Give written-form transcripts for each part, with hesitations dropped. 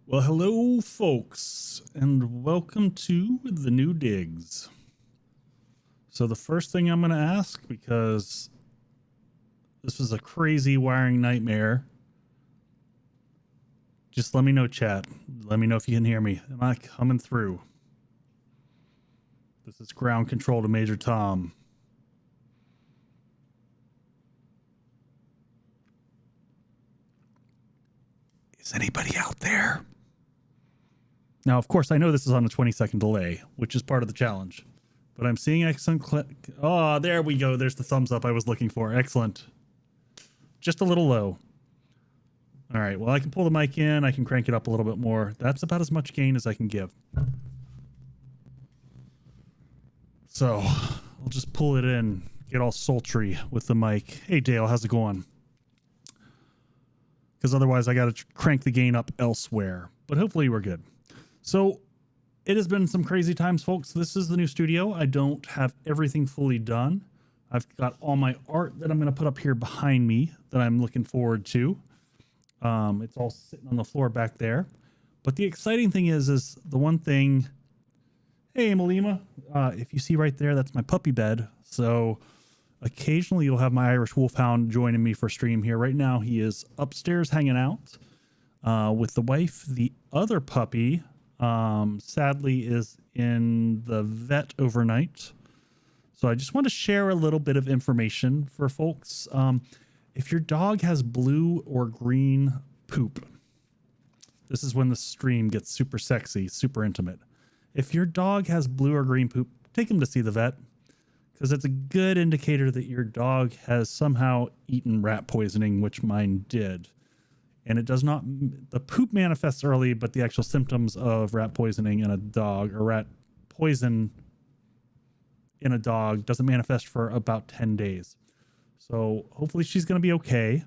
Well, hello, folks, and welcome to the new digs. So the first thing I'm going to ask, because this was a crazy wiring nightmare, just let me know, chat. Let me know if you can hear me. Am I coming through? This is ground control to Major Tom. Is anybody out there? Now, of course, I know this is on a 20-second delay, which is part of the challenge. But I'm seeing excellent click. Oh, there we go. There's the thumbs up I was looking for. Excellent. Just a little low. All right. Well, I can pull the mic in. I can crank it up a little bit more. That's about as much gain as I can give. So I'll just pull it in, get all sultry with the mic. Hey, Dale, how's it going? Because otherwise I got to crank the gain up elsewhere. But hopefully we're good. So it has been some crazy times, folks. This is the new studio. I don't have everything fully done. I've got all my art that I'm going to put up here behind me that I'm looking forward to. It's all sitting on the floor back there. But the exciting thing is the one thing. Hey, Malima. If you see right there, that's my puppy bed. So occasionally you'll have my Irish Wolfhound joining me for stream here. Right now he is upstairs hanging out with the wife. The other puppy, sadly, is in the vet overnight. So I just want to share a little bit of information for folks. If your dog has blue or green poop, this is when the stream gets super sexy, super intimate. If your dog has blue or green poop, take him to see the vet, because it's a good indicator that your dog has somehow eaten rat poisoning, which mine did. And it does not, the poop manifests early, but the actual symptoms of rat poisoning in a dog, or rat poison in a dog, doesn't manifest for about 10 days. So hopefully she's going to be okay.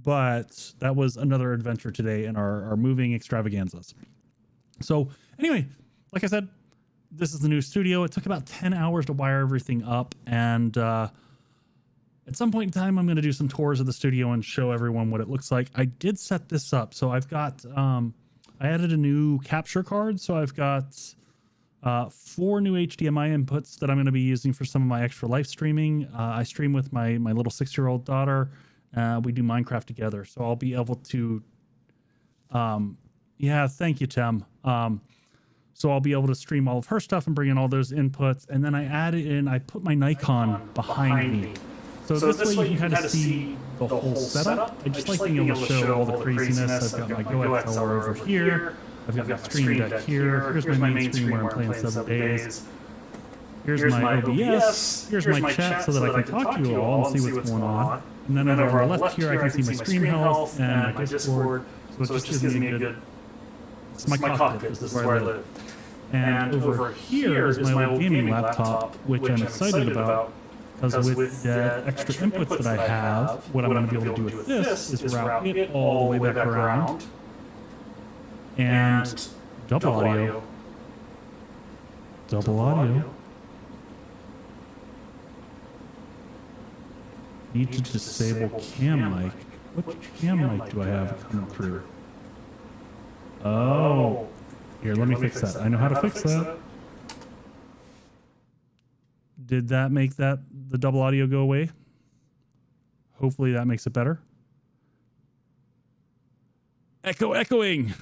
But that was another adventure today in our moving extravaganzas. So anyway, like I said, this is the new studio. It took about 10 hours to wire everything up. And at some point in time, I'm going to do some tours of the studio and show everyone what it looks like. I did set this up. So I've got, I added a new capture card. So I've got 4 new HDMI inputs that I'm going to be using for some of my extra live streaming. I stream with my little 6-year-old daughter. We do Minecraft together. So I'll be able to, yeah, thank you, Tim. So I'll be able to stream all of her stuff and bring in all those inputs. And then I added in, I put my Nikon behind me. So this way you can kind of see the whole setup. I just like being able to show all the craziness. I've got my GoXLR over here. I've got my stream deck here. Here's my main screen where I'm playing 7 days. Here's my OBS. Here's my chat so that I can talk to you all and see what's going on. And then over on the left here, I can see my stream health and my Discord. So it just gives me a good... It's my cockpit. This is where I live. And over here is my old gaming laptop, which I'm excited about, because with the extra inputs that I have, what I'm going to be able to do with this is route it all the way back around, and double audio. Need to disable cam mic. What cam mic do I have coming through? Oh. Here, let me fix that. I know how to fix that. Did that make the double audio go away? Hopefully that makes it better. Echoing.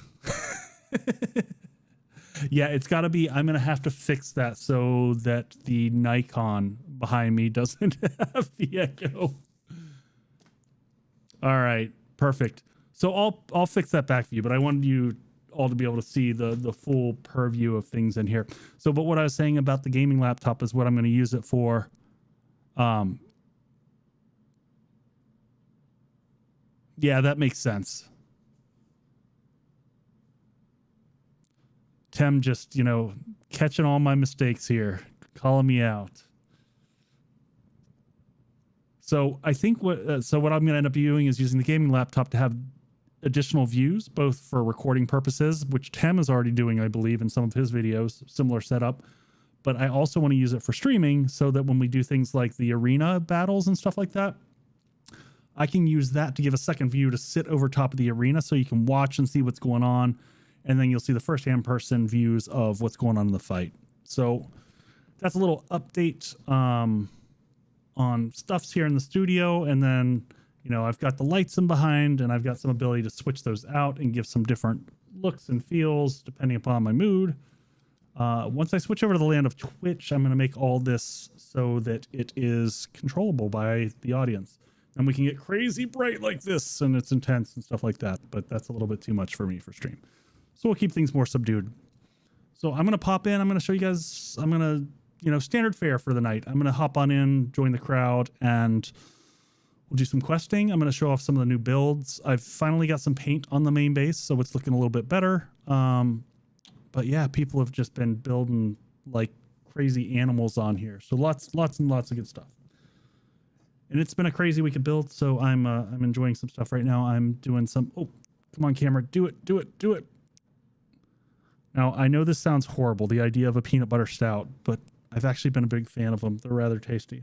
Yeah, it's got to be, I'm going to have to fix that so that the Nikon behind me doesn't have the echo. All right, perfect. So I'll fix that back for you, but I wanted you all to be able to see the full purview of things in here. So, but what I was saying about the gaming laptop is what I'm going to use it for. Yeah, that makes sense. Tim just, catching all my mistakes here, calling me out. So I think what I'm going to end up doing is using the gaming laptop to have additional views, both for recording purposes, which Tim is already doing, I believe, in some of his videos, similar setup. But I also want to use it for streaming so that when we do things like the arena battles and stuff like that, I can use that to give a second view to sit over top of the arena so you can watch and see what's going on. and then you'll see the first-hand person views of what's going on in the fight. So that's a little update on stuffs here in the studio, and then I've got the lights in behind, and I've got some ability to switch those out and give some different looks and feels depending upon my mood. Once I switch over to the land of Twitch, I'm going to make all this so that it is controllable by the audience, and we can get crazy bright like this, and it's intense and stuff like that, but that's a little bit too much for me for stream. So we'll keep things more subdued. So I'm going to pop in. I'm going to show you guys. I'm going to, standard fare for the night. I'm going to hop on in, join the crowd, and we'll do some questing. I'm going to show off some of the new builds. I've finally got some paint on the main base, so it's looking a little bit better. But yeah, people have just been building like crazy animals on here. So lots and lots of good stuff. And it's been a crazy week of builds, so I'm enjoying some stuff right now. I'm doing some, oh, come on camera, do it. Now, I know this sounds horrible, the idea of a peanut butter stout, but I've actually been a big fan of them. They're rather tasty.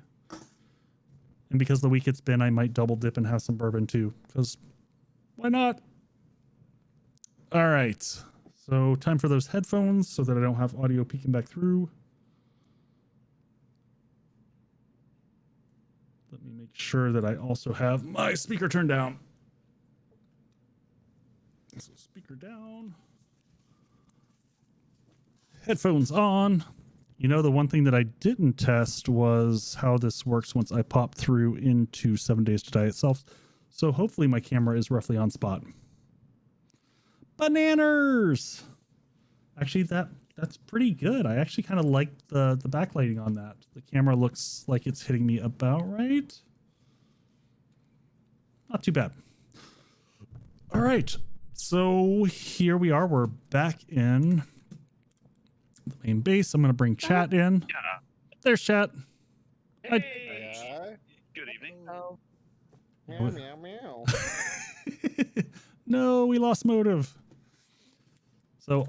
And because the week it's been, I might double dip and have some bourbon too, because why not? All right. So time for those headphones so that I don't have audio peeking back through. Let me make sure that I also have my speaker turned down. So speaker down. Headphones on. The one thing that I didn't test was how this works once I pop through into 7 Days to Die itself. So hopefully my camera is roughly on spot. Bananas! Actually, that's pretty good. I actually kind of like the backlighting on that. The camera looks like it's hitting me about right. Not too bad. All right. So here we are. We're back in the main base. I'm going to bring chat in. Yeah. There's chat. Hey. Good evening. Oh. Meow, meow, meow. No, we lost motive. So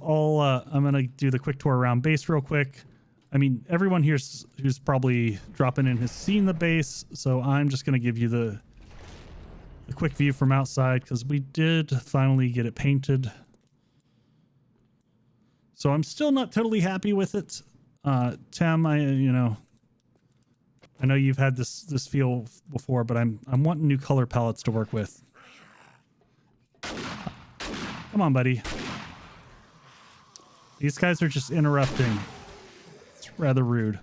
I'm going to do the quick tour around base real quick. I mean, everyone here's who's probably dropping in has seen the base. So I'm just going to give you the quick view from outside because we did finally get it painted. So I'm still not totally happy with it. Tim, I know you've had this feel before, but I'm wanting new color palettes to work with. Come on, buddy. These guys are just interrupting. It's rather rude.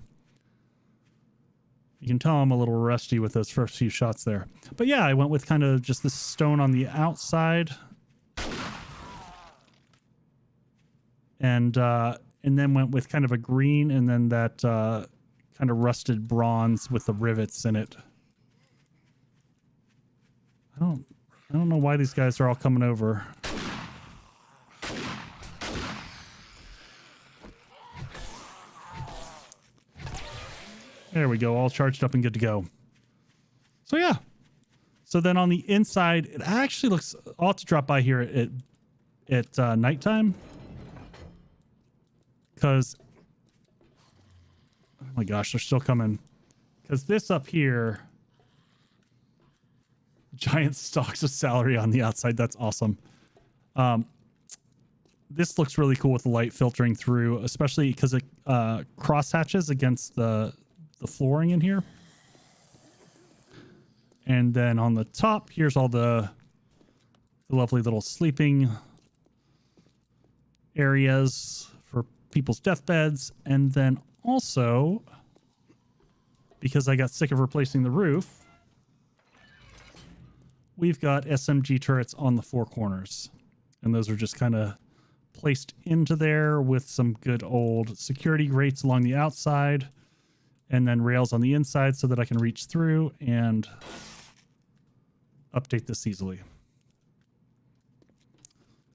You can tell I'm a little rusty with those first few shots there. But yeah, I went with kind of just this stone on the outside. And then went with kind of a green and then that kind of rusted bronze with the rivets in it. I don't know why these guys are all coming over. There we go, all charged up and good to go. So yeah. So then on the inside, it actually looks, I'll have to drop by here at nighttime. Because, oh my gosh, they're still coming. Because this up here, giant stalks of celery on the outside. That's awesome. This looks really cool with the light filtering through, especially because it cross hatches against the flooring in here. And then on the top, here's all the lovely little sleeping areas for people's deathbeds. And then also, because I got sick of replacing the roof, we've got SMG turrets on the four corners. And those are just kind of placed into there with some good old security grates along the outside and then rails on the inside so that I can reach through and update this easily.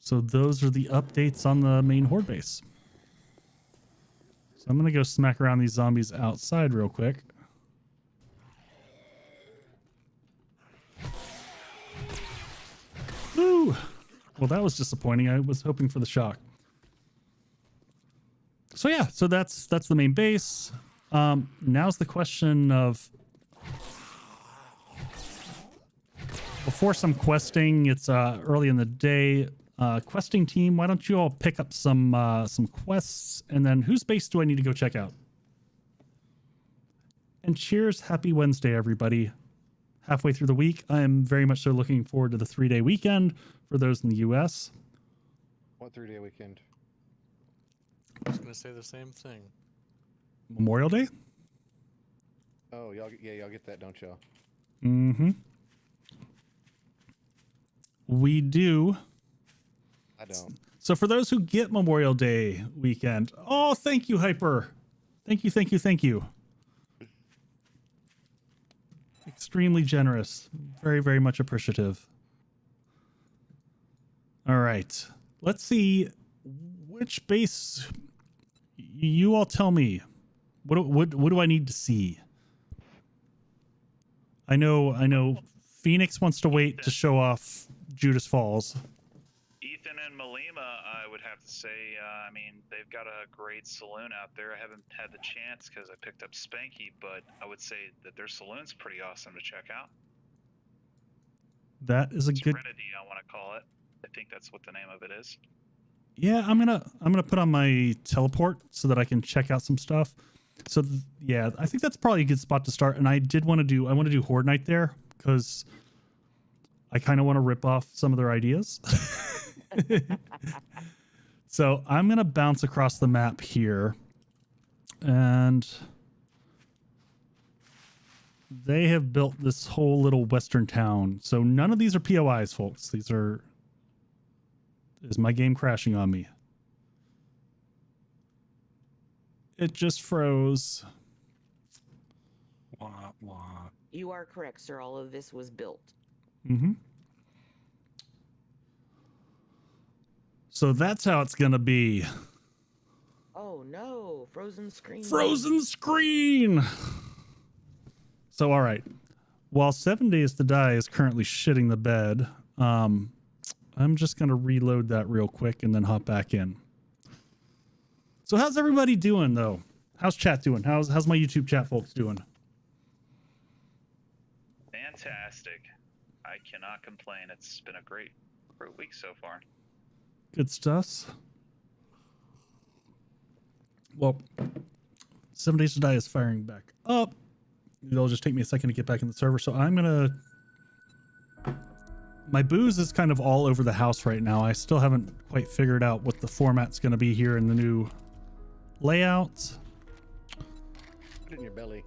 So those are the updates on the main horde base. So I'm going to go smack around these zombies outside real quick. Woo! Well, that was disappointing. I was hoping for the shock. So yeah, so that's the main base. Now's the question of, before some questing, it's early in the day. questing team, why don't you all pick up some quests, and then whose base do I need to go check out? And cheers, happy Wednesday, everybody. Halfway through the week, I am very much so looking forward to the 3-day weekend for those in the U.S. What 3-day weekend? I was gonna say the same thing. Memorial Day? Oh, y'all get that, don't y'all? Mm-hmm. We do. I don't. So for those who get Memorial Day weekend, oh, thank you, Hyper. Thank you. Extremely generous. Very, very much appreciative. All right. Let's see which base you all tell me. What do I need to see? I know Phoenix wants to wait to show off Judas Falls. Ethan and Malima, I would have to say, I mean, they've got a great saloon out there. I haven't had the chance because I picked up Spanky, but I would say that their saloon's pretty awesome to check out. That is a good. Serenity, I want to call it. I think that's what the name of it is. Yeah, I'm gonna put on my teleport so that I can check out some stuff. So yeah, I think that's probably a good spot to start. And I want to do Horde Night there because I kind of want to rip off some of their ideas. So I'm gonna bounce across the map here, and they have built this whole little western town. So none of these are POIs, folks. Is my game crashing on me? It just froze. Wah, wah. You are correct, sir. All of this was built. Mm-hmm. So that's how it's gonna be. Oh no, frozen screen. Frozen screen. So all right. While 7 Days to Die is currently shitting the bed, I'm just gonna reload that real quick and then hop back in. So how's everybody doing though? How's chat doing? How's my YouTube chat folks doing? Fantastic. I cannot complain. It's been a great week so far. Good stuff. Well, 7 Days to Die is firing back up. It'll just take me a second to get back in the server. So I'm gonna. My booze is kind of all over the house right now. I still haven't quite figured out what the format's going to be here in the new layout. Put it in your belly.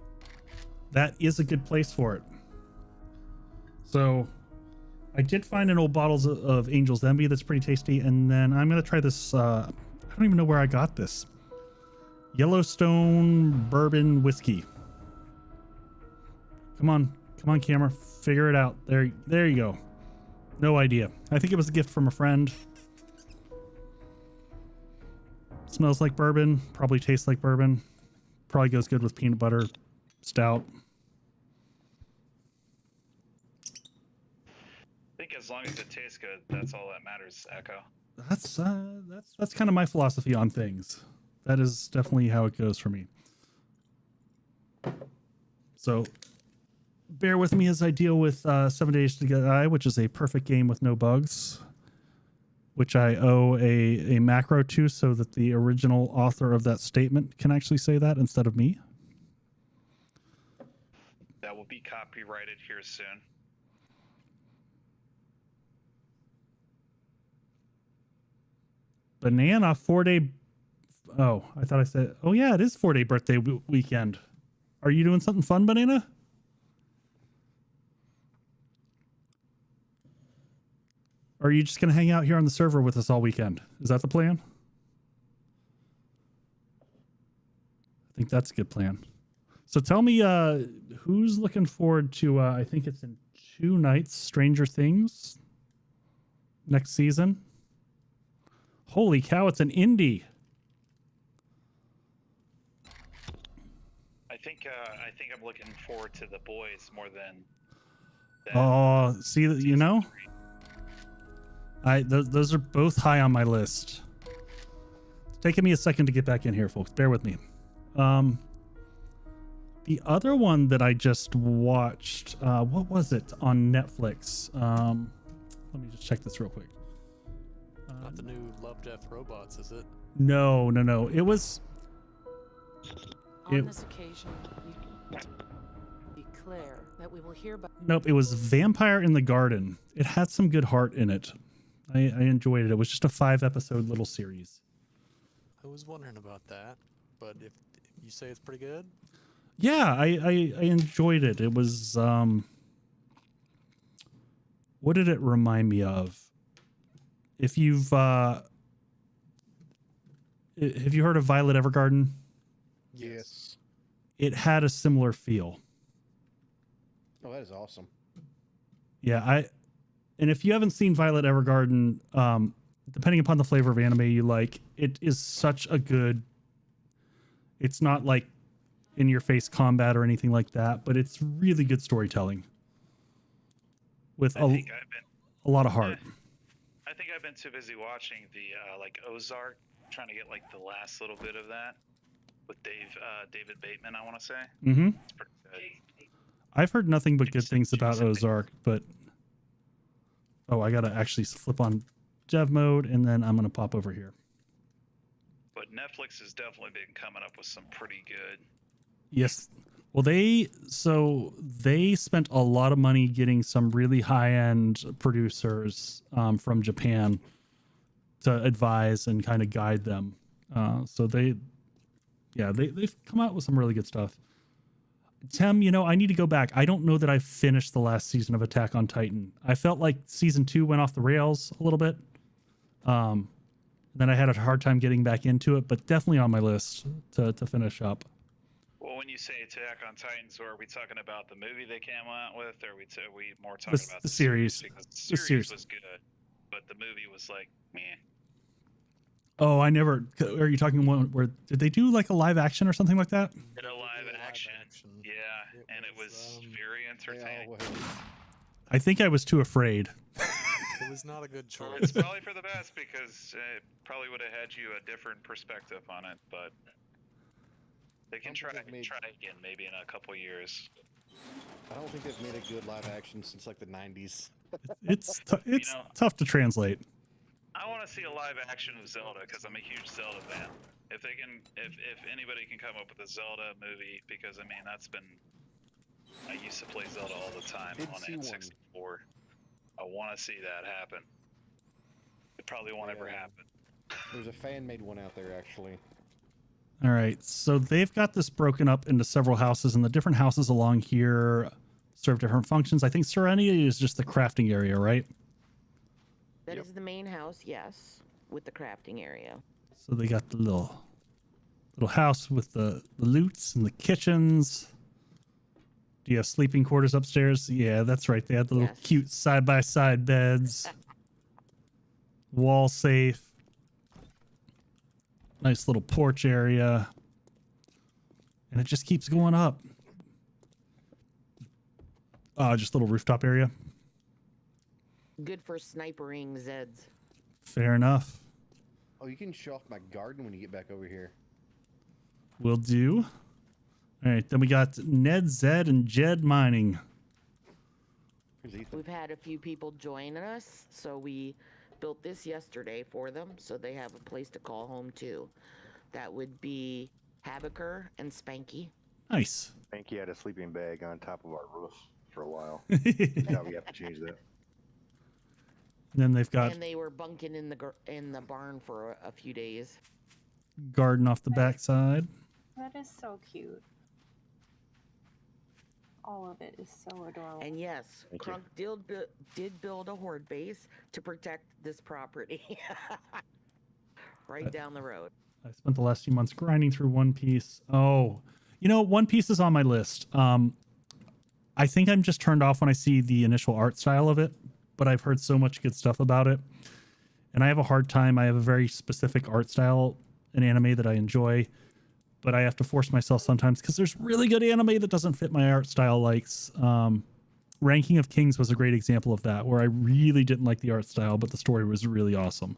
That is a good place for it. So I did find an old bottles of Angel's Envy that's pretty tasty. And then I'm going to try this. I don't even know where I got this. Yellowstone bourbon whiskey. Come on, camera. Figure it out. There you go. No idea. I think it was a gift from a friend. Smells like bourbon. Probably tastes like bourbon. Probably goes good with peanut butter stout. I think as long as it tastes good, that's all that matters, Echo. That's kind of my philosophy on things. That is definitely how it goes for me. So bear with me as I deal with 7 Days to Die, which is a perfect game with no bugs, which I owe a macro to so that the original author of that statement can actually say that instead of me. That will be copyrighted here soon. Banana 4-day. Oh, I thought I said. Oh yeah, it is 4-day birthday weekend. Are you doing something fun, Banana? Or are you just gonna hang out here on the server with us all weekend? Is that the plan? I think that's a good plan. So tell me, who's looking forward to? I think it's in 2 nights. Stranger Things next season. Holy cow! It's an indie. I think I'm looking forward to The Boys more than. Oh, see that, you know. Those are both high on my list. It's taking me a second to get back in here, folks. Bear with me. The other one that I just watched, what was it on Netflix? Let me just check this real quick. Not the new Love Death Robots, is it? No. It was. On this occasion, we declare that we will hereby. Nope. It was Vampire in the Garden. It had some good heart in it. I enjoyed it. It was just a 5-episode little series. I was wondering about that, but if you say it's pretty good, Yeah, I enjoyed it. It was what did it remind me of? If you've have you heard of Violet Evergarden? Yes. It had a similar feel. Oh, that is awesome. Yeah, and if you haven't seen Violet Evergarden, depending upon the flavor of anime you like, it is such a good. It's not like in your face combat or anything like that, but it's really good storytelling with I think I've been. a lot of heart. I think I've been too busy watching the like Ozark, trying to get like the last little bit of that with David Bateman. I want to say. Mm-hmm. It's pretty good. I've heard nothing but good Jason- things about Jason Ozark, but oh, I gotta actually flip on dev mode, and then I'm gonna pop over here. But Netflix has definitely been coming up with some pretty good. Yes. Well, they spent a lot of money getting some really high-end producers from Japan to advise and kind of guide them. So they've come out with some really good stuff. Tim, I need to go back. I don't know that I finished the last season of Attack on Titan. I felt like season 2 went off the rails a little bit. Then I had a hard time getting back into it, but definitely on my list to finish up. Well, when you say Attack on Titans, are we talking about the movie they came out with, or are we more talking about The series. Because the The series series. was good, but the movie was like, meh. Oh, I never. Are you talking one where did they do like a live action or something like that? Did a live action. Yeah, and it was very They entertaining. all were. I think I was too afraid. it was not a good Well, choice. it's probably for the best because it probably would have had you a different perspective on it, but they can try they've made- again maybe in a couple years. I don't think they've made a good live action since like the 90s. It's know- tough to translate. I want to see a live action of Zelda because I'm a huge Zelda fan. If they can, if anybody can come up with a Zelda movie, because I mean I used to play Zelda all the time Did on see one. N64. I want to see that happen. It probably won't ever Yeah. happen. There's a fan-made one out there actually. All right, so they've got this broken up into several houses, and the different houses along here serve different functions. I think Serenity is just the crafting area, right? That is Yep. the main house, yes, with the crafting area. So they got the little house with the loots and the kitchens. Do you have sleeping quarters upstairs? Yeah, that's right. They had the little Yes. cute side-by-side beds. Wall safe. Nice little porch area. And it just keeps going up. Just a little rooftop area. Good for snipering Zeds. Fair enough. Oh, you can show off my garden when you get back over here. Will do. All right, then we got Ned, Zed, and Jed mining. Here's Ethan. We've had a few people join us, so we built this yesterday for them, so they have a place to call home too. That would be Habaker and Spanky. Nice. Spanky had a sleeping bag on top of our roof for a while. Now we have to change that. Then they've got And they were bunking in the barn for a few days. garden off the backside. That is so cute. All of it is so adorable. And yes, Thank you. Crunk did build a horde base to protect this property. Right down the road. I spent the last few months grinding through One Piece. Oh, One Piece is on my list. I think I'm just turned off when I see the initial art style of it, but I've heard so much good stuff about it. And I have a hard time. I have a very specific art style in anime that I enjoy, but I have to force myself sometimes because there's really good anime that doesn't fit my art style likes. Ranking of Kings was a great example of that, where I really didn't like the art style, but the story was really awesome.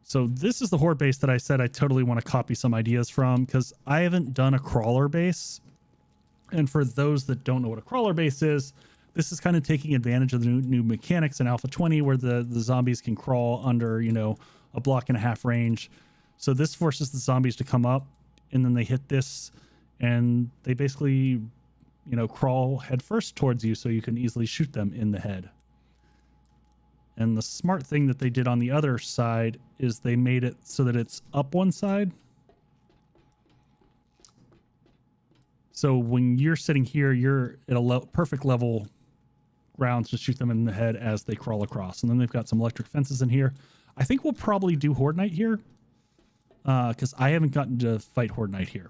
So this is the horde base that I said I totally want to copy some ideas from, because I haven't done a crawler base. And for those that don't know what a crawler base is, This is kind of taking advantage of the new mechanics in Alpha 20 where the zombies can crawl under, you know, a block and a half range. So this forces the zombies to come up, and then they hit this and they basically, you know, crawl head first towards you so you can easily shoot them in the head. And the smart thing that they did on the other side is they made it so that it's up one side. So when you're sitting here, you're at a perfect level grounds to shoot them in the head as they crawl across. And then they've got some electric fences in here. I think we'll probably do Horde Night here, because I haven't gotten to fight Horde Night here.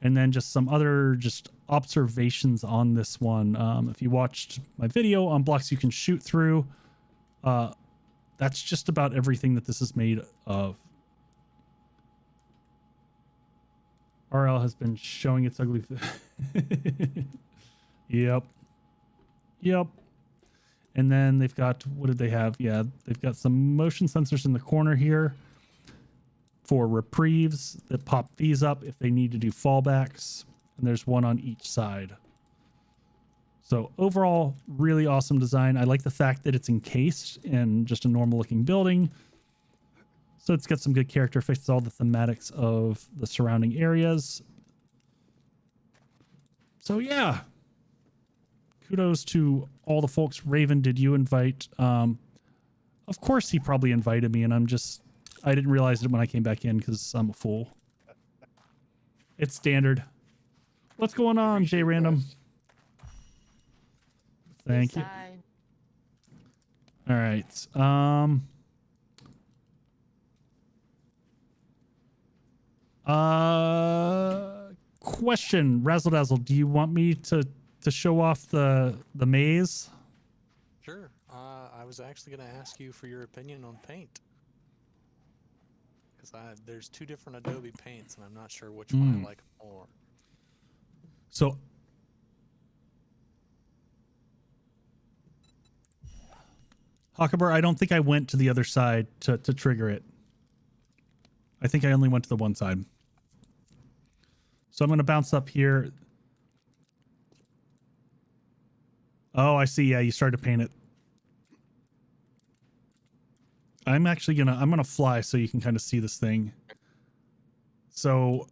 And then just some other just observations on this one. If you watched my video on blocks you can shoot through, that's just about everything that this is made of. RL has been showing its ugly. Yep. And then they've got, what did they have? Yeah, they've got some motion sensors in the corner here for reprieves that pop these up if they need to do fallbacks. And there's one on each side. So overall, really awesome design. I like the fact that it's encased in just a normal looking building. So it's got some good character, fits all the thematics of the surrounding areas. So yeah, kudos to all the folks. Raven, did you invite? Of course he probably invited me, and I didn't realize it when I came back in because I'm a fool. It's standard. What's going on, J Random? Thank you. All right. Question, Razzle Dazzle, do you want me to show off the maze? Sure. I was actually going to ask you for your opinion on paint. Because there's two different Adobe paints, and I'm not sure which one I like more. So, Huckleberry, I don't think I went to the other side to trigger it. I think I only went to the one side. So I'm going to bounce up here. Oh, I see. Yeah, you started to paint it. I'm actually going to fly so you can kind of see this thing. So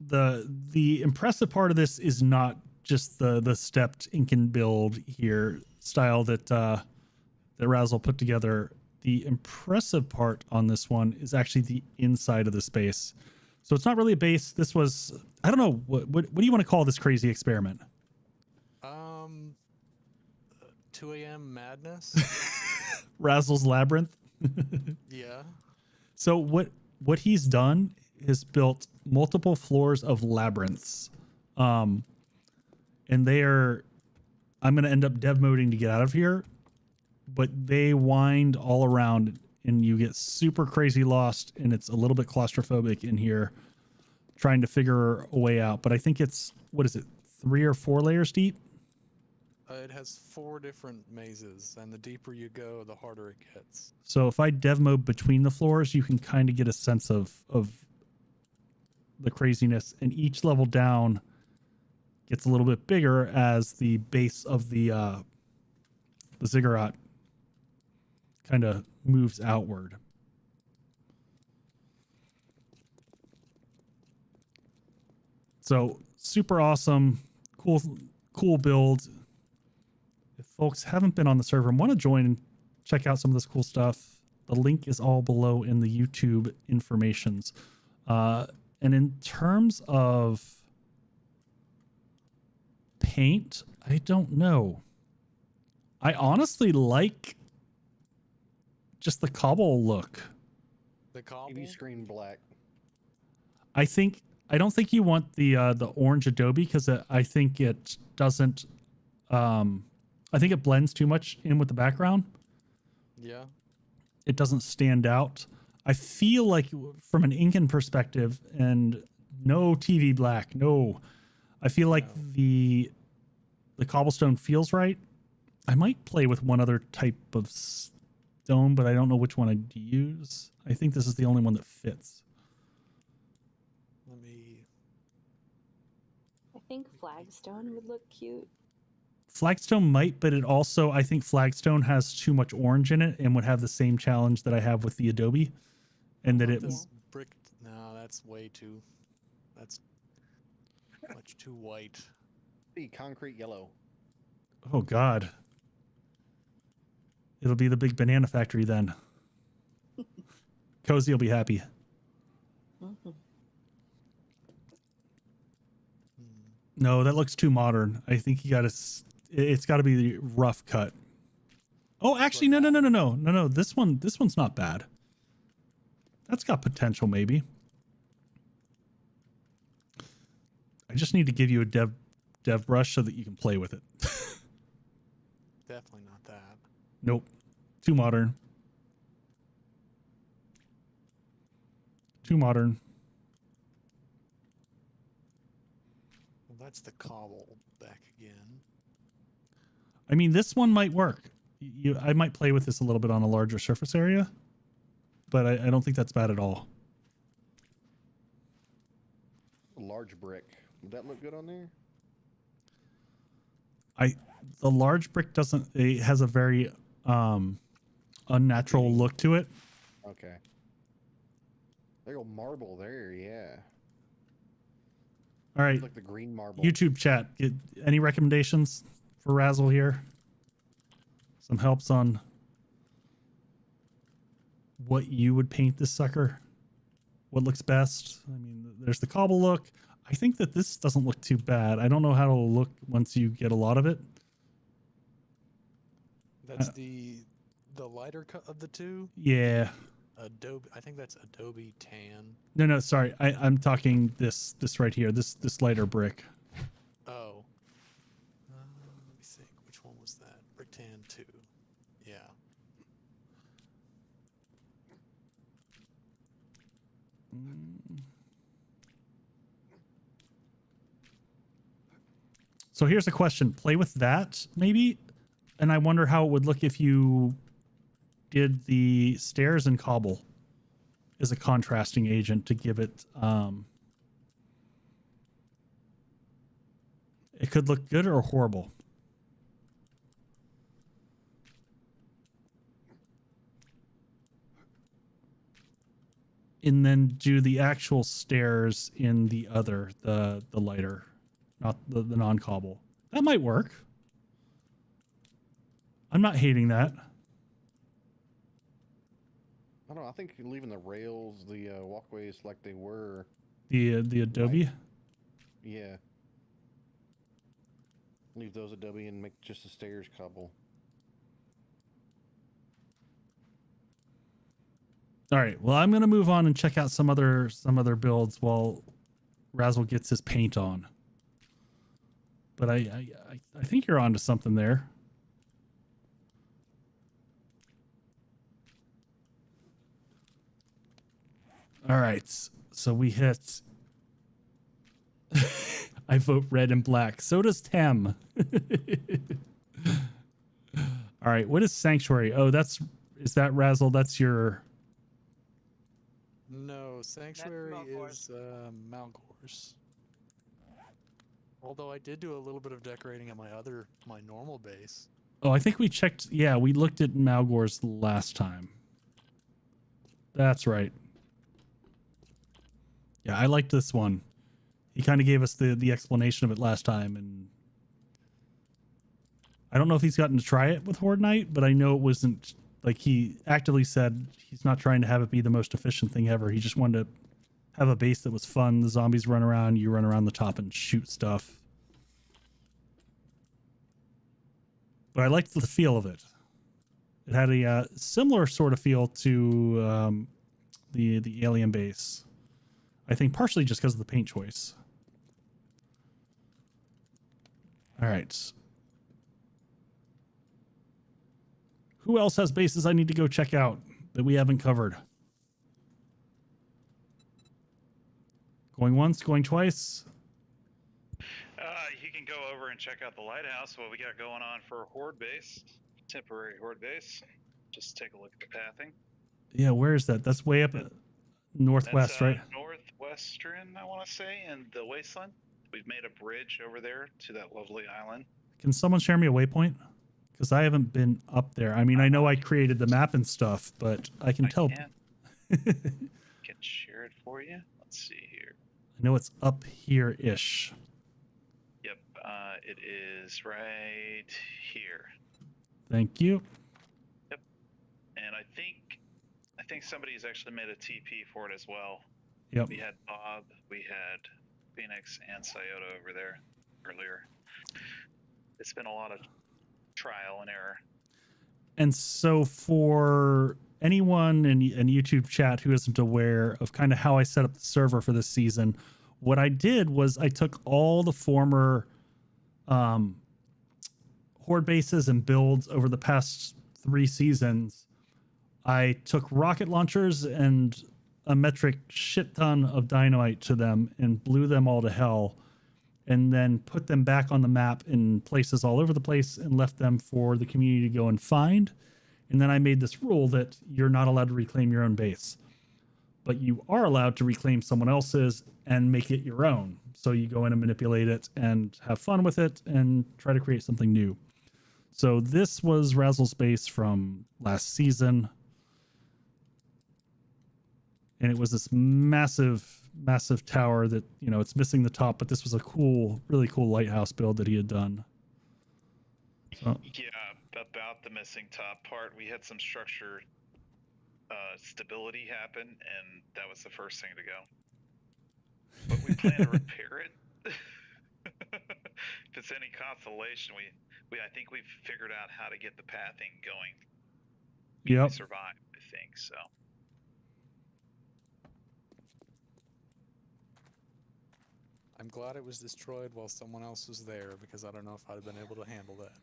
the impressive part of this is not just the stepped ink and build here style that Razzle put together. The impressive part on this one is actually the inside of the space. So it's not really a base. This was, I don't know, what do you want to call this crazy experiment? 2 a.m. madness. Razzle's labyrinth. Yeah. So what he's done is built multiple floors of labyrinths. And I'm going to end up dev moding to get out of here, but they wind all around and you get super crazy lost, and it's a little bit claustrophobic in here trying to figure a way out. But I think it's, what is it, 3 or 4 layers deep? It has 4 different mazes, and the deeper you go, the harder it gets. So if I dev mode between the floors, you can kind of get a sense of the craziness, and each level down gets a little bit bigger as the base of the ziggurat kind of moves outward. So super awesome, cool build. If folks haven't been on the server and want to join and check out some of this cool stuff, the link is all below in the YouTube informations. And in terms of paint, I don't know. I honestly like just the cobble look. The cobble? TV screen black. I don't think you want the orange Adobe, because I think it doesn't. I think it blends too much in with the background. Yeah. It doesn't stand out. I feel like from an Incan perspective, and no TV black, no. I feel like the cobblestone feels right. I might play with one other type of stone, but I don't know which one I'd use. I think this is the only one that fits. Let me... think flagstone would look cute. Flagstone might, but it also, I think Flagstone has too much orange in it and would have the same challenge that I have with the Adobe. And that it, This brick. No, that's way too. That's much too white. The concrete yellow. oh God. It'll be the big banana factory then. Cozy will be happy. Mhm. No, that looks too modern. I think you got to, it's got to be the rough cut. Oh, actually, no. This one's not bad. That's got potential, maybe. I just need to give you a dev brush so that you can play with it. Definitely not that. Nope. Too modern. Too modern. Well, that's the cobble back again. I mean, this one might work. I might play with this a little bit on a larger surface area, but I don't think that's bad at all. A large brick. Would that look good on there? The large brick doesn't, it has a very unnatural look to it. Okay. There go marble there, yeah. All right, Like the green marble. YouTube chat, any recommendations for Razzle here? Some helps on what you would paint this sucker? What looks best? I mean, there's the cobble look. I think that this doesn't look too bad. I don't know how it'll look once you get a lot of it. That's the lighter cut of the two. Yeah. Adobe. I think that's Adobe tan. No, sorry. I'm talking this right here. This lighter brick. Oh. Let me think. Which one was that? Brick tan 2. Yeah. So here's a question. Play with that, maybe? And I wonder how it would look if you did the stairs and cobble as a contrasting agent to give it... it could look good or horrible. And then do the actual stairs in the other, the lighter, not the non-cobble. That might work. I'm not hating that. I don't know. I think leaving the rails, the walkways like they were. The Adobe. Right. Yeah. Leave those Adobe and make just the stairs cobble. All right. Well, I'm gonna move on and check out some other builds while Razzle gets his paint on. But I think you're onto something there. All right. So we hit. I vote red and black. So does Tem. All right. What is Sanctuary? Oh, is that Razzle? That's your. No, Sanctuary is Malgore's. Although I did do a little bit of decorating at my normal base. Oh, I think we checked. Yeah, we looked at Malgore's last time. That's right. Yeah, I liked this one. He kind of gave us the explanation of it last time, and I don't know if he's gotten to try it with Horde Night, but I know it wasn't like he actively said he's not trying to have it be the most efficient thing ever. He just wanted to have a base that was fun. The zombies run around, you run around the top and shoot stuff. But I liked the feel of it. It had a similar sort of feel to the alien base. I think partially just because of the paint choice. All right. Who else has bases I need to go check out that we haven't covered? Going once, going twice. You can go over and check out the lighthouse, what we got going on for a Horde base, temporary Horde base. Just take a look at the pathing. Yeah, where is that? That's way up northwest, That's, right? Northwestern, I want to say, in the wasteland. we've made a bridge over there to that lovely island. Can someone share me a waypoint? Because I haven't been up there. I mean, I know I created the map and stuff, but I can tell. Can share it for you. Let's see here. I know it's up here-ish. Yep, it is right here. Thank you. And I think somebody's actually made a TP for it as well. Yep. We had Bob, we had Phoenix, and Scioto over there earlier. It's been a lot of trial and error. And so for anyone in YouTube chat who isn't aware of kind of how I set up the server for this season, what I did was I took all the former Horde bases and builds over the past 3 seasons. I took rocket launchers and a metric shit ton of dynamite to them and blew them all to hell, and then put them back on the map in places all over the place and left them for the community to go and find. And then I made this rule that you're not allowed to reclaim your own base, but you are allowed to reclaim someone else's and make it your own. So you go in and manipulate it and have fun with it and try to create something new. So this was Razzle's base from last season. And it was this massive tower that, you know, it's missing the top, but this was a cool, really cool lighthouse build that he had done. So, Yeah, about the missing top part, we had some structure stability happen, and that was the first thing to go. But we plan to repair it. If it's any consolation, I think we've figured out how to get the pathing going. yep. We survived, I think so. I'm glad it was destroyed while someone else was there, because I don't know if I'd have been able to handle that.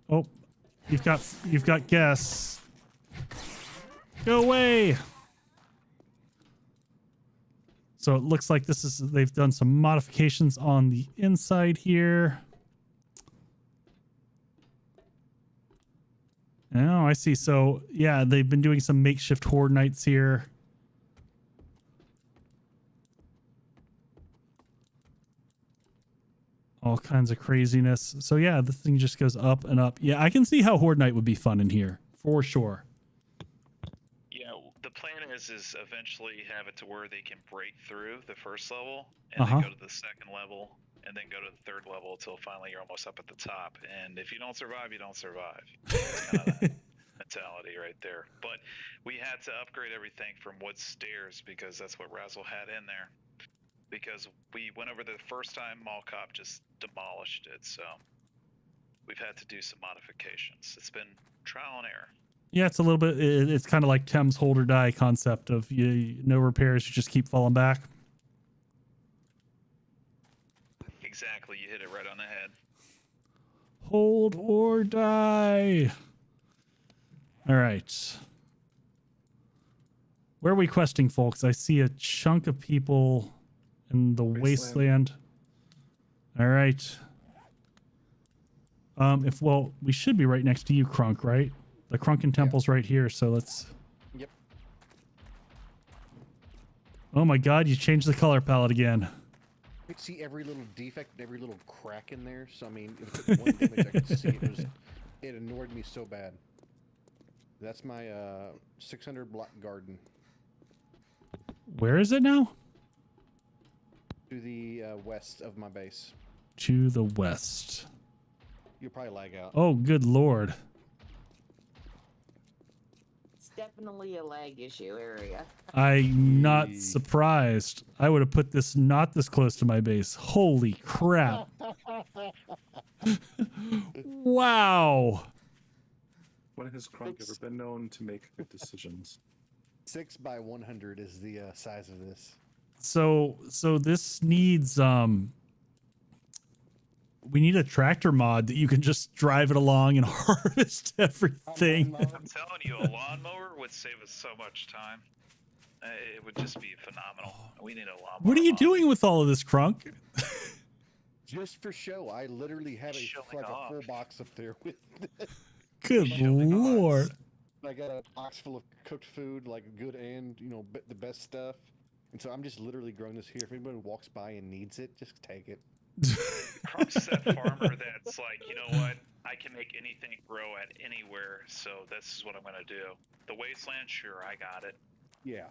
Oh, you've got guests. Go away. So it looks like they've done some modifications on the inside here. Oh, I see. So yeah, they've been doing some makeshift horde nights here. All kinds of craziness. So yeah, the thing just goes up and up. Yeah, I can see how Horde Night would be fun in here for sure. Yeah, the plan is eventually have it to where they can break through the first level and then go to the second level and then go to the third level until finally you're almost up at the top. And if you don't survive, you don't survive. It's kind of that mentality right there. But we had to upgrade everything from wood stairs because that's what Razzle had in there. Because we went over the first time, Mall Cop just demolished it, so we've had to do some modifications. It's been trial and error. Yeah, it's a little bit. It's kind of like Thames hold or die concept of no repairs, you just keep falling back. Exactly, you hit it right on the head. Hold or die. All right. Where are we questing, folks? I see a chunk of people in the wasteland. All right. We should be right next to you, Crunk, right? The Crunken Temple's right here, so let's... Yep. Oh my god, you changed the color palette again. I could see every little defect, every little crack in there, so I mean, if it took one image I could see, it annoyed me so bad. That's my 600 block garden. Where is it now? To the west of my base. To the west. You'll probably lag out. Oh, good lord. It's definitely a lag issue area. I'm not surprised. I would have put this not this close to my base. Holy crap. Wow. When has Kronk ever been known to make good decisions? 6 by 100 is the size of this. So this needs we need a tractor mod that you can just drive it along and harvest everything. I'm telling you, a lawnmower would save us so much time. It would just be phenomenal. We need a lawnmower. What are you doing with all of this, Crunk? Just for show, I literally have a full box up there with. Good lord! I got a box full of cooked food, like good and the best stuff, And so I'm just literally growing this here. If anybody walks by and needs it, just take it. Crump's that farmer that's like, you know what? I can make anything grow at anywhere, so this is what I'm gonna do. The wasteland, sure, I got it. Yeah.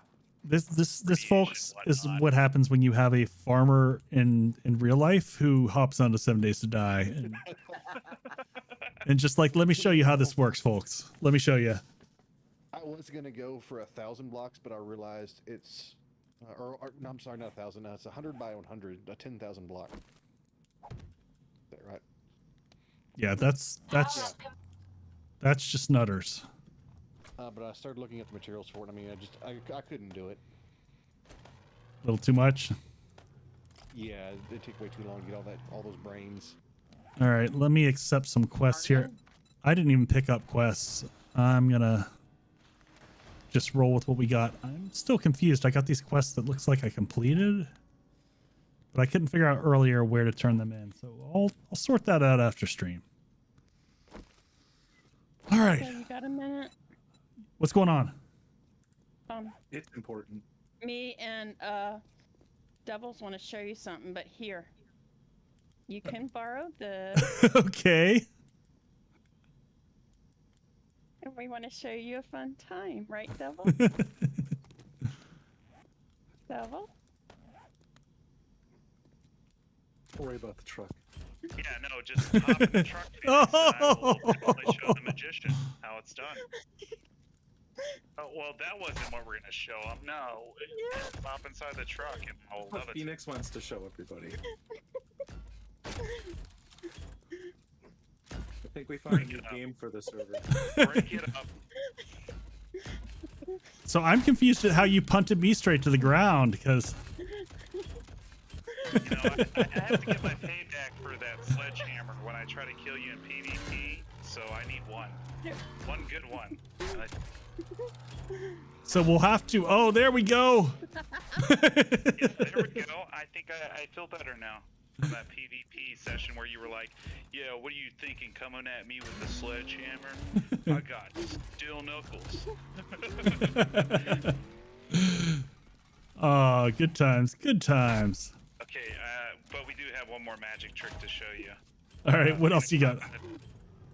This Radiation, folks is whatnot. what happens when you have a farmer in real life who hops onto 7 Days to Die and just like, let me show you how this works, folks. Let me show you. I was gonna go for 1,000 blocks, but I realized it's, no, I'm sorry, not 1,000. No, it's 100 by 100, a 10,000 block. Is that right? Yeah, that's just nutters. But I started looking at the materials for it. I mean, I couldn't do it. A little too much. Yeah, it'd take way too long to get all those brains. All right, let me accept some quests here. I didn't even pick up quests. I'm gonna just roll with what we got. I'm still confused. I got these quests that looks like I completed, but I couldn't figure out earlier where to turn them in. So I'll sort that out after stream. All right, So you got a minute? what's going on? It's important. Me and Devils want to show you something, but here. You can borrow this, Okay. and we want to show you a fun time, right, Devil? Devil? Don't worry about the truck. Yeah, no, just hop in the truck, Phoenix, and I will definitely show the magician how it's done. Oh, well, that wasn't what we're gonna show him. No, hop inside the truck and I'll love it. Phoenix wants to show everybody. I think we found a new game for the server. Break it up. So I'm confused at how you punted me straight to the ground because You know, I have to get my payback for that sledgehammer when I try to kill you in PvP, so I need one. One good one. so we'll have to. Oh, there we go. Yeah, there we go. I think I feel better now from that PvP session where you were like, yeah, what are you thinking coming at me with the sledgehammer? I got steel knuckles. Oh, good times. Good times. Okay, but we do have one more magic trick to show you. All right, what else you got?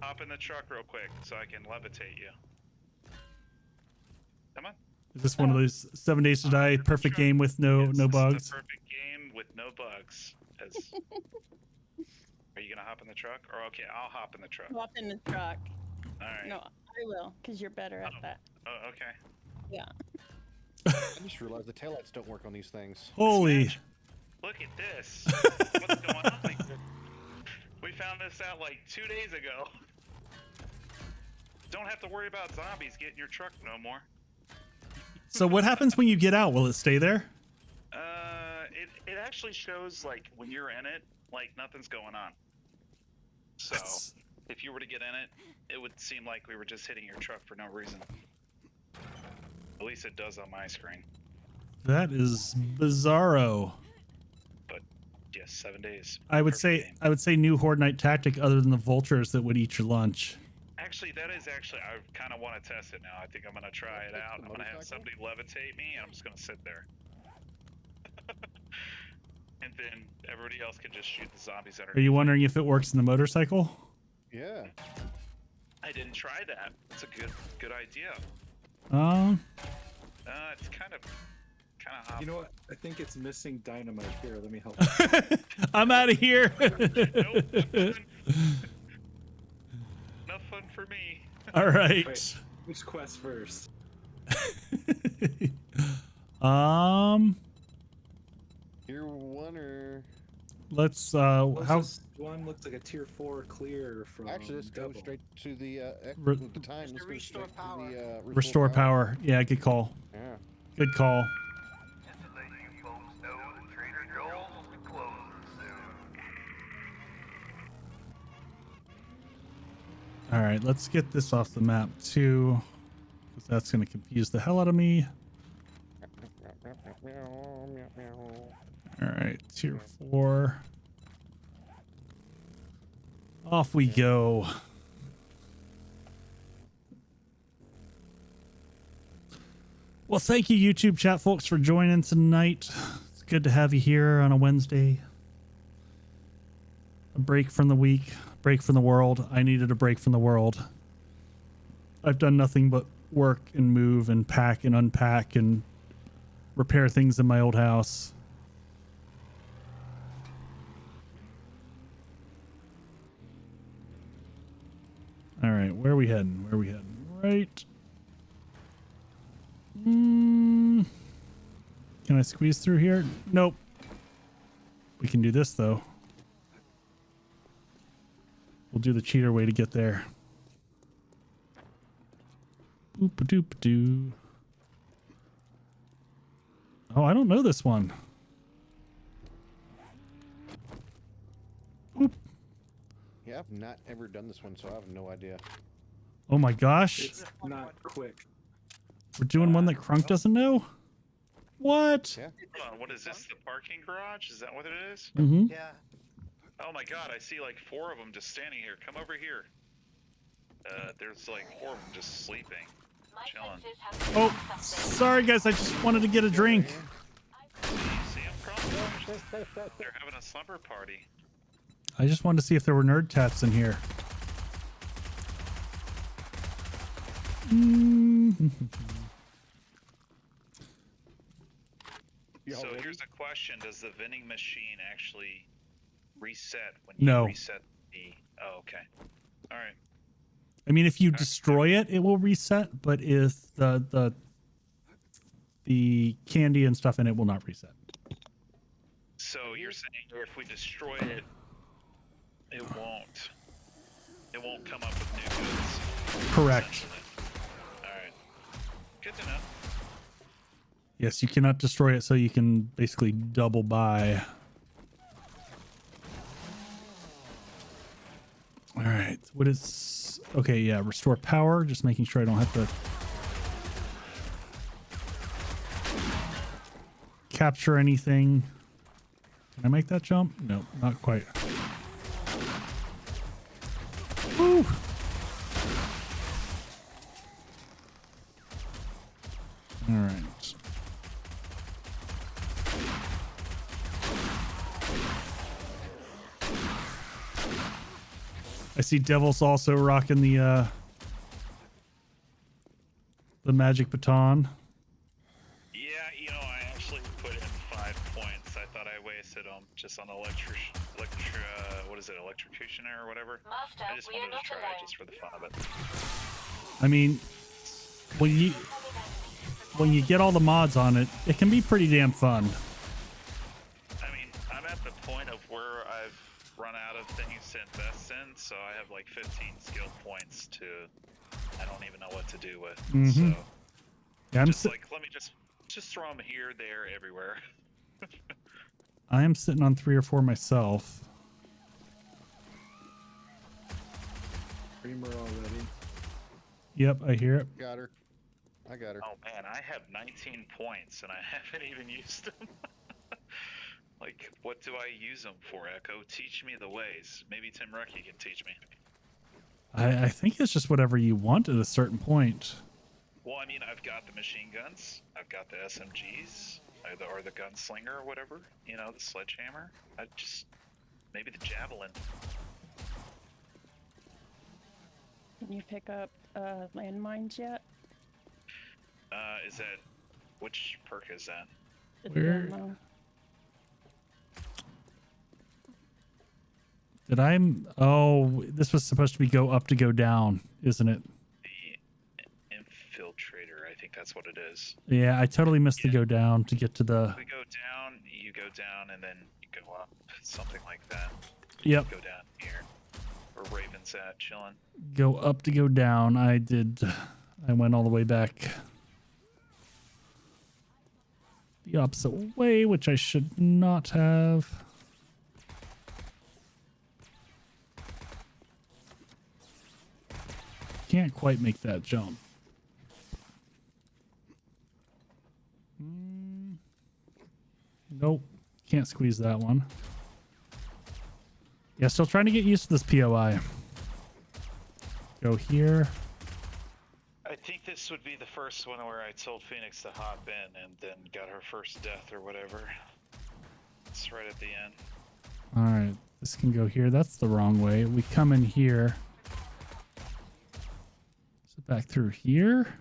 Hop in the truck real quick so I can levitate you. Come on. Is this one of those 7 Days to Die perfect game with no Yes, this is bugs? the perfect game with no bugs. Are you gonna hop in the truck? Or okay, I'll hop in the truck. Hop in the truck. All right. No, I will, because you're better at that. Oh, okay. Yeah. I just realized the taillights don't work on these things. Holy. Look at this. What's going on? We found this out like 2 days ago. Don't have to worry about zombies getting your truck no more. So what happens when you get out? Will it stay there? It actually shows like when you're in it, like nothing's going on. So if you were to get in it, it would seem like we were just hitting your truck for no reason. At least it does on my screen. That is bizarro. But yes, 7 days. I would Perfect say game. new Horde Night tactic other than the vultures that would eat your lunch. Actually, that is actually, I kind of want to test it now. I think I'm going to try it out. I'm going to have somebody levitate me, and I'm just going to sit there. And then everybody else can just shoot the zombies that are. Are you wondering if it works in the motorcycle? Yeah. I didn't try that. That's a good idea. It's kind of hot. You know what? I think it's missing dynamite here. Let me help. I'm out of here. Nope, no fun for me. All right. Wait, which quest first? Tier 1 or... Let's This one looks like a tier 4 clear from. Actually, let's go Double. straight to the the time. Let's go restore straight power. to the restore power. Yeah, good call. Yeah. Good call. All right, let's get this off the map too, because that's going to confuse the hell out of me. All right, tier 4. Off we go. Well, thank you, YouTube chat folks, for joining tonight. It's good to have you here on a Wednesday. A break from the week, break from the world. I needed a break from the world. I've done nothing but work and move and pack and unpack and repair things in my old house. All right, where are we heading? Where are we heading? Right. Can I squeeze through here? Nope. We can do this though. We'll do the cheater way to get there. Oop-a-doop-a-doo. Oh, I don't know this one. Oop. Yeah, I've not ever done this one, so I have no idea. Oh my gosh. It's not quick. We're doing one that Crunk doesn't know? What? Yeah. Hold on, what is this? The parking garage? Is that what it is? Mm-hmm. Yeah. Oh my god, I see like 4 of them just standing here. Come over here. There's like 4 of them just sleeping. Chilling. Oh, sorry guys, I just wanted to get a drink. See them, Crump? They're having a slumber party. I just wanted to see if there were nerd tats in here. So here's a question: does the vending machine actually reset when you No. reset the? Oh, okay. All right. I mean, if you destroy it, it will reset, but if the candy and stuff in it will not reset. So you're saying if we destroy it, it won't come up with new goods. Correct. essentially. All right. Good to know. Yes, you cannot destroy it, so you can basically double buy. All right. What is... Okay, yeah. Restore power. Just making sure I don't have to... capture anything. Can I make that jump? No, not quite. Woo! All right. I see Devil's also rocking the magic baton. Yeah, you know, I actually put in 5 points. I thought I wasted them just on electrocutioner or whatever. Master, I just we are wanted to not try alone. it just for the fun of it. I mean, when you get all the mods on it, it can be pretty damn fun. I mean, I'm at the point of where I've run out of things to invest in, so I have like 15 skill points to I don't even know what to do with. Mhm. So Yeah, I'm just like let me just throw them here, there, everywhere. I am sitting on 3 or 4 myself. Creamer already. Yep, I hear it. Got her. I got her. Oh man, I have 19 points and I haven't even used them. Like, what do I use them for, Echo? Teach me the ways. Maybe Tim Rucky can teach me. I think it's just whatever you want at a certain point. Well, I mean, I've got the machine guns, I've got the SMGs, or the gunslinger or whatever, you know, the sledgehammer. Maybe the javelin. Can you pick up landmines yet? Is that, which perk is that? The Where- demo. Did I? Oh, this was supposed to be go up to go down, isn't it? The infiltrator, I think that's what it is. Yeah, I totally missed the go down to get to the... We go down, you go down, and then you go up. Something like that. Yep. Go down here. Where Raven's at, chilling. Go up to go down. I went all the way back the opposite way, which I should not have. Can't quite make that jump. Nope. Can't squeeze that one. Yeah, still trying to get used to this POI. Go here. I think this would be the first one where I told Phoenix to hop in and then got her first death or whatever. It's right at the end. All right, this can go here. That's the wrong way. We come in here. Is it back through here?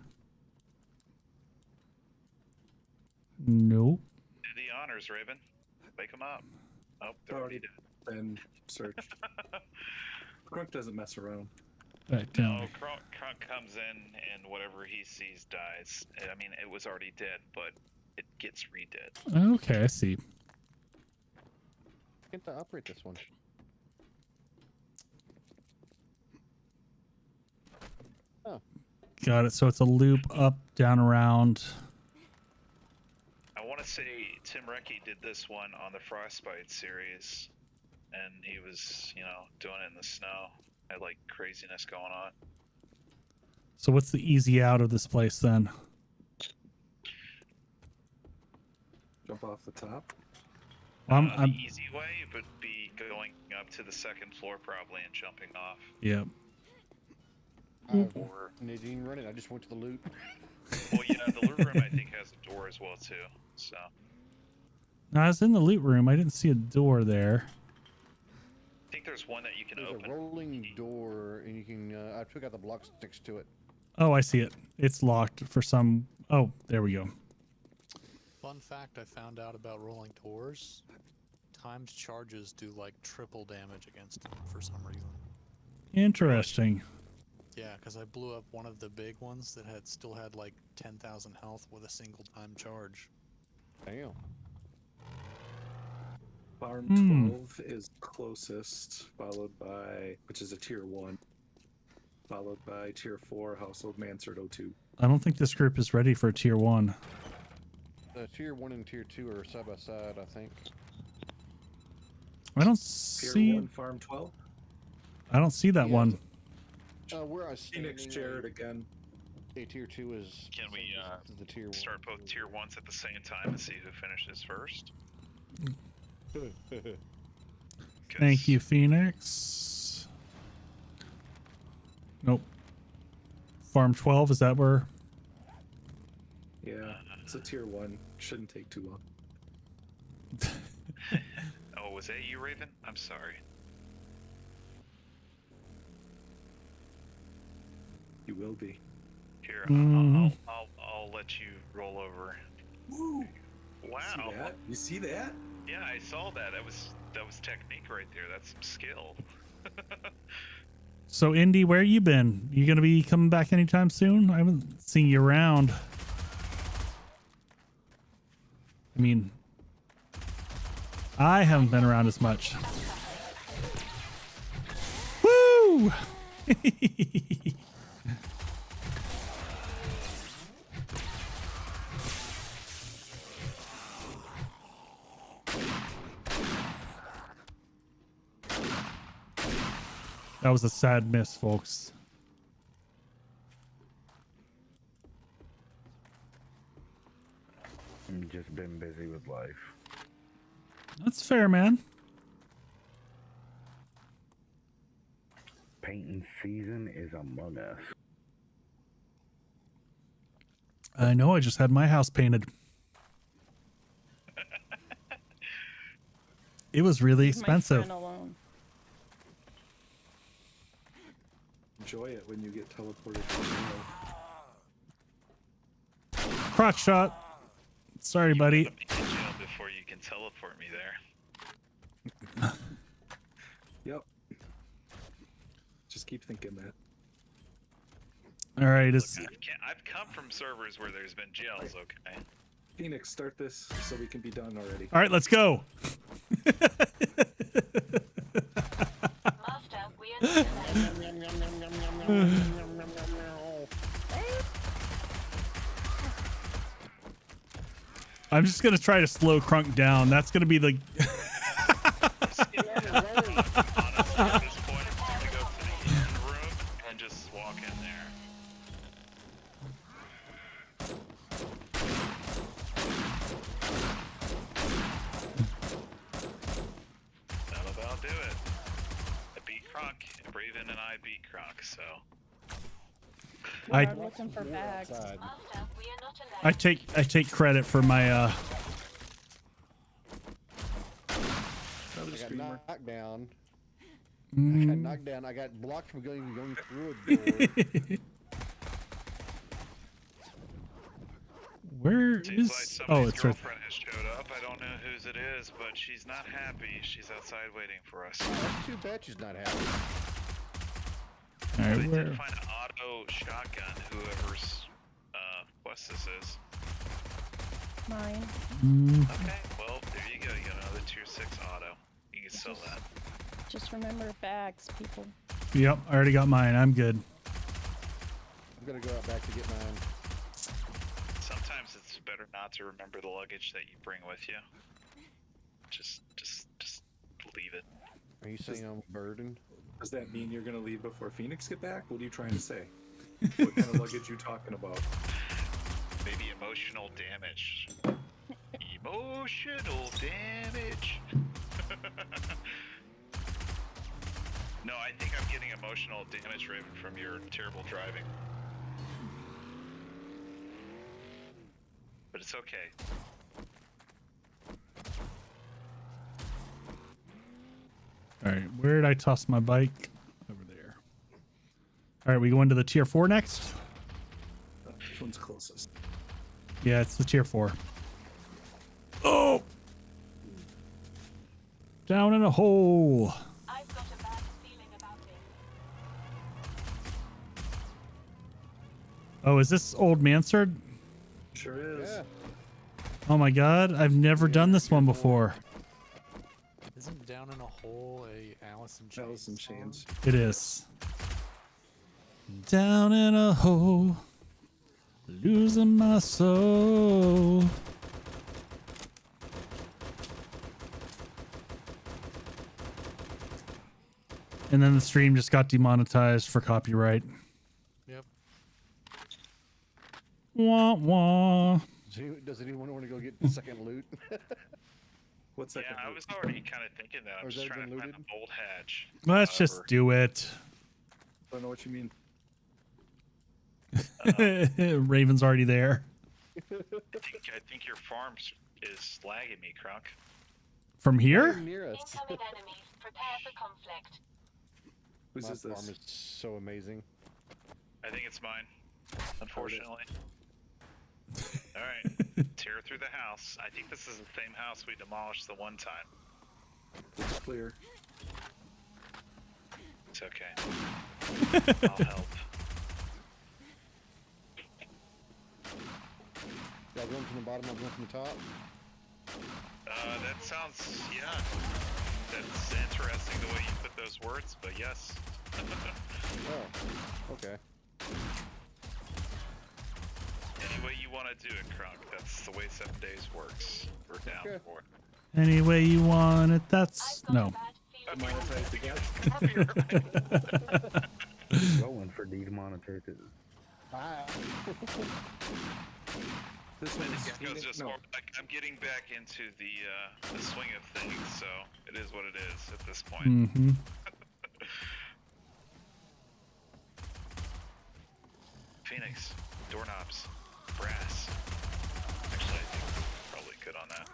Nope. Do the honors, Raven. Wake them up. Oh, they're already dead. Been searched. Crunk doesn't mess around. Back down. No, Crunk comes in and whatever he sees dies. I mean, it was already dead, but it gets re-dead. Okay, I see. Can't I operate this one? Oh. Got it. So it's a loop up, down, around. I want to say Tim Recchi did this one on the Frostbite series, and he was, you know, doing it in the snow. Had like craziness going on. So what's the easy out of this place then? Jump off the top. The easy way would be going up to the second floor probably and jumping off. Yep. Or Nadine running. I just went to the loot. well, yeah, the loot room I think has a door as well too. So. No, I was in the loot room. I didn't see a door there. I think there's one that you can There's open. a rolling door, and you can. I took out the blocks next to it. Oh, I see it. It's locked for some. Oh, there we go. Fun fact I found out about rolling doors. Timed charges do like triple damage against them for some reason. Interesting. Yeah, because I blew up one of the big ones that still had like 10,000 health with a single time charge. Damn. Farm 12 is closest, followed by, which is a tier 1, followed by tier 4, Household Mansard 02. I don't think this group is ready for tier 1. Tier 1 and tier 2 are side by side, I think. I don't Tier see. 1, Farm 12. I don't see that Yeah, one. Where I was Phoenix Jared again. A tier 2 is. Can we the tier 1. start both tier 1s at the same time and see who finishes first? Thank you, Phoenix. Nope. Farm 12, is that where? Yeah, it's a tier 1. Shouldn't take too long. Oh, was that you, Raven? I'm sorry. You will be. Here, Mhm. I'll let you roll over. Woo! Wow. See that? You see that? Yeah, I saw that. That was technique right there. That's some skill. So, Indy, where you been? You gonna be coming back anytime soon? I haven't seen you around. I mean, I haven't been around as much. Woo! That was a sad miss, folks. I've just been busy with life. That's fair, man. Painting season is among us. I know, I just had my house painted. It was really Leave my expensive. friend alone. Enjoy it when you get teleported to the world. Crotch shot. Sorry, buddy. Be in jail before you can teleport me there. Yep. Just keep thinking that. All right, Look, it's I've come from servers where there's been jails. Okay. Phoenix, start this so we can be done already. all right. Let's go. Master, we understand. I'm just gonna try to slow Crunk down. That's gonna be the. Honestly, at this point, I'm gonna go to the engine room and just walk in there. That'll about do it. I beat Kronk, and Raven and I beat Kronk, so. We I- are looking for You're bags. outside. I take credit for my Another I got screamer. knocked down. I got mm, knocked down. I got blocked from going through a door. where Seems is? like somebody's Oh, it's right. girlfriend has showed up. I don't know whose it is, but she's not happy. She's outside waiting for us. That's too bad she's not happy. All right, They where? did find an auto shotgun, whoever's quest this is. Mine. Mm, Okay, well, there you go. You got another tier 6 auto. You can sell that. Just remember bags, people. yep, I already got mine. I'm good. I'm gonna go out back to get mine. Sometimes it's better not to remember the luggage that you bring with you. Just leave it. Are you saying I'm a burden? Does that mean you're gonna leave before Phoenix get back? What are you trying to say? What kind of luggage you talking about? Maybe emotional damage. Emotional damage. No, I think I'm getting emotional damage, Raven, from your terrible driving. But it's okay. All right, where did I toss my bike? Over there. All right, we go into the tier 4 next. Which one's closest? Yeah, it's the tier 4. Oh! Down in a hole. I've got a bad feeling about this. Oh, is this Old Mansard? Sure is. Yeah. Oh my god, I've never done this one before. Isn't Down in a Hole a Alice in Chains? Alice in song? Chains. It is. Down in a hole, losing my soul. And then the stream just got demonetized for copyright. Yep. Wah wah. Does anyone want to go get the second loot? What's that? Yeah, I was already kind of thinking that. I'm Or has just that trying to been find the looted? bolt hatch. Let's just However, do it. I don't know what you mean. Raven's already there. I think your farm is lagging me, Crunk. From here? Near us. Incoming enemies. Prepare for conflict. Whose My is farm this? is so amazing. I think it's mine, unfortunately. All right, tear through the house. I think this is the same house we demolished the one time. It's clear. It's okay. I'll help. Y'all going from the bottom, I'm going from the top. That sounds, yeah. That's interesting the way you put those words, but yes. Oh, okay. Any way you want to do it, Crunk. That's the way 7 days works. We're down Okay. for it. Any way you want it, that's I've got a no. bad feeling. Monetized again. Going for demonetization. Ah. This I one's think it goes Phoenix. just No, more like I'm getting back into the swing of things, so it is what it is at this point. Mm-hmm. Phoenix, doorknobs, brass. Actually, I think we're probably good on that.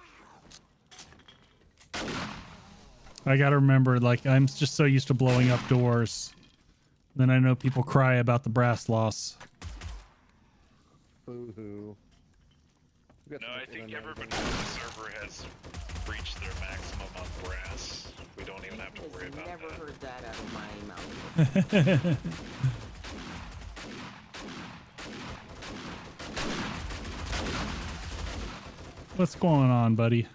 I gotta remember, like, I'm just so used to blowing up doors. Then I know people cry about the brass loss. Boo-hoo. We got No, some I think internet everybody again. on the server has reached their maximum on brass. We don't even have to Has worry about never that. heard that out of my mouth. What's going on, buddy?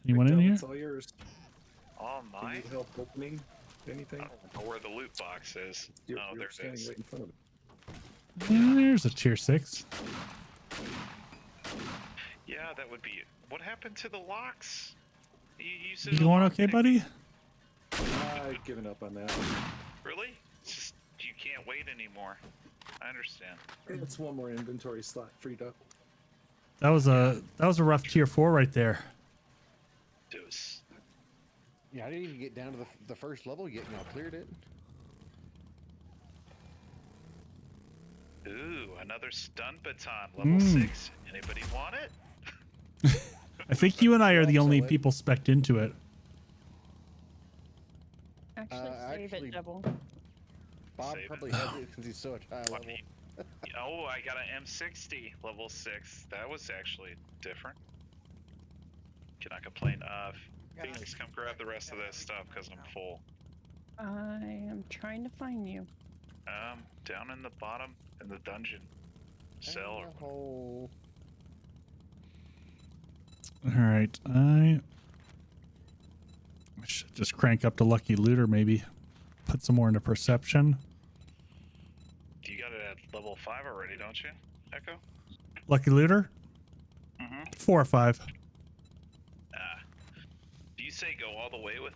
Anyone in Victor, here? It's all yours. Oh Do you my! need help opening anything? I don't know where the loot box is. You're, Oh, you're there it standing is. right in front of it. Yeah, there's a tier 6. Yeah, that would be it. What happened to the locks? You said You the going lock okay, pick- buddy? I've given up on that. Really? It's just you can't wait anymore. I understand. It's one more inventory slot freed up. That was a rough tier 4 right there. Deuce. Yeah, I didn't even get down to the first level yet, and y'all cleared it. Ooh, another stun baton, level 6. Anybody want it? I think you and I are the I'll only sell it. people specced into it. Actually, save actually- it, Double. Bob Save it. probably has it because he's so high level. Lucky. Oh, I got an M60, level 6. That was actually different. Cannot complain. Phoenix, come grab the rest of this stuff because I'm full. I am trying to find you. Down in the bottom in the dungeon cell. Or Hole. All right, I should just crank up to Lucky Looter, maybe. Put some more into Perception. you got it at level 5 already, don't you, Echo? Lucky Looter? Mm-hmm. 4 or 5. Do you say go all the way with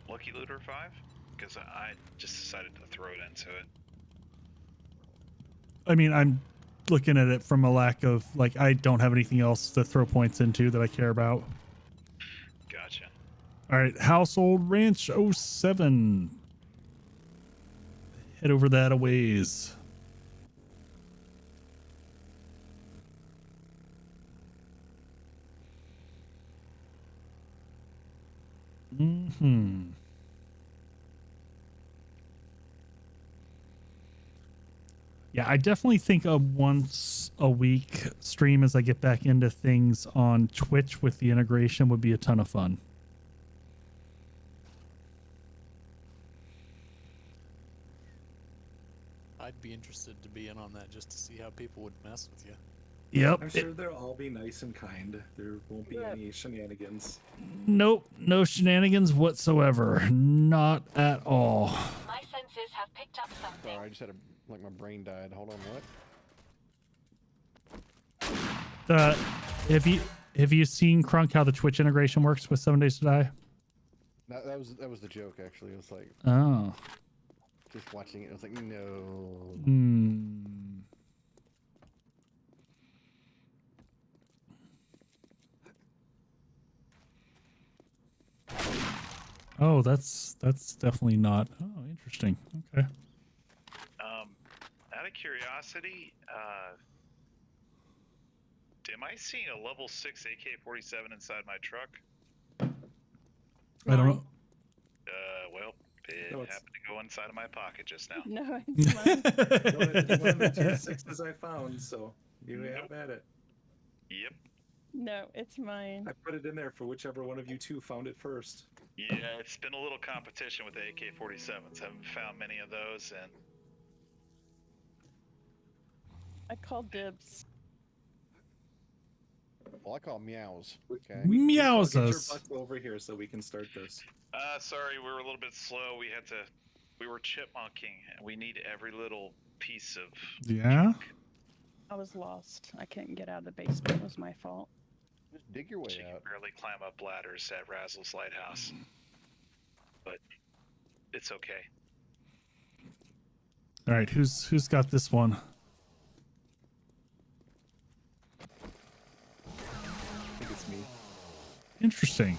Lucky Looter 5? Because I just decided to throw it into it. I mean, I'm looking at it from a lack of, like, I don't have anything else to throw points into that I care about. Gotcha. All right, Household Ranch 07. Head over that a ways. Yeah, I definitely think a once a week stream as I get back into things on Twitch with the integration would be a ton of fun. I'd be interested to be in on that just to see how people would mess with you. Yep. I'm sure they'll all be nice and kind. There won't be any shenanigans. Nope, no shenanigans whatsoever. Not at all. My senses have picked up something. Sorry, I just had a like my brain died. Hold on, what? Have you seen Crunk how the Twitch integration works with 7 Days to Die? That was the joke actually. It was like Oh. just watching it. I was like, no. Oh, that's definitely not. Oh, interesting. Okay. Out of curiosity, am I seeing a level 6 AK-47 inside my truck? I don't know. Well, it No, it's- happened to go inside of my pocket just now. No, it's mine. It's one of the tier 6s I found, so you have at it. Yep. No, it's mine. I put it in there for whichever one of you two found it first. Yeah, it's been a little competition with the AK-47s. Haven't found many of those, and I called dibs. Well, I call them meows. Okay. Get your Meowsas. butts over here so we can start this. sorry, we were a little bit slow. We were chipmunking, and we need every little piece of. Yeah. I was lost. I couldn't get out of the basement. It was my fault. Just dig your way She can out. barely climb up ladders at Razzle's lighthouse, but it's okay. All right, who's got this one? I think it's me. Interesting.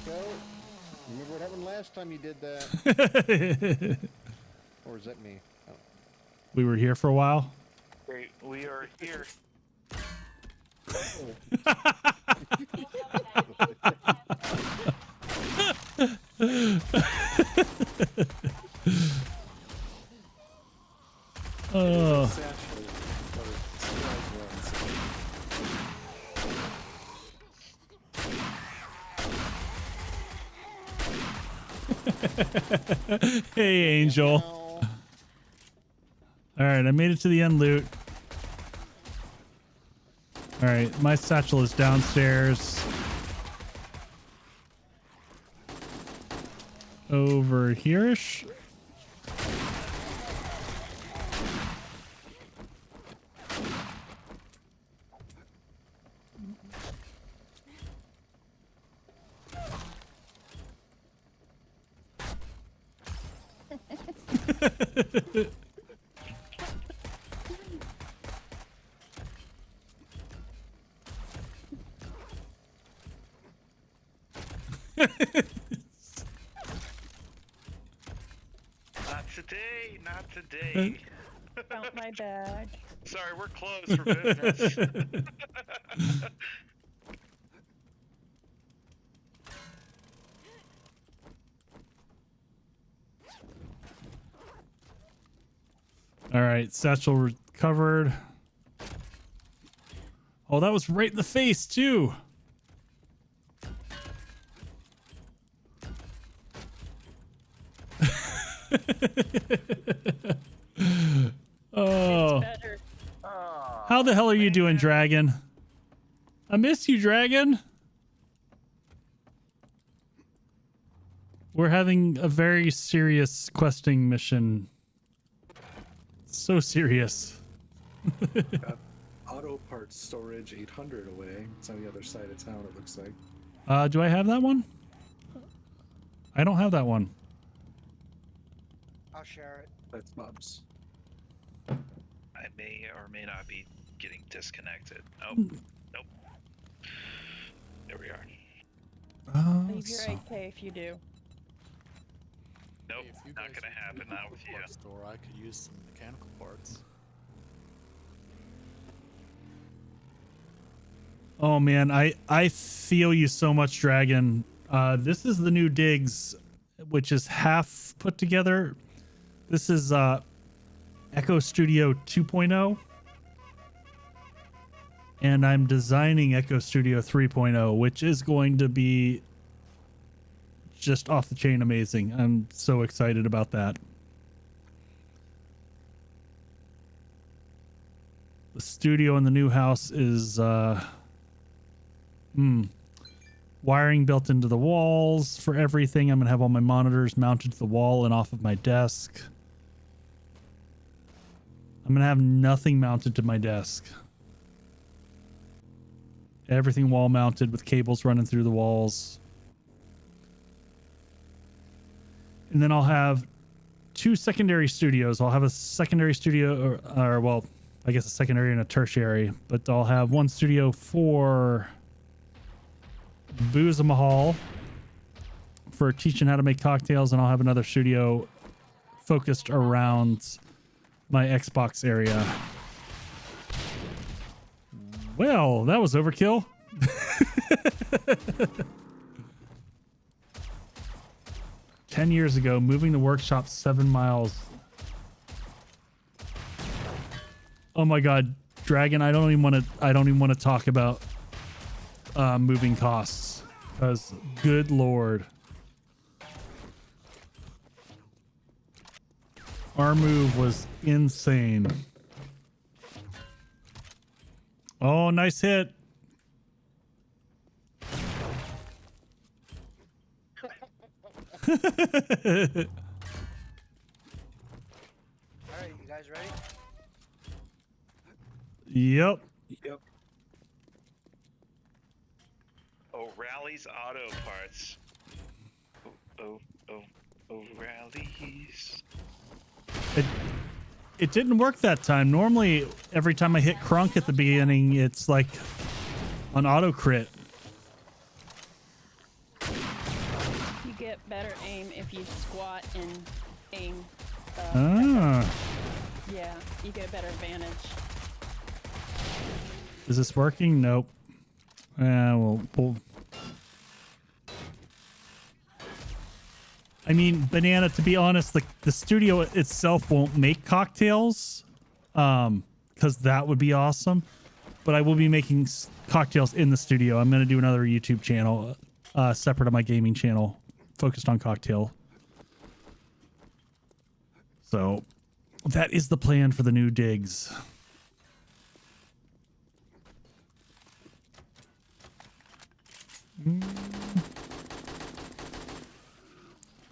So, remember what happened last time you did that? Or is that me? Oh. We were here for a while. Great, we are here. Oh. Satchel for surprise runs. Hey, Angel. Ow. All right, I made it to the end loot. All right, my satchel is downstairs. Over here-ish. today, not today. Count my bag. Sorry, we're closed for business. All right, satchel recovered. Oh, that was right in the face too. Oh, Better. how the hell are you doing, Dragon? I miss you, Dragon. We're having a very serious questing mission. So serious. Got auto parts storage 800 away. It's on the other side of town, it looks like. Do I have that one? I don't have that one. I'll share it. That's Bob's. I may or may not be getting disconnected. Oh, nope. There we are. Leave your So- AK if you do. Nope, Hey, if you not guys gonna need happen. a Not with you. parts store, I could use some mechanical parts. Oh man, I feel you so much, Dragon. This is the new digs, which is half put together. This is Echo Studio 2.0, and I'm designing Echo Studio 3.0, which is going to be just off the chain amazing. I'm so excited about that. The studio in the new house is wiring built into the walls for everything. I'm gonna have all my monitors mounted to the wall and off of my desk. I'm gonna have nothing mounted to my desk. Everything wall mounted with cables running through the walls. And then I'll have 2 secondary studios. I'll have a secondary studio, or well, I guess a secondary and a tertiary, but I'll have one studio for Booze Mahal for teaching how to make cocktails, and I'll have another studio focused around my Xbox area. Well, that was overkill. 10 years ago, moving the workshop 7 miles. Oh my God, Dragon! I don't even want to talk about moving costs, because good Lord, our move was insane. Oh, nice hit. All right, you guys ready? Yep. Yep. Oh, Rally's Auto Parts. Oh, Rally's. It didn't work that time. Normally, every time I hit Crunk at the beginning, it's like an auto crit. You get better aim if you squat and aim. Yeah, you get a better advantage. Is this working? Nope. Well, I mean, Banana, to be honest, the studio itself won't make cocktails, because that would be awesome. But I will be making cocktails in the studio. I'm going to do another YouTube channel, separate of my gaming channel, focused on cocktail. So that is the plan for the new digs.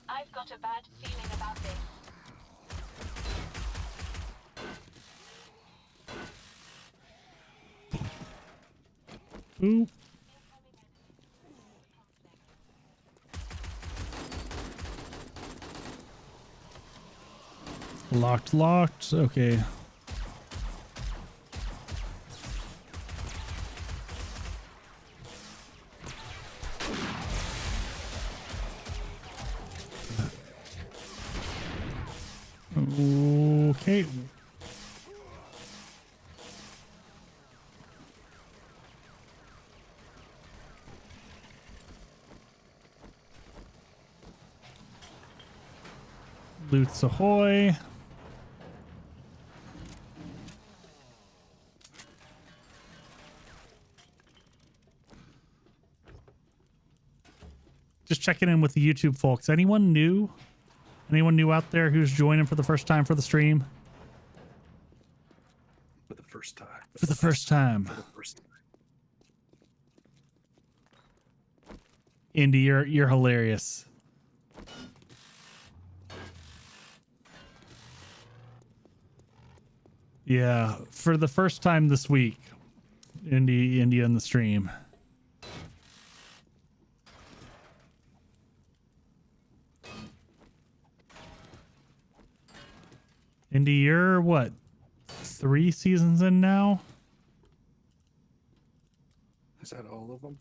I've got a bad feeling about this. Ooh. Locked. Okay. Okay. Loots ahoy. Just checking in with the YouTube folks. Anyone new? Anyone new out there who's joining for the first time for the stream? For the first time. For the first time. For the first time. Indy, you're hilarious. Yeah, for the first time this week, Indy in the stream. Indy, you're what? 3 seasons in now? Is that all of them?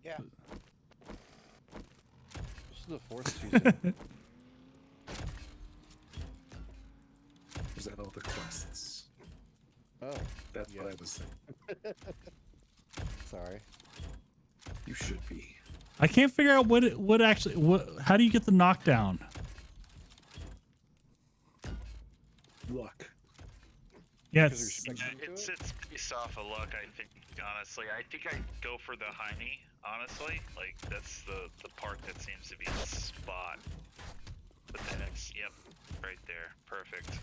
Yeah. This is the 4th season. Is that all the quests? Oh, That's yeah. what I was saying. Sorry. You should be. I can't figure out how do you get the knockdown? Luck. Yeah, Because it's, you're expecting to It it? sits based off of luck, I think, honestly. I think I go for the high knee, honestly. Like, that's the part that seems to be the spot. But then it's, yep, right there. Perfect.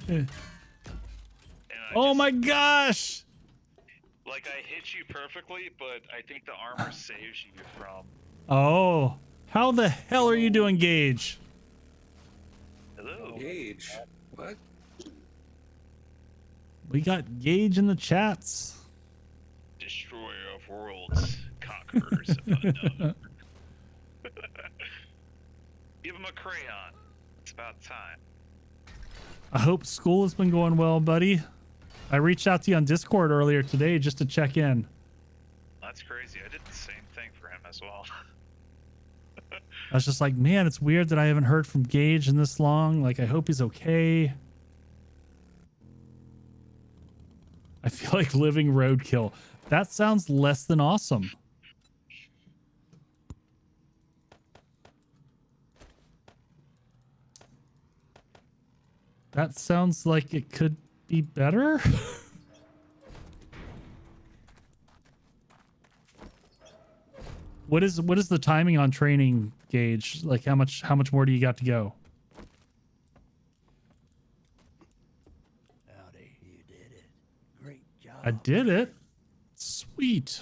And I oh just- my gosh! Like, I hit you perfectly, but I think the armor saves you from... Oh, how the hell are you doing, Gage? Hello? Gauge. What? We got Gage in the chats. Destroyer of worlds, conquerors of unknown. Give him a crayon. It's about time. I hope school has been going well, buddy. I reached out to you on Discord earlier today just to check in. That's crazy. I did the same thing for him as well. I was just like, man, it's weird that I haven't heard from Gage in this long. Like, I hope he's okay. I feel like living roadkill. That sounds less than awesome. That sounds like it could be better. What is the timing on training, Gage? Like how much more do you got to go? Howdy, you did it. Great job. I did it. Sweet.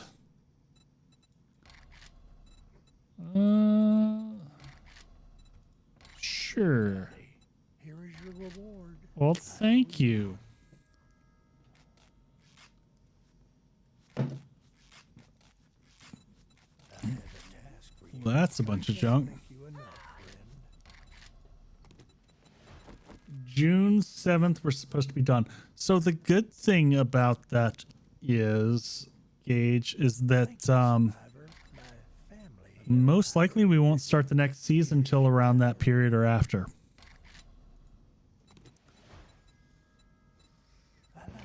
Sure. Here is your reward. Well, thank you. I have a task for you. Well, that's a bunch of junk. Thank you enough, friend. June 7th, we're supposed to be done. So the good thing about that is, Gage, is that Survivor, my family. most likely we won't start the next season until around that period or after.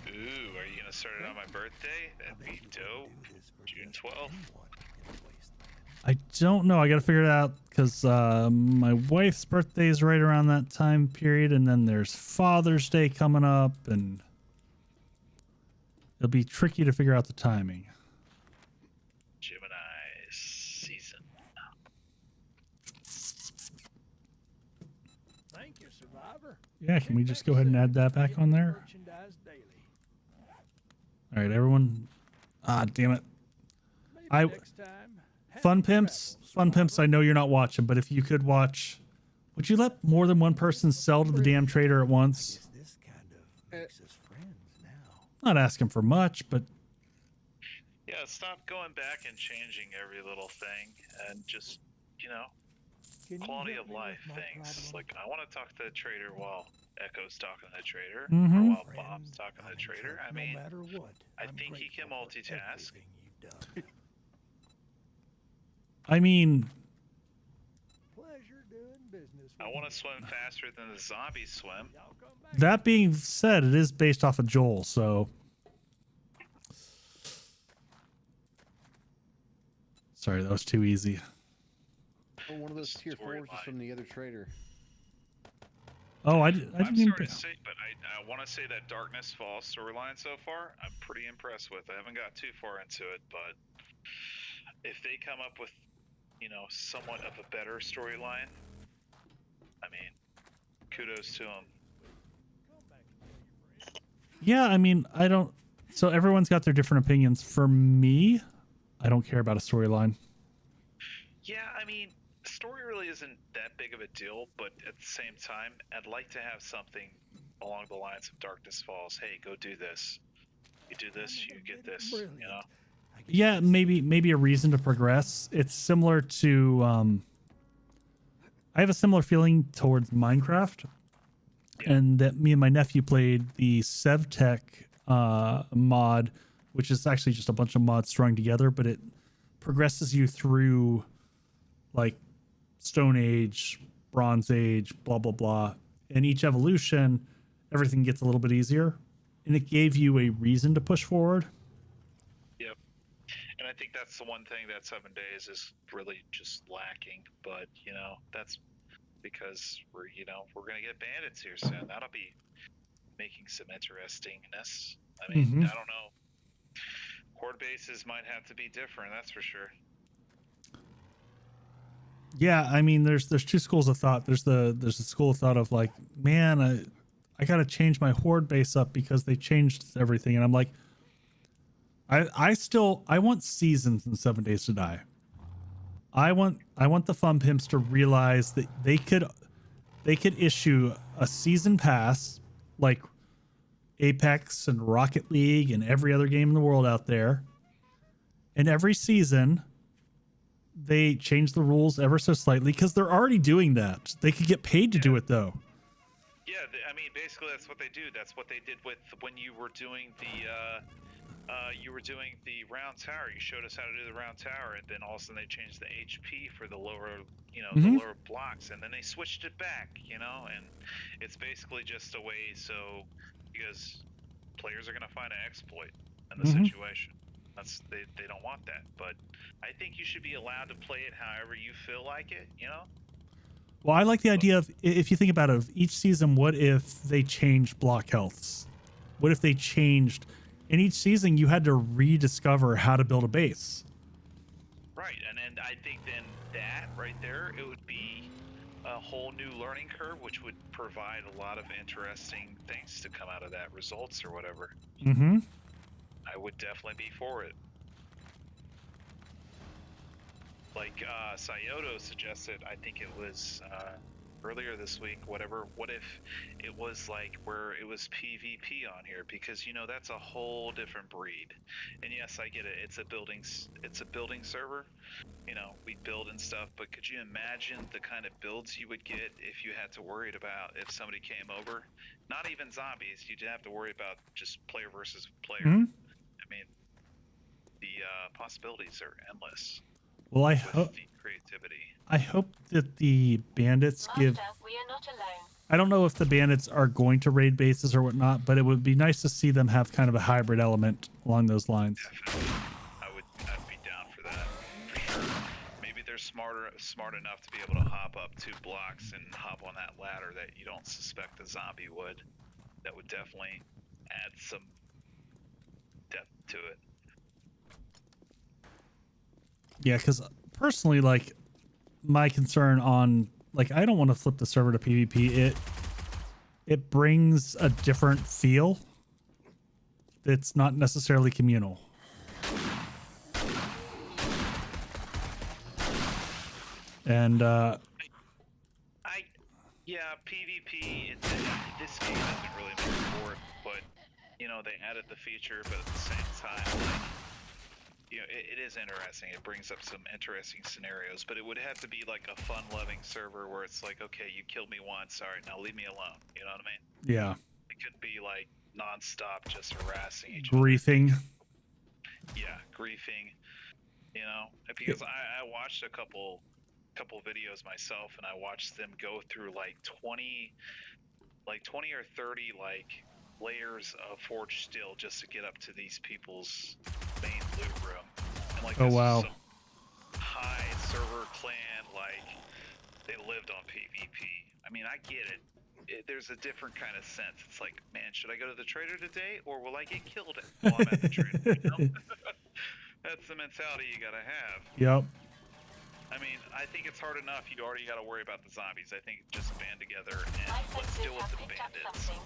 Ooh, are you gonna start it on my birthday? That'd be dope. June 12th. I don't know. I got to figure it out because my wife's birthday is right around that time period, and then there's Father's Day coming up, and it'll be tricky to figure out the timing. Gemini season. Thank you, Survivor. Yeah, can we just go ahead and add that back on there? Merchandise daily. All right, everyone. Ah, damn it. Maybe next time. Fun Pimps, I know you're not watching, but if you could watch, would you let more than one person sell to the damn trader at once? Guess this kind of makes us friends now. Not asking for much, but Yeah, stop going back and changing every little thing and just, you know, Can you quality help of me with life my things. problem? Like, I want to talk to the trader while Echo's talking to the trader, Mhm. or while Friend, Bob's talking to I'm the trader. sure I mean, no matter what, I I'm think he can grateful for multitask. everything you've done. I mean, doing business. I with want you. to swim faster than the zombies swim. Y'all come back. That being said, it is based off of Joel, so. Sorry, that was too easy. Oh, one of those tier 4s is Storyline. from the other trader. Oh, I I'm didn't even. sorry to say, but I want to say that Darkness Falls storyline so far, I'm pretty impressed with. I haven't got too far into it, but if they come up with, you know, somewhat of a better storyline, I mean, kudos to them. Yeah, I mean, I don't. So everyone's got their different opinions. For me, I don't care about a storyline. Yeah, I mean, story really isn't that big of a deal, but at the same time, I'd like to have something along the lines of Darkness Falls. Hey, go do this. You do this, you get this. You know. Yeah, maybe a reason to progress. It's similar to. I have a similar feeling towards Minecraft, and that me and my nephew played the SevTech mod, which is actually just a bunch of mods strung together, but it progresses you through like Stone Age, Bronze Age, blah blah blah. And each evolution, everything gets a little bit easier, and it gave you a reason to push forward. Yep. And I think that's the one thing that 7 Days is really just lacking. But you know, that's because we're gonna get bandits here soon. That'll be making some interestingness. I mean, I don't know. Horde bases might have to be different, that's for sure. Yeah, I mean, there's two schools of thought. There's a school of thought of like, man, I gotta change my horde base up because they changed everything, and I'm like, I want seasons in 7 Days to Die. I want the fun pimps to realize that they could issue a season pass like Apex and Rocket League and every other game in the world out there, and every season they change the rules ever so slightly because they're already doing that. They could get paid to do it though. Yeah, I mean, basically that's what they do. That's what they did with when you were doing the round tower. You showed us how to do the round tower, and then all of a sudden they changed the HP for the lower, the lower blocks, and then they switched it back, and it's basically just a way because players are going to find an exploit in the situation. They don't want that, but I think you should be allowed to play it however you feel like it, Well, I like the idea of, if you think about it, of each season, what if they changed block healths? What if they changed, in each season you had to rediscover how to build a base? Right, and I think then that right there, it would be a whole new learning curve, which would provide a lot of interesting things to come out of that, results or whatever. I would definitely be for it. Like Scioto suggested, I think it was earlier this week, what if it was like where it was PvP on here, because that's a whole different breed. And yes, I get it, it's a building server, we build and stuff, but could you imagine the kind of builds you would get if you had to worry about if somebody came over? Not even zombies, you'd have to worry about just player versus player. I mean, the possibilities are endless. Well, I hope creativity. I hope that the bandits give. We are not alone. I don't know if the bandits are going to raid bases or whatnot, but it would be nice to see them have kind of a hybrid element along those lines. Definitely. I'd be down for that, for sure. Maybe they're smart enough to be able to hop up 2 blocks and hop on that ladder that you don't suspect a zombie would. That would definitely add some depth to it. Yeah, because personally, like, my concern on, like, I don't want to flip the server to PvP. It brings a different feel that's not necessarily communal. And yeah, PvP, this game doesn't really move forward, but they added the feature, but at the same time, like, it is interesting. It brings up some interesting scenarios, but it would have to be like a fun-loving server where it's like, okay, you killed me once, all right, now leave me alone. You know what I mean? yeah, It could be like non-stop, just harassing each griefing. other. Yeah, griefing. Because I watched a couple couple videos myself, and I watched them go through like 20 or 30 like layers of forged steel just to get up to these people's main loot room. And like Oh, this is wow. some high server clan, like they lived on PvP. I mean, I get it. There's a different kind of sense. It's like, man, should I go to the trader today, or will I get killed while I'm at the trader? You know? That's the mentality you gotta have. Yep. I mean, I think it's hard enough. You already gotta worry about the zombies. I think just band together and My let's senses deal with have the picked up bandits. something.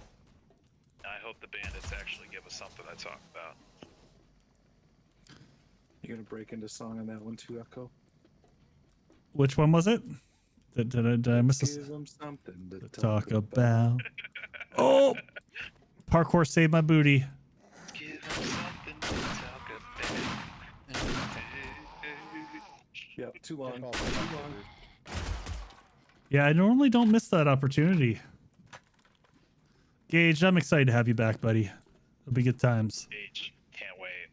I hope the bandits actually give us something to talk about. You gonna break into song on that one too, Echo? Which one was it? Did I miss this? Give 'em something to Talk about. Oh, parkour saved my booty. Give them something to talk about. Yep, too long. Check all Too the long. leftovers. Yeah, I normally don't miss that opportunity. Gage, I'm excited to have you back, buddy. It'll be good times. H, can't wait.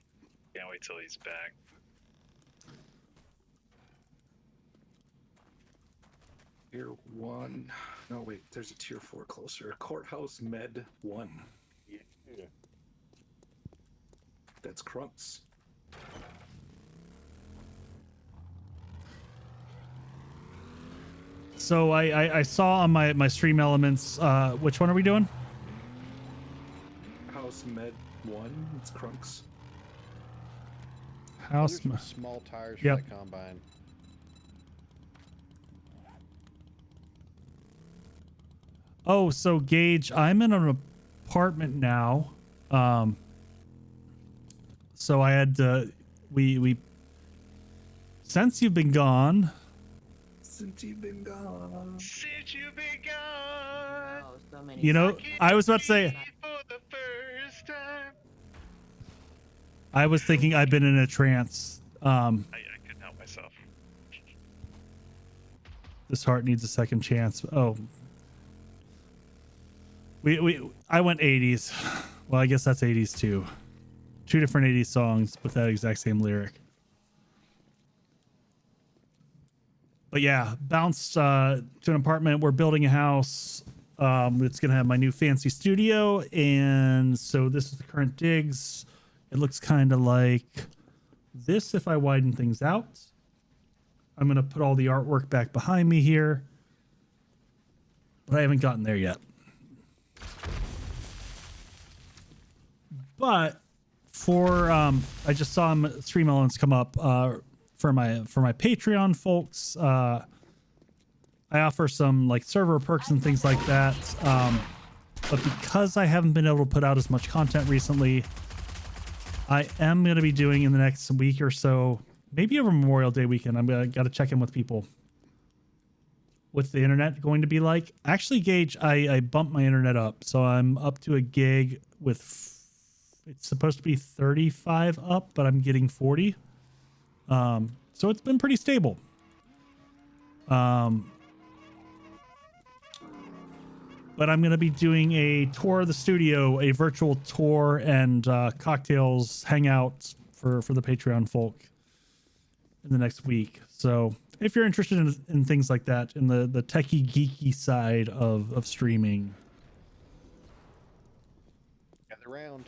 Can't wait till he's back. Tier 1. No, wait, there's a tier 4 closer. Courthouse Med 1. Yeah. That's Crunks. So I saw on my stream elements, which one are we doing? House Med 1. It's Crunks. House. There's some small tires Yep. for that combine. Oh, so Gage, I'm in an apartment now. So I had we since you've been gone. Since you've been gone. Since you've been gone, Oh, so many. You know, I was about to say, for the first time. I was thinking I've been in a trance. I couldn't help myself. This heart needs a second chance. Oh. I went 80s. Well, I guess that's 80s too. Two different 80s songs with that exact same lyric. But yeah, bounced to an apartment. We're building a house. It's gonna have my new fancy studio, and so this is the current digs. It looks kind of like this if I widen things out. I'm gonna put all the artwork back behind me here, but I haven't gotten there yet. But for I just saw stream elements come up for my Patreon folks. I offer some like server perks and things like that. But because I haven't been able to put out as much content recently, I am going to be doing in the next week or so, maybe over Memorial Day weekend. I'm gonna got to check in with people. What's the internet going to be like? Actually, Gage, I bumped my internet up, so I'm up to a gig with. It's supposed to be 35 up, but I'm getting 40. So it's been pretty stable. But I'm going to be doing a tour of the studio, a virtual tour, and cocktails hangout for the Patreon folk in the next week. So if you're interested in things like that, in the techie geeky side of streaming. Gather round.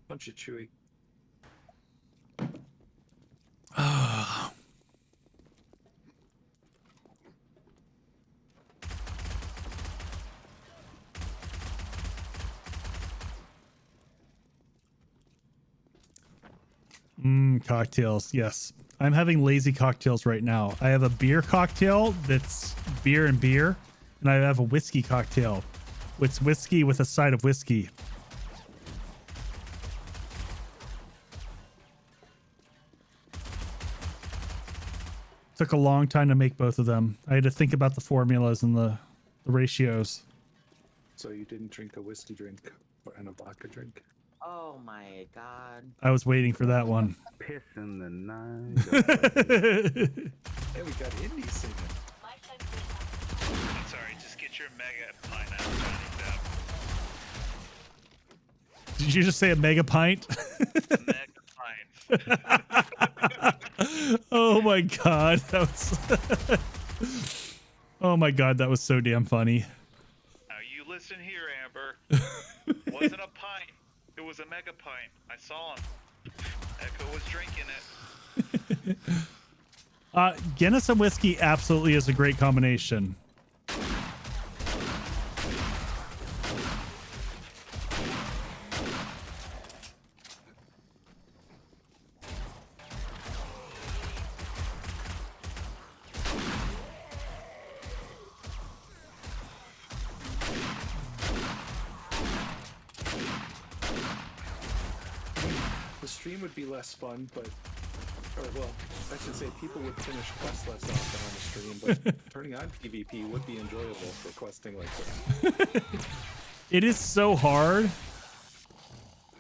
Bunch of Chewy. Cocktails. Yes. I'm having lazy cocktails right now. I have a beer cocktail that's beer and beer, and I have a whiskey cocktail. It's whiskey with a side of whiskey. Took a long time to make both of them. I had to think about the formulas and the ratios. So you didn't drink a whiskey drink and a vodka drink? Oh my god. I was waiting for that one. Piss in the night. Hey, we got Indy singing. My senses have I'm sorry, just get your mega pint out, Johnny Depp. Did you just say a mega pint? Mega pint. Oh my god, that was oh my god, that was so damn funny. Now you listen here, Amber. Wasn't a pint. It was a mega pint. I saw him. Echo was drinking it. Guinness and whiskey absolutely is a great combination. The stream would be less fun, but, or well, I should say people would finish quests less often on the stream, but turning on PvP would be enjoyable for questing like this. It is so hard.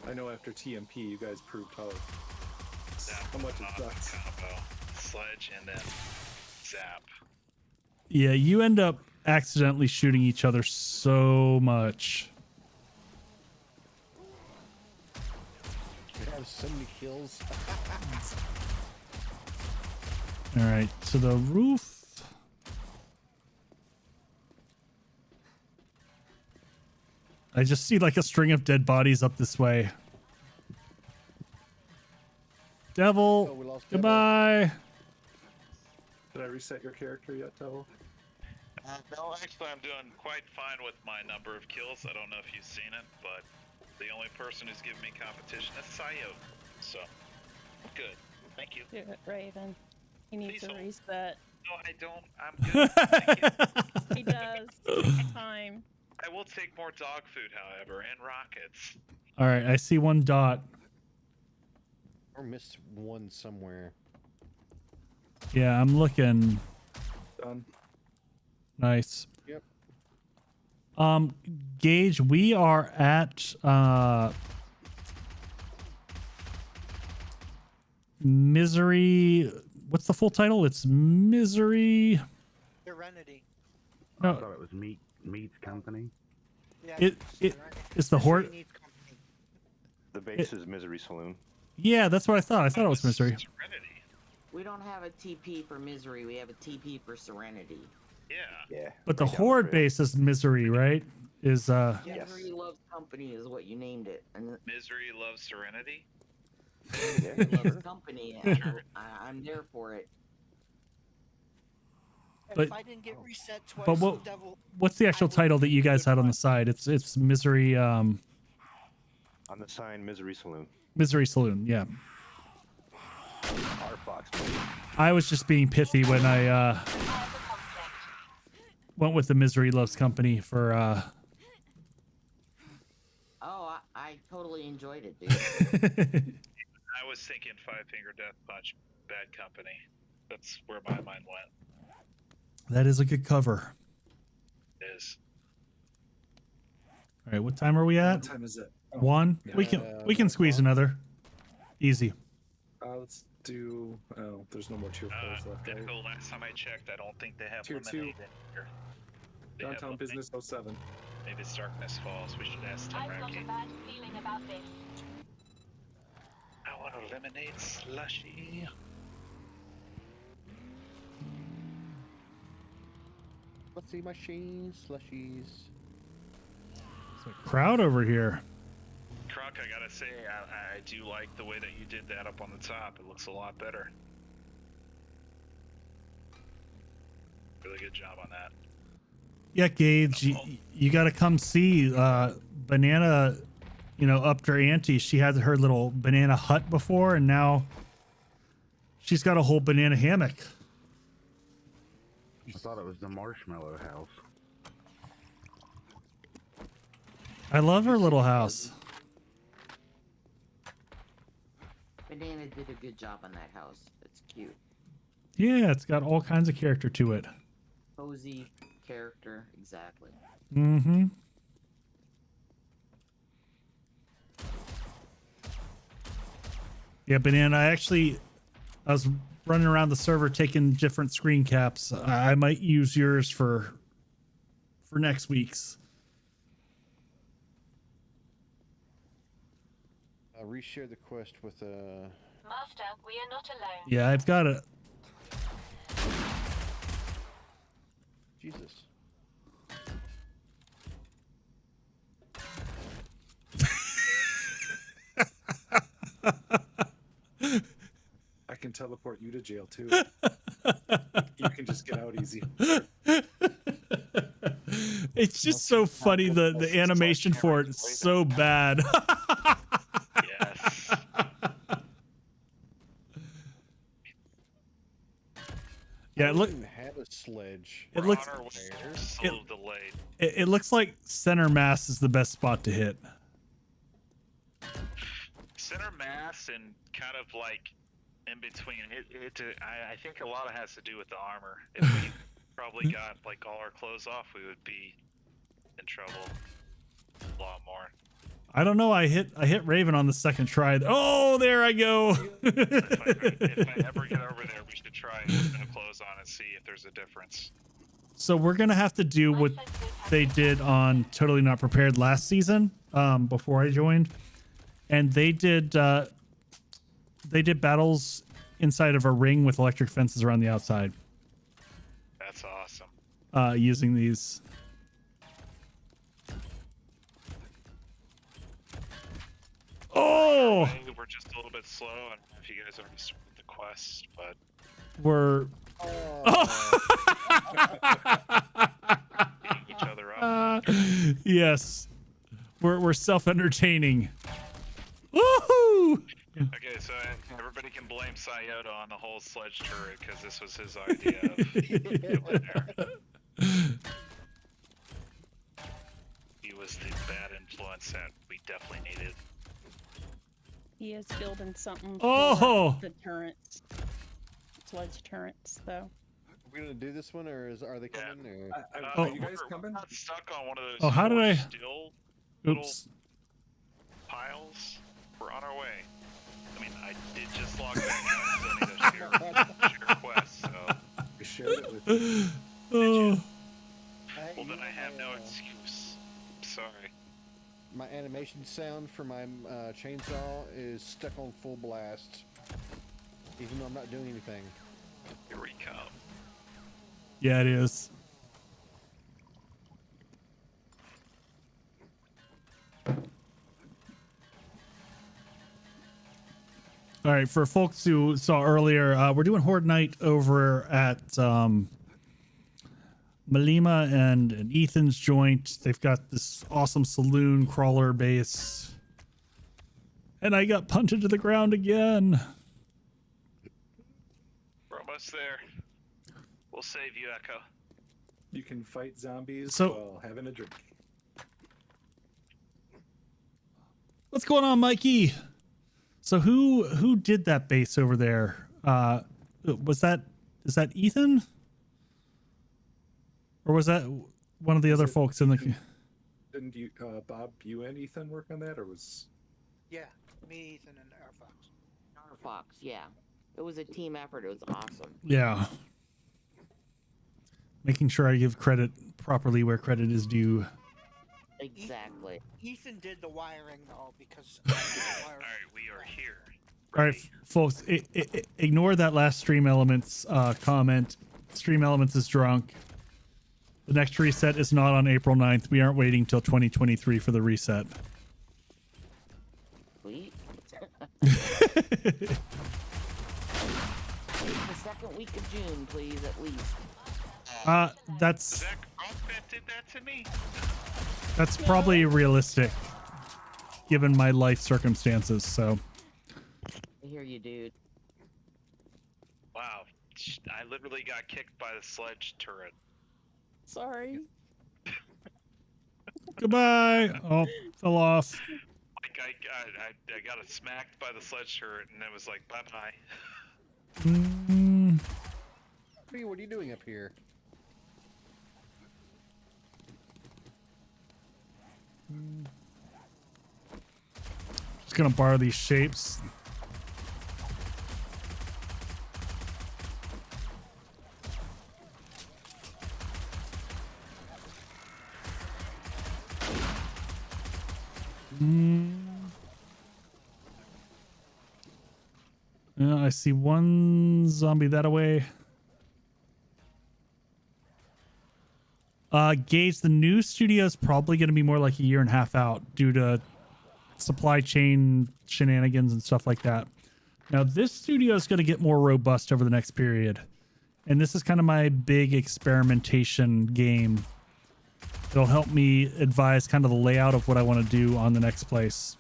I know after TMP, you guys proved how much it sucks. Combo. Sledge and then zap. Yeah, you end up accidentally shooting each other so much. You have so many kills. All right, so the roof. I just see like a string of dead bodies up this way. Devil, Oh, we lost Devil. goodbye. Did I reset your character yet, Devil? No, actually, I'm doing quite fine with my number of kills. I don't know if you've seen it, but the only person who's giving me competition is Sayo. So, good. Thank you. Do it, Raven. He needs Please a hold. reset. No, I don't. I'm good. Thank you. He does. It's time. I will take more dog food, however, and rockets. All right, I see one dot. Or missed one somewhere. Yeah, I'm looking. Done. Nice. Yep. Gage, we are at Misery. What's the full title? It's Misery. Serenity. I No, thought it was Meat's company. Yeah, it it's the horde. Needs company. The base is Misery Saloon. Yeah, that's what I thought. I thought it was Misery. Serenity. We don't have a TP for Misery. We have a TP for Serenity. Yeah. Yeah. But the right down horde trail. base is Misery, right? Is Yes. Misery Loves Company is what you named it. And Misery loves Serenity. Yeah, it's sure. company. And I'm there for it. But- If I didn't get reset twice, but what- Devil, what's the actual title that you guys had on the side? It's Misery On the sign, Misery Saloon. Misery Saloon. Yeah. Our Fox movie. I was just being pithy when I Prepare for conflict. went with the Misery Loves Company for Oh, I totally enjoyed it, dude. I was thinking Five Finger Death Punch, Bad Company. That's where my mind went. That is a good cover. Is All right, what time are we What at? time is it? Oh, One. yeah. We can squeeze 1 o'clock. another. Easy. Let's do. Oh, there's no more tier 4s left, right? Echo, last time I checked, I don't think they have Tier 2. lemonade in here. They have Downtown lemonade. Business 07. Maybe it's Darkness Falls. We should ask I've got a Tenraki. bad feeling about this. I want a lemonade slushy. Let's see, machines, slushies. Crowd over here. Croc, I gotta say, I do like the way that you did that up on the top. It looks a lot better. Really good job on that. Yeah, Gage, you got to come see Banana. You know, upped her ante. She had her little banana hut before, and now she's got a whole banana hammock. I thought it was the Marshmallow House. I love her little house. Banana did a good job on that house. It's cute. Yeah, it's got all kinds of character to it. Cozy character, exactly. Mm-hmm. Yeah, Banana, I was running around the server taking different screen caps. I might use yours for next week's. Reshare the quest with Master, we are not alone. Yeah, I've got Jesus. I can teleport you to jail too. You can just get out easy. It's just so funny. The animation for it is so bad. Yes. Yeah, I look. don't even have a sledge. It We're looks. on our way. There. Just a little delayed. It looks like center mass is the best spot to hit. Center mass and kind of like in between. I think a lot of it has to do with the armor. If we probably got like all our clothes off, we would be in trouble a lot more. I don't know. I hit Raven on the second try. Oh, there I go. If I ever get over there, we should try and put no clothes on and see if there's a difference. So we're gonna have to do what they did on Totally Not Prepared last season, before I joined, and they did battles inside of a ring with electric fences around the outside. That's awesome. Using these. Oh, We're just a little bit slow. I don't know if you guys already started the quest, but we're. beating each other up. Yes, we're self-entertaining. Woohoo! Okay, so everybody can blame Scioto on the whole sledge turret because this was his idea of doing there. He was the bad influence that we definitely needed. He is building something Oh! for the turrets. Sledge turrets, though. Are we gonna do this one, or are they coming? Or? Are you guys coming? We're not stuck on one of those Oh, how did I- steel little Oops. piles. We're on our way. I mean, I did just log back. I still need to share quest, so. I shared it with you. Oh. Well, then I have no excuse. I'm sorry. My animation sound for my chainsaw is stuck on full blast, even though I'm not doing anything. Here we come. Yeah, it is. All right, for folks who saw earlier, we're doing Horde Night over at Malima and Ethan's joint. They've got this awesome saloon crawler base. And I got punted to the ground again. We're almost there. We'll save you, Echo. You can fight zombies So- while having a drink. What's going on, Mikey? So who did that base over there? Is that Ethan? Or was that one of the other folks in the... Didn't you, Bob, you and Ethan work on that, or was... Yeah, me, Ethan, and our Fox. Our Fox, yeah. It was a team effort. It was awesome. Yeah. Making sure I give credit properly where credit is due. Exactly. Ethan did the wiring though, because All right, we are here. All right, folks, ignore that last Stream Elements comment. Stream Elements is drunk. The next reset is not on April 9th. We aren't waiting till 2023 for the reset. Sweet. The second week of June, please, at least. That's Zach did that to me. that's probably realistic, given my life circumstances. So I hear you, dude. Wow, I literally got kicked by the sledge turret. Sorry. goodbye. Oh, fell off. Like I got smacked by the sledge turret, and it was like bye bye. Hey, what are you doing up here? Just gonna borrow these shapes. Yeah, I see one zombie that away. Gage, the new studio is probably going to be more like a year and a half out due to supply chain shenanigans and stuff like that. Now, this studio is going to get more robust over the next period. And this is kind of my big experimentation game. It'll help me advise kind of the layout of what I want to do on the next place.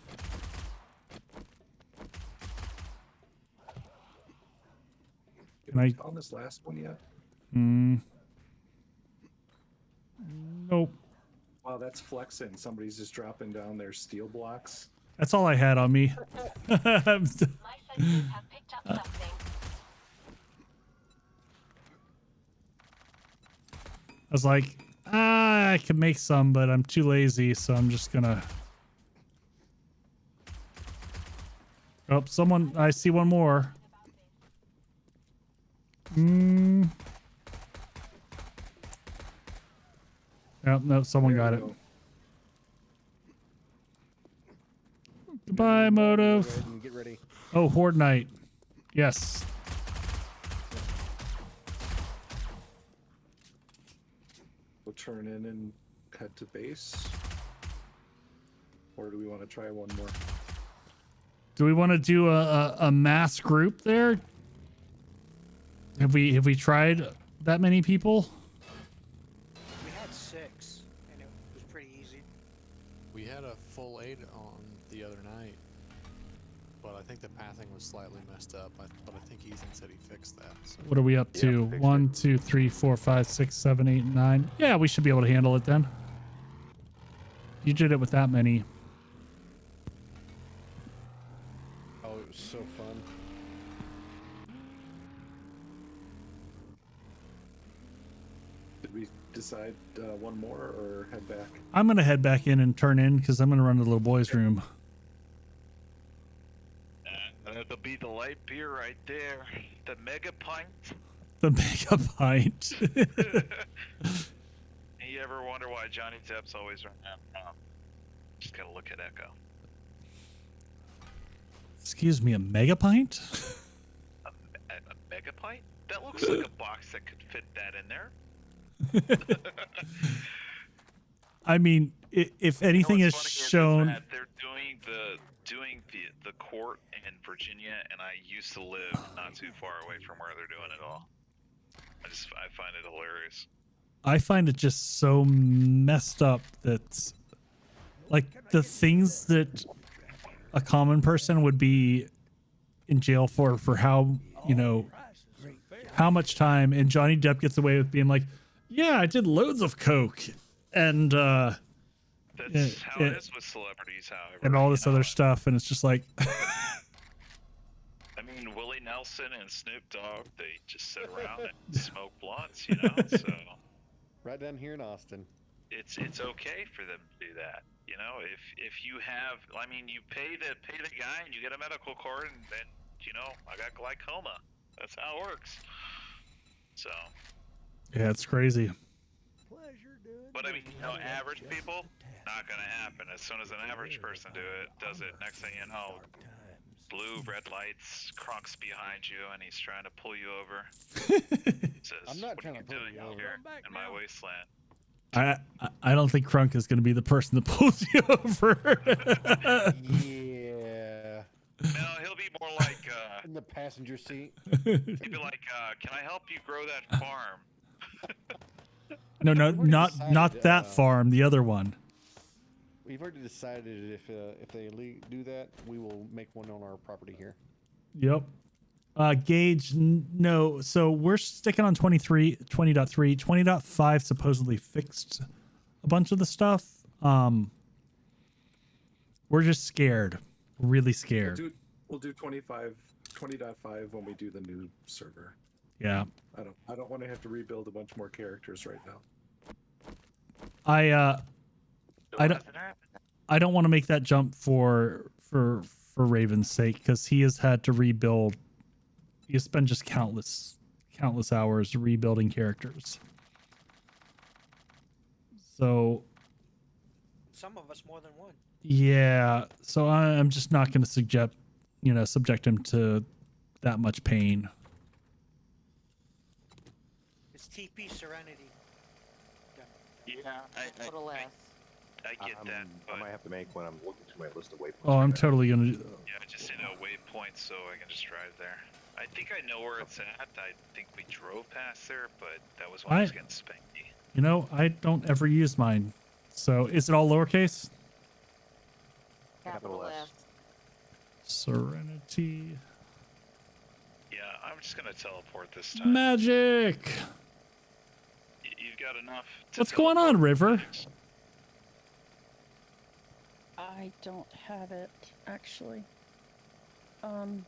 Can I on this last one yet? Nope. Wow, that's flexing. Somebody's just dropping down their steel blocks. That's all I had on me. My senses have picked up something. I was like, I could make some, but I'm too lazy, so I'm just gonna... Oh, someone... I see one more. Yep, no, someone got it. Goodbye, Motive. Get ready. Oh, Horde Knight. Yes. We'll turn in and head to base. Or do we want to try one more? Do we want to do a mass group there? Have we tried that many people? We had 6, and it was pretty easy. We had a full 8 on the other night, but I think the pathing was slightly messed up. But I think Ethan said he fixed that. So. What are we up to? 1, 2, 3, 4, 5, 6, 7, 8, 9. Yeah, we should be able to handle it then. You did it with that many. Oh, it was so fun. Did we decide one more or head back? I'm going to head back in and turn in because I'm going to run to the little boy's room. That'll be the light beer right there. The mega pint. The mega pint. You ever wonder why Johnny Depp's always around? Just gotta look at Echo. Excuse me, a mega pint? A mega pint? That looks like a box that could fit that in there. I mean, if anything is shown... That they're doing the court in Virginia, and I used to live not too far away from where they're doing it all. I find it hilarious. I find it just so messed up that, like, the things that a common person would be in jail for how, you know, how much time, and Johnny Depp gets away with being like, yeah, I did loads of coke, and that's how it is with celebrities, however. And all this other stuff, and it's just like... I mean, Willie Nelson and Snoop Dogg, they just sit around and smoke blunts, you know, so... Right down here in Austin. It's okay for them to do that, you know. If you have, I mean, you pay the guy and you get a medical card, and then, you know, I got glaucoma. That's how it works. So... Yeah, it's crazy. But I mean, you know, average people, not gonna happen. As soon as an average person does it, next thing you know, blue, red lights, Crunk's behind you, and he's trying to pull you over. Says, I'm not what trying are to you pull doing you over. here in my wasteland? I don't think Crunk is going to be the person that pulls you over. Yeah. No, he'll be more like... in the passenger seat. He'd be like, can I help you grow that farm? No, not that farm. The other one. We've already decided if they do that, we will make one on our property here. Yep. Gage, no. So we're sticking on 20.3. 20.5 supposedly fixed a bunch of the stuff. We're just scared. We're really scared. We'll do 20.5 when we do the new server. Yeah. I don't want to have to rebuild a bunch more characters right now. I don't want to make that jump for Raven's sake, because he has had to rebuild. He has spent just countless hours rebuilding characters. So Some of us more than one. yeah, so I'm just not going to subject him to that much pain. It's TP Serenity. Yeah, Yeah, Put a less. I get that, I but might have to make when I'm looking through my list of waypoints. Oh, I'm right now. totally gonna. yeah, I just need a waypoint so I can just drive there. I think I know where it's at. I think we drove past there, but that was when I was getting spanky. You know, I don't ever use mine. So is it all lowercase? Capital S. S. Serenity. Yeah, I'm just gonna teleport this time. Magic. You've got enough. To What's going on, River? I don't have it actually. I'm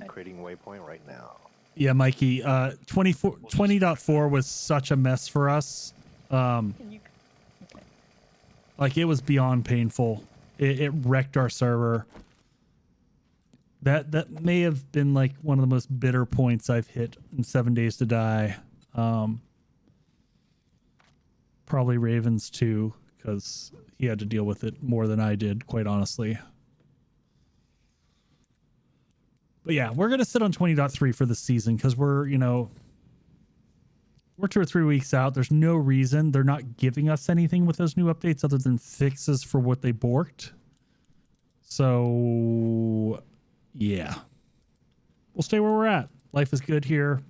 creating waypoint right now. Yeah, Mikey. 20.4 was such a mess for us. Can you? Okay. Like it was beyond painful. It wrecked our server. That may have been like one of the most bitter points I've hit in 7 Days to Die. Probably Ravens too, because he had to deal with it more than I did, quite honestly. But yeah, we're gonna sit on 20.3 for the season because we're 2 or 3 weeks out. There's no reason they're not giving us anything with those new updates other than fixes for what they borked. So yeah, we'll stay where we're at. Life is good here.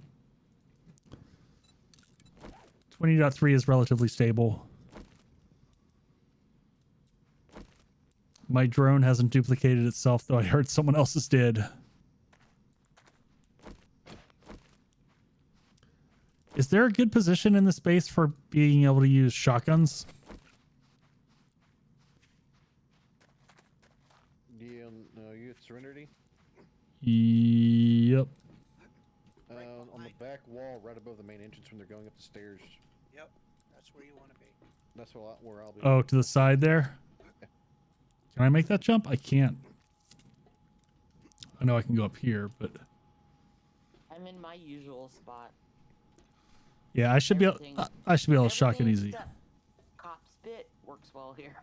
20.3 is relatively stable. My drone hasn't duplicated itself, though I heard someone else's did. Is there a good position in the space for being able to use shotguns? Yeah, no, you at Serenity? Yep. On the back wall, right above the main entrance when they're going up the stairs. Yep, that's where you want to be. That's where I'll be. Oh, to the side there? Can I make that jump? I can't. I know I can go up here, but... I'm in my usual spot. Yeah, I should be able, Everything- I should be able to shotgun Everything easy. except Cop spit works well here.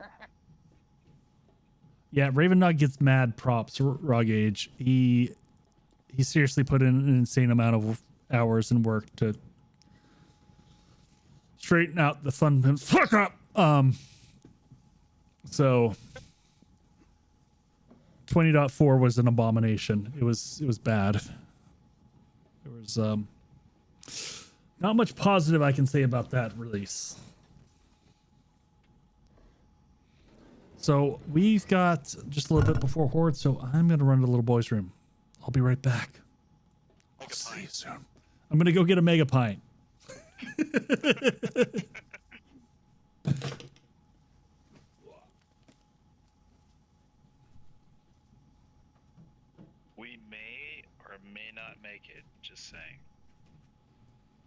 Yeah, Raven Nog gets mad props, raw gauge. He seriously put in an insane amount of hours and work to straighten out the fun pimps. Fuck up. So 20.4 was an abomination. It was bad. There was not much positive I can say about that release. So we've got just a little bit before Horde, so I'm going to run to the little boy's room. I'll be right back. I'll see you soon. I'm going to go get a mega pint. We may or may not make it. Just saying.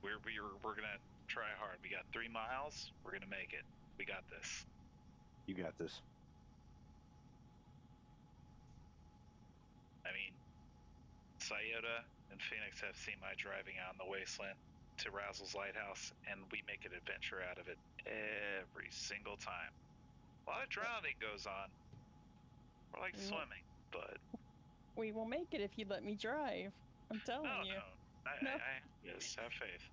We're gonna try hard. We got 3 miles. We're gonna make it. We got this. You got this. I mean, Sayota and Phoenix have seen my driving out in the wasteland to Razzle's lighthouse, and we make an adventure out of it every single time. A lot of drowning goes on. We're like swimming, but We will make it if you let me drive. I'm telling you. No. Yes, have faith.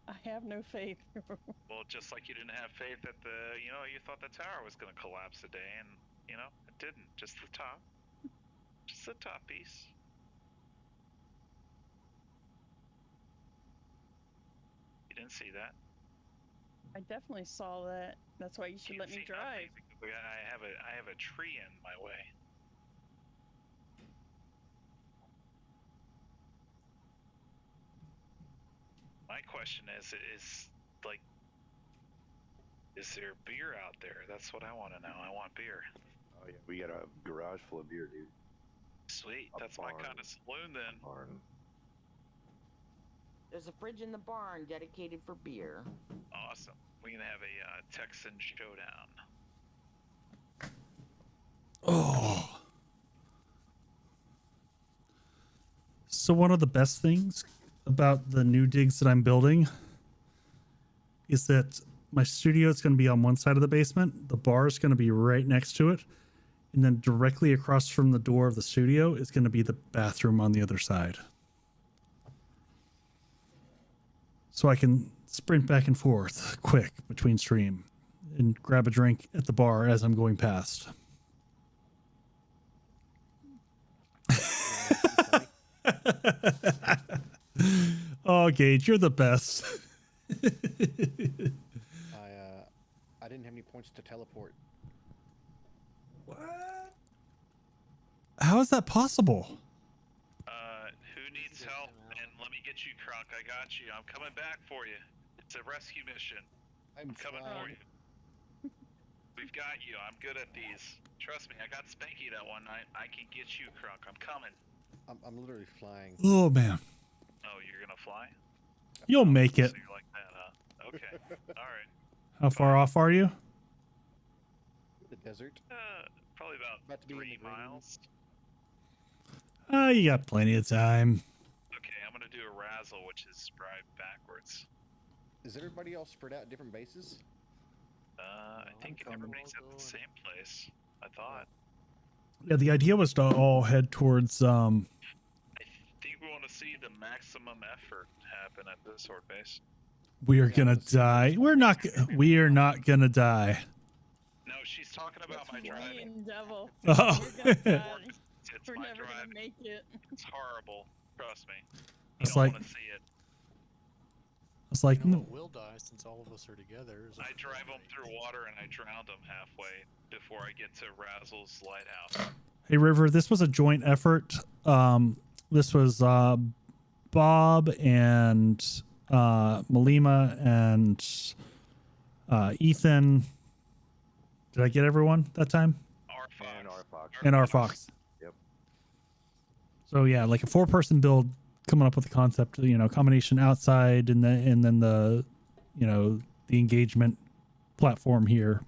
I have no faith. Well, just like you didn't have faith that you thought the tower was going to collapse today, and it didn't. Just the top. Just the top piece. You didn't see that. I definitely saw that. That's why you should You let me see drive. nothing because I have a tree in my way. My question is there beer out there? That's what I want to know. I want beer. Oh yeah, we got a garage full of beer, dude. Sweet. A That's my barn. kind of saloon then. Barn. There's a fridge in the barn dedicated for beer. Awesome. We're gonna have a Texan showdown. Oh. So one of the best things about the new digs that I'm building is that my studio is going to be on one side of the basement. The bar is going to be right next to it. And then directly across from the door of the studio is going to be the bathroom on the other side. So I can sprint back and forth quick between stream and grab a drink at the bar as I'm going past. Oh, Gage, you're the best. I didn't have any points to teleport. What? How is that possible? Who needs help? And let me get you, Crunk. I got you. I'm coming back for you. It's a rescue mission. I'm Coming for you. We've got you. I'm good at these. Trust me, I got Spanky that one night. I can get you, Crunk. I'm coming. I'm literally flying. Oh, man. Oh, you're gonna fly? You'll make it. So you're like that, huh? Okay. All right. How far off are you? The desert. Probably about to be in 3 the green. miles. You got plenty of time. Okay, I'm gonna do a Razzle, which is drive backwards. Is everybody all spread out at different bases? I think everybody's at the same place. I thought. Yeah, the idea was to all head towards I think we want to see the maximum effort happen at this horde base. we are gonna die. We are not gonna die. No, she's talking about my Me driving. and Devil. Oh. We're gonna die. It's We're my never driving. gonna make it. It's horrible. Trust me. You It's don't like- want to see it. It's like, You know no, what will die since all of us are together? Is I drive them through water and I drown them halfway before I get to Razzle's lighthouse. hey River, this was a joint effort. This was Bob and Malima and Ethan. Did I get everyone that time? R Fox. And our Fox. And our Fox. Yep. So yeah, like a 4-person build, coming up with the concept, combination outside and then the the engagement platform here.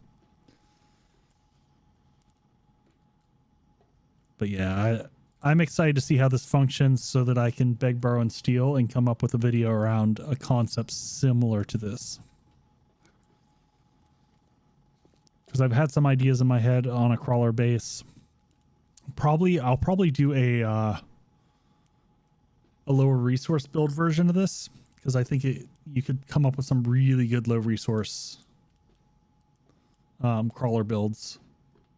But yeah, I'm excited to see how this functions so that I can beg, borrow, and steal and come up with a video around a concept similar to this. Because I've had some ideas in my head on a crawler base. I'll probably do a lower resource build version of this, because I think you could come up with some really good low resource crawler builds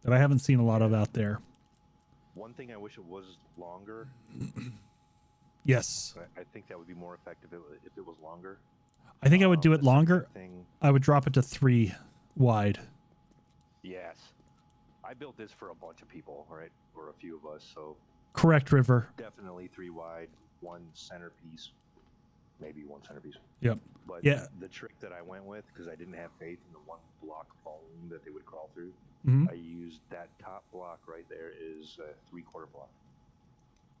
that I haven't seen a lot of out there. One thing I wish it was longer. Yes. I think that would be more effective if it was longer. I think I would do The it longer. second thing, I would drop it to 3 wide. yes. I built this for a bunch of people, right? Or a few of us, so Correct, River. definitely 3 wide, 1 centerpiece, maybe 1 centerpiece. Yep. But Yeah. the trick that I went with, because I didn't have faith in the 1 block volume that they would crawl through, Mhm. I used that top block right there is a 3/4 block.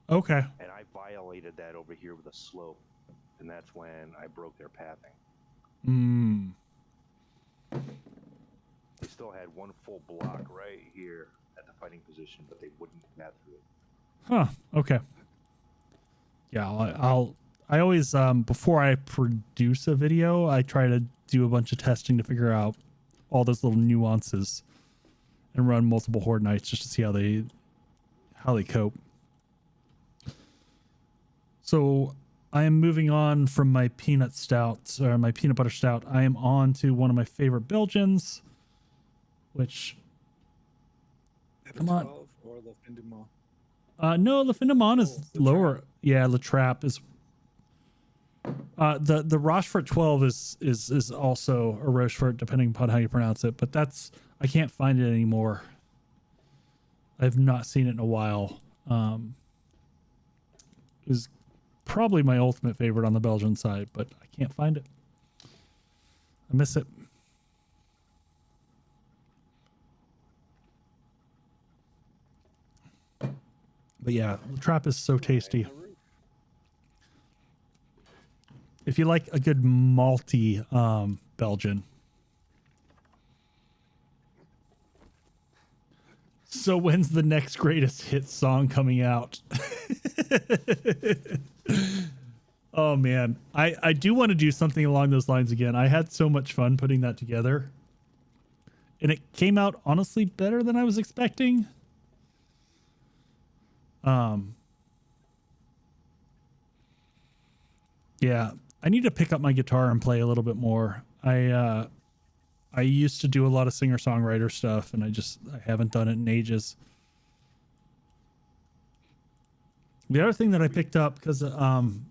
Okay. And I violated that over here with a slope, and that's when I broke their pathing. They still had 1 full block right here at the fighting position, but they wouldn't path through it. Huh. Okay. Yeah, I always before I produce a video, I try to do a bunch of testing to figure out all those little nuances and run multiple horde nights just to see how they cope. So I am moving on from my peanut stout or my peanut butter stout. I am on to one of my favorite Belgians, which come on. Or the Findemont. No, Le Findemont is Oh, Le lower. Trap. Yeah, Le Trap is. The Rochefort 12 is also a Rochefort, depending upon how you pronounce it. But I can't find it anymore. I've not seen it in a while. It was probably my ultimate favorite on the Belgian side, but I can't find it. I miss it. But yeah, the trap is so tasty. If you like a good malty Belgian. So when's the next greatest hit song coming out? Oh man, I do want to do something along those lines again. I had so much fun putting that together. And it came out honestly better than I was expecting. Yeah, I need to pick up my guitar and play a little bit more. I used to do a lot of singer-songwriter stuff, and I haven't done it in ages. The other thing that I picked up, because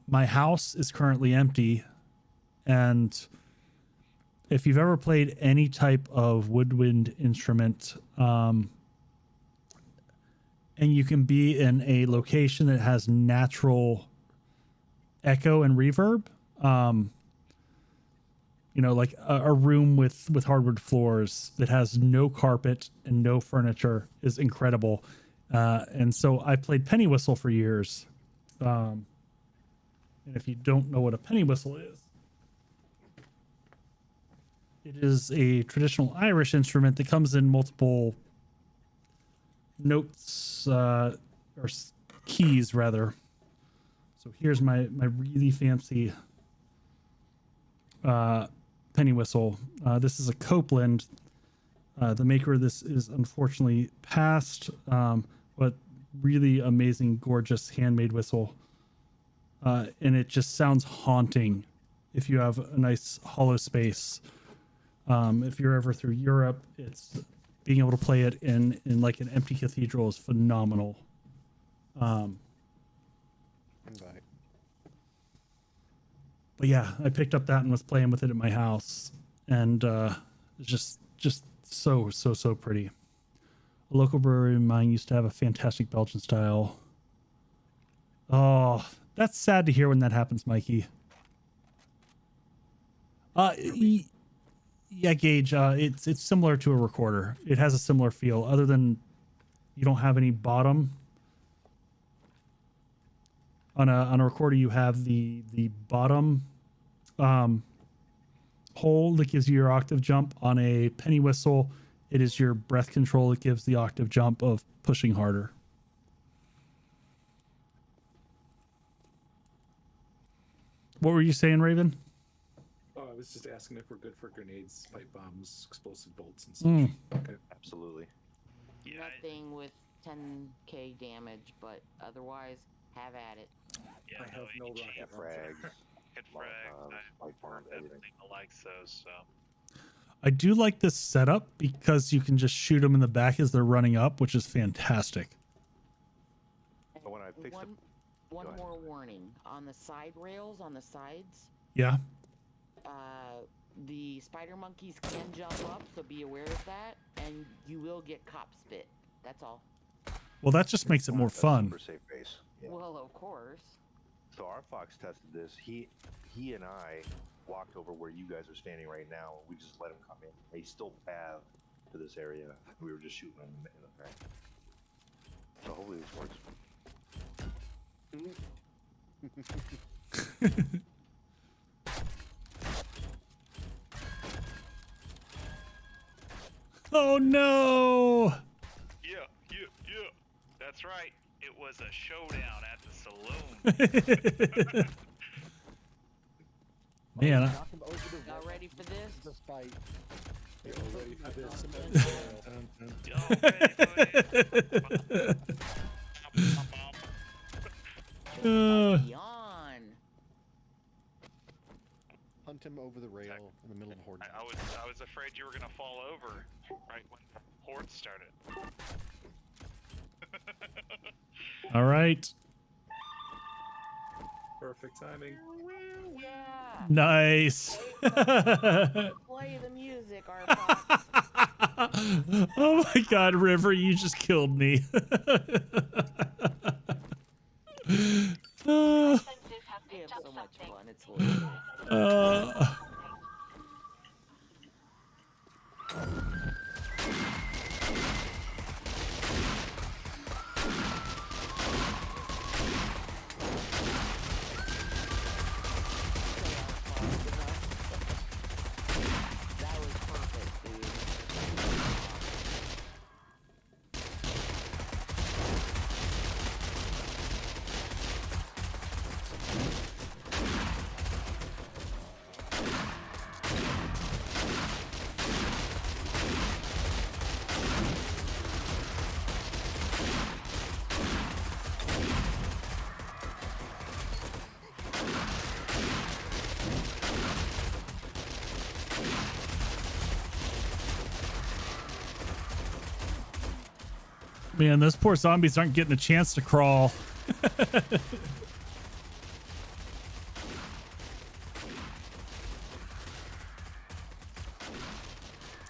my house is currently empty, and if you've ever played any type of woodwind instrument, and you can be in a location that has natural echo and reverb, you know, like a room with hardwood floors that has no carpet and no furniture is incredible. And so I played penny whistle for years. And if you don't know what a penny whistle is, it is a traditional Irish instrument that comes in multiple notes, or keys rather. So here's my really fancy penny whistle. This is a Copeland. The maker of this is unfortunately passed, but really amazing, gorgeous handmade whistle. And it just sounds haunting if you have a nice hollow space. If you're ever through Europe, it's being able to play it in like an empty cathedral is phenomenal. But yeah, I picked up that and was playing with it at my house, and it's just so pretty. A local brewery of mine used to have a fantastic Belgian style. Oh, that's sad to hear when that happens, Mikey. Yeah, Gage, it's similar to a recorder. It has a similar feel, other than you don't have any bottom. On a recorder, you have the bottom hole that gives you your octave jump. On a penny whistle, it is your breath control that gives the octave jump of pushing harder. What were you saying, Raven? Oh, I was just asking if we're good for grenades, pipe bombs, explosive bolts, and such. Okay. Absolutely. Yeah, Nothing with 10k damage, but otherwise, have at it. Yeah, I have no HE, rocket Frags. rocket frags. I light bombs, everything. everything likes those. So I do like this setup because you can just shoot them in the back as they're running up, which is fantastic. But when I fixed One Go ahead. more warning. On the side rails, on the sides, Yeah. the spider monkeys can jump up, so be aware of that, and you will get cop spit. That's all. Well, that just makes it more That's fun. super safe base. Yeah. Well, of course. So our fox tested this. He and I walked over where you guys are standing right now. We just let him come in. They still path to this area. We were just shooting him in the back. So hopefully this works. Oh no! Yeah. That's right. It was a showdown at the saloon. Man, Y'all ready for this? This fight. You're all ready for this. Y'all ready for it? Yawn. Hunt him over the rail in the middle of the horde. I was afraid you were gonna fall over right when the horde started. all right. Perfect timing. Yeah. Nice. Play the music, our fox. Oh my God, River, you just killed me. Senses have We have picked up so much something. fun. It's hilarious. That was perfect, dude. Man, those poor zombies aren't getting a chance to crawl.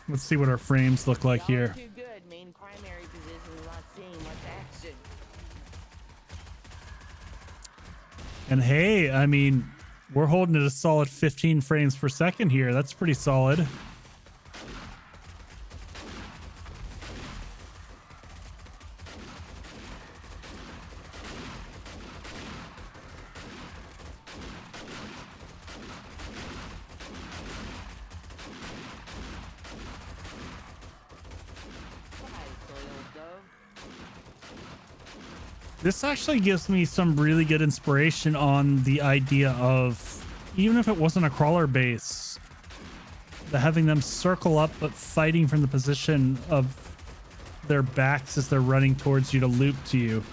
Let's see what our frames look like Y'all are here. too good. Main primary position, not seeing much action. And hey, I mean, we're holding it a solid 15 frames per second here. That's pretty solid. This actually gives me some really good inspiration on the idea of, even if it wasn't a crawler base, having them circle up but fighting from the position of their backs as they're running towards you to loop to you.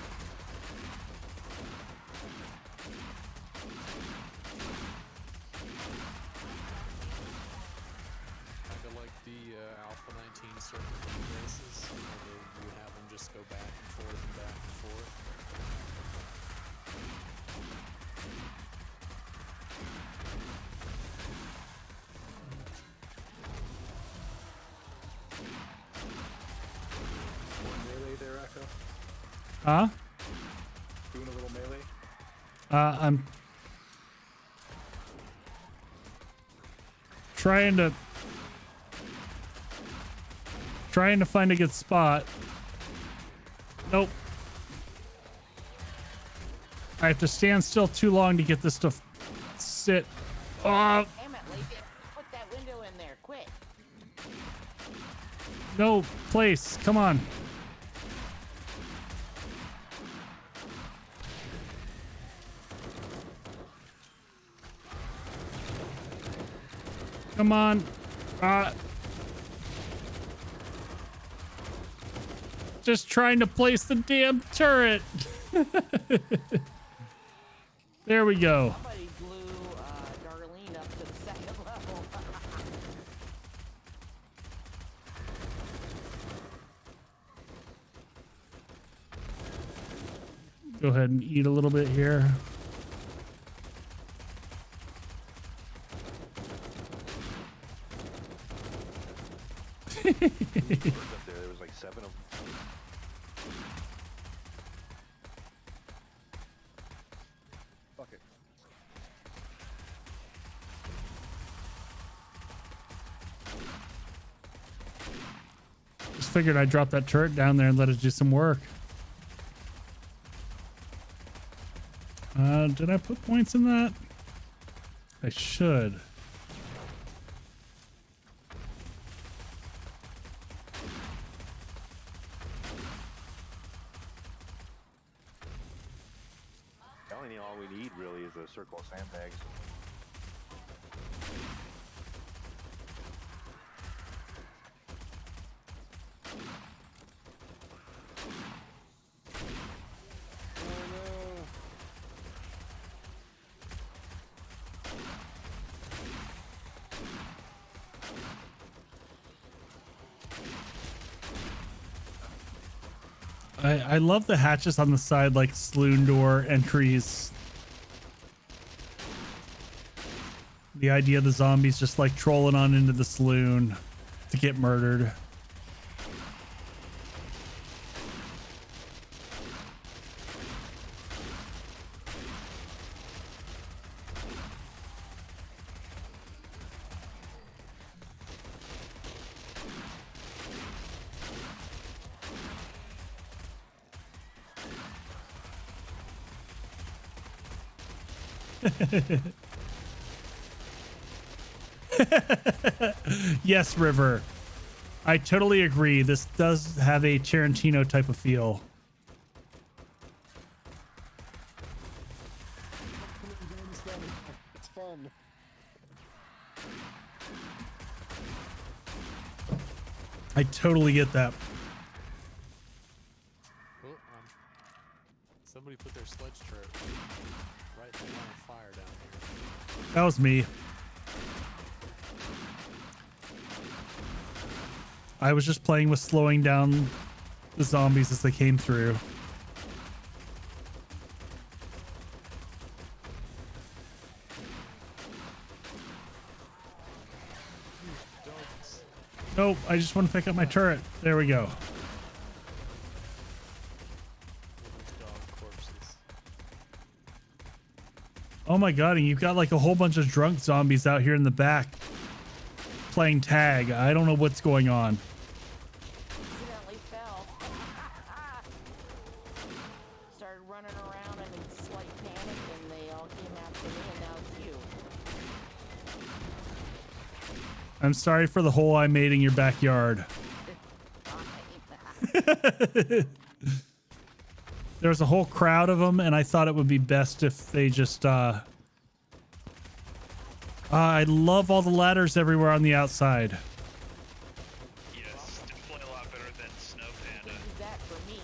Kind of like the Alpha 19 circuit races, where you would have them just go back and forth and back and forth. Melee there, Echo. Huh? Doing a little melee. I'm trying to find a good spot. Nope. I have to stand still too long to get this to sit. Oh, Damn it, Lacey. Put that window in there, quick. no place. Come on. Come on. Just trying to place the damn turret. There we go. Somebody blew Darlene up to the second level. Go ahead and eat a little bit here. Birds up there. There was like 7 of them. Fuck it. Just figured I'd drop that turret down there and let it do some work. Did I put points in that? I should. Telling you, all we need really is a circle of sandbags. I love the hatches on the side, like saloon door entries. The idea of the zombies just like trolling on into the saloon to get murdered. Yes, River. I totally agree. This does have a Tarantino type of feel. It's fun. I totally get that. Oh, somebody put their sledge turret right in the line of fire down here. That was me. I was just playing with slowing down the zombies as they came through. Dogs. Nope, I just want to pick up my turret. There we go. Little dog corpses. Oh my god, and you've got like a whole bunch of drunk zombies out here in the back playing tag. I don't know what's going on. Accidentally fell. Started running around and in slight panic, and they all came after me, and now it's you. I'm sorry for the hole I made in your backyard. There's a whole crowd of them, and I thought it would be best if they just I love all the ladders everywhere on the outside. Yes, definitely a lot better than Snow Panda. Use that for me.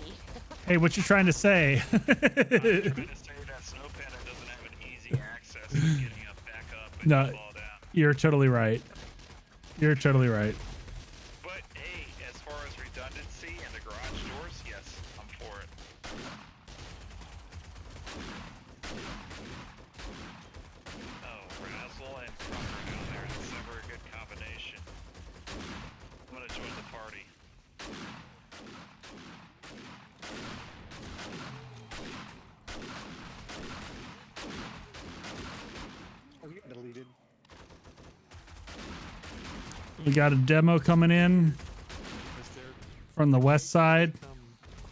Hey, what you trying to say? I'm trying to say that Snow Panda doesn't have an easy access to getting up back up and No, you fall down. you're totally right. You're totally right. But hey, as far as redundancy and the garage doors, yes, I'm for it. Oh, Razzle and Crumper down there, that's never a good combination. I'm gonna join the party. Oh, you got deleted. We got a demo coming in Is there from the west side. come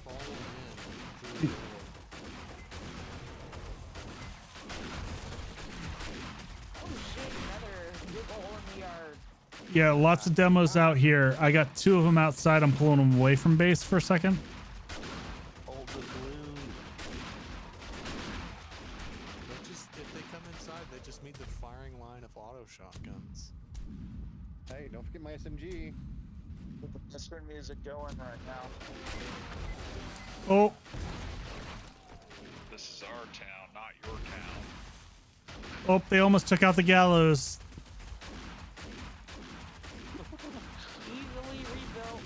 crawling in through the door? Oh shit, another big hole in the yard. Yeah, lots of demos out here. I got 2 of them outside. I'm pulling them away from base for a second. Hold the balloon. They just, if they come inside, they just meet the firing line of auto shotguns. Hey, don't forget my SMG. Western music going right now. Oh, This is our town, not your town. oh, they almost took out the gallows. Easily rebuilt.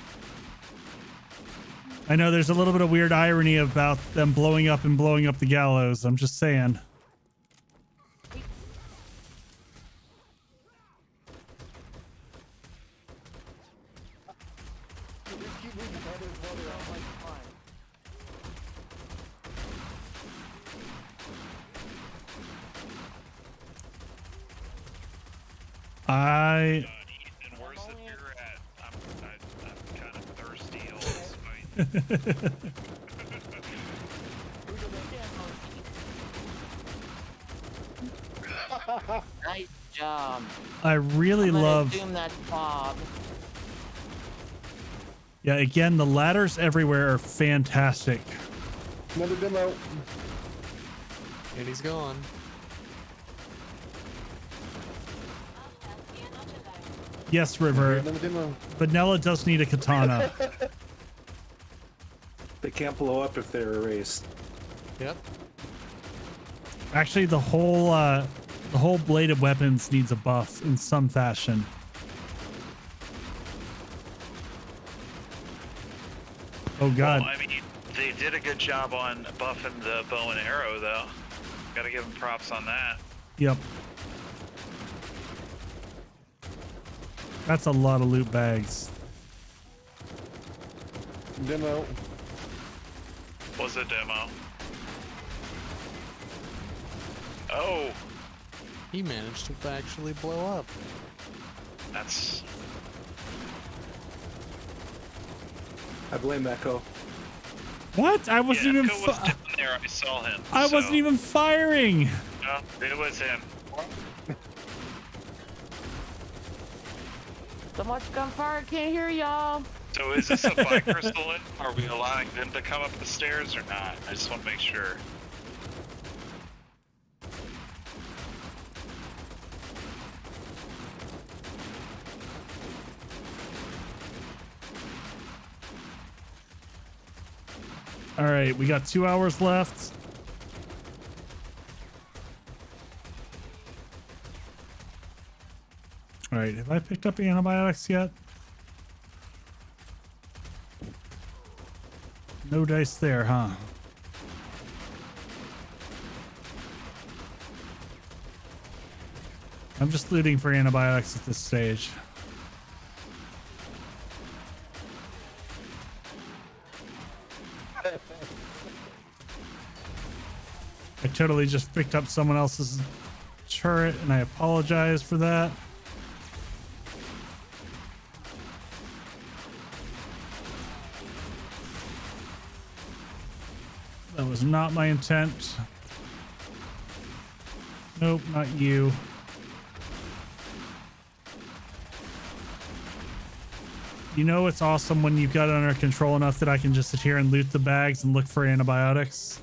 I know there's a little bit of weird irony about them blowing up and blowing up the gallows. I'm just saying. Just keep moving farther and farther out. Like fun. I Ethan, where's the beer at? I'm kind of thirsty all this fight. Nice job. I really I'm gonna love. assume that's Bob. Yeah, again, the ladders everywhere are fantastic. Another demo. And he's gone. Master, we are not alone. Yes, River. Another demo. Vanilla does need a katana. They can't blow up if they're erased. Yep. Actually, the whole blade of weapons needs a buff in some fashion. Oh God. Well, I mean, they did a good job on buffing the bow and arrow, though. Gotta give them props on that. Yep. That's a lot of loot bags. Demo. Was a demo. Oh, He managed to actually blow up. that's I blame Echo. What? I wasn't yeah, even. Echo was down there. I saw him. I wasn't so- even firing. No, it was him. So much gunfire, I can't hear y'all. So is this a biker saloon? Are we allowing them to come up the stairs or not? I just want to make sure. All right, we got 2 hours left. All right, have I picked up antibiotics yet? No dice there, huh? I'm just looting for antibiotics at this stage. I totally just picked up someone else's turret, and I apologize for that. That was not my intent. Nope, not you. You know it's awesome when you've got it under control enough that I can just sit here and loot the bags and look for antibiotics.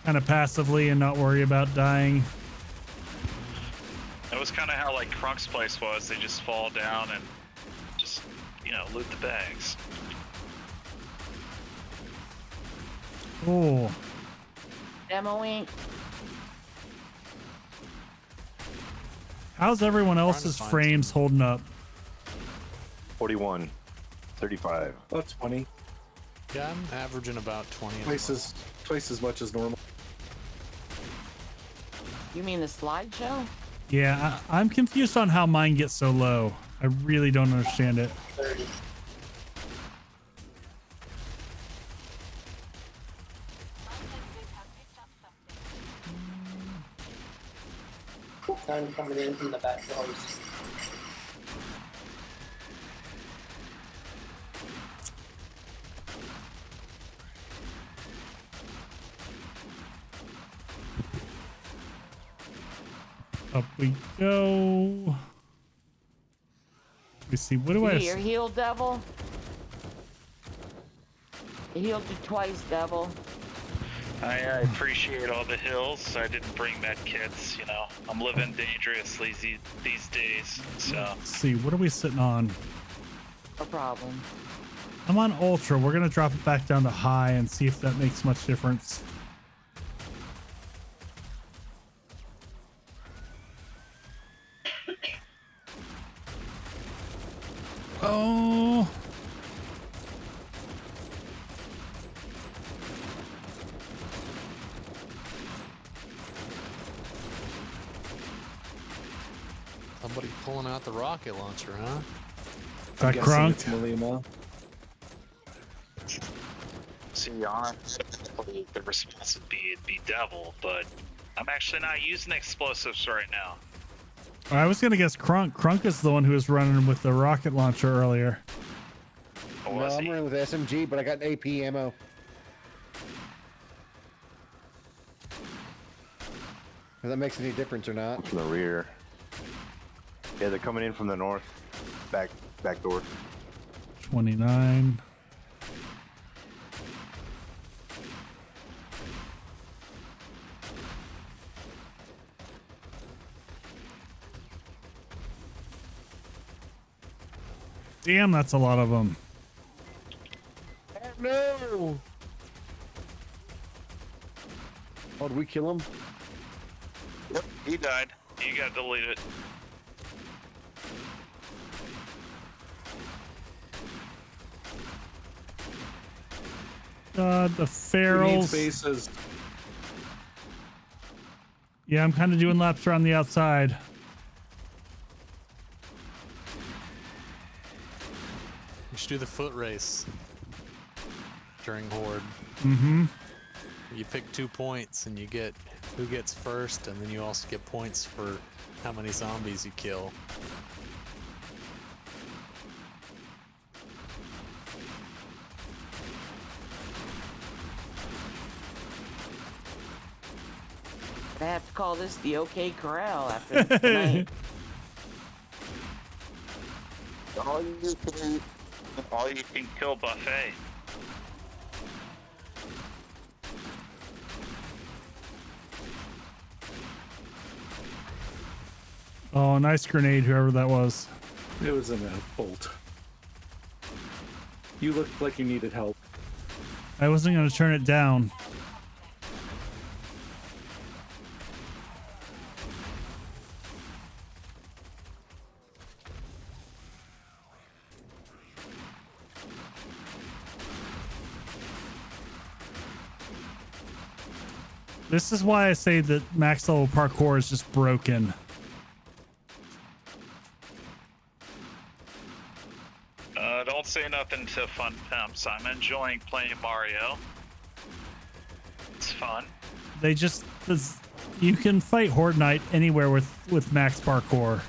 Kind of passively and not worry about dying. That was kind of how like Crunk's place was. They just fall down and just, you know, loot the bags. Oh. Demoing. How's everyone else's frames holding up? 41, 35. About 20. Yeah, I'm averaging about 20. Twice as much as normal. You mean the slideshow? Yeah, I'm confused on how mine gets so low. I really don't understand it. 30. Gun coming in from the back doors. Up we go. Let me see. What do I You're healed, Devil. I healed you twice, Devil. I appreciate all the hills. I didn't bring med kits, you know. I'm living dangerously these days, so. Let's see. What are we sitting on? No problem. I'm on ultra. We're gonna drop it back down to high and see if that makes much difference. Oh. Somebody pulling out the rocket launcher, huh? That Crunk. Malima. See, honestly, the response would be devil, but I'm actually not using explosives right now. I was gonna guess Crunk. Crunk is the one who was running with the rocket launcher earlier. Oh, No, I'm running with SMG, but I got AP ammo. If that makes any difference or not. From the rear. Yeah, they're coming in from the north. Back door. 29. Damn, that's a lot of them. No! Oh, did we kill him? Yep, he died. You gotta delete it. God, the We need ferals. spaces. Yeah, I'm kind of doing laps around the outside. We should do the foot race during Horde. Mm-hmm. You pick 2 points and you get who gets first, and then you also get points for how many zombies you kill. I have to call this the OK Corral after tonight. All you can kill buffet. Oh, nice grenade, whoever that was. It was in a bolt. You looked like you needed help. I wasn't going to turn it down. This is why I say that max level parkour is just broken. Don't say nothing to Fun Pimps. I'm enjoying playing Mario. It's fun. They just, you can fight Horde Knight anywhere with max parkour.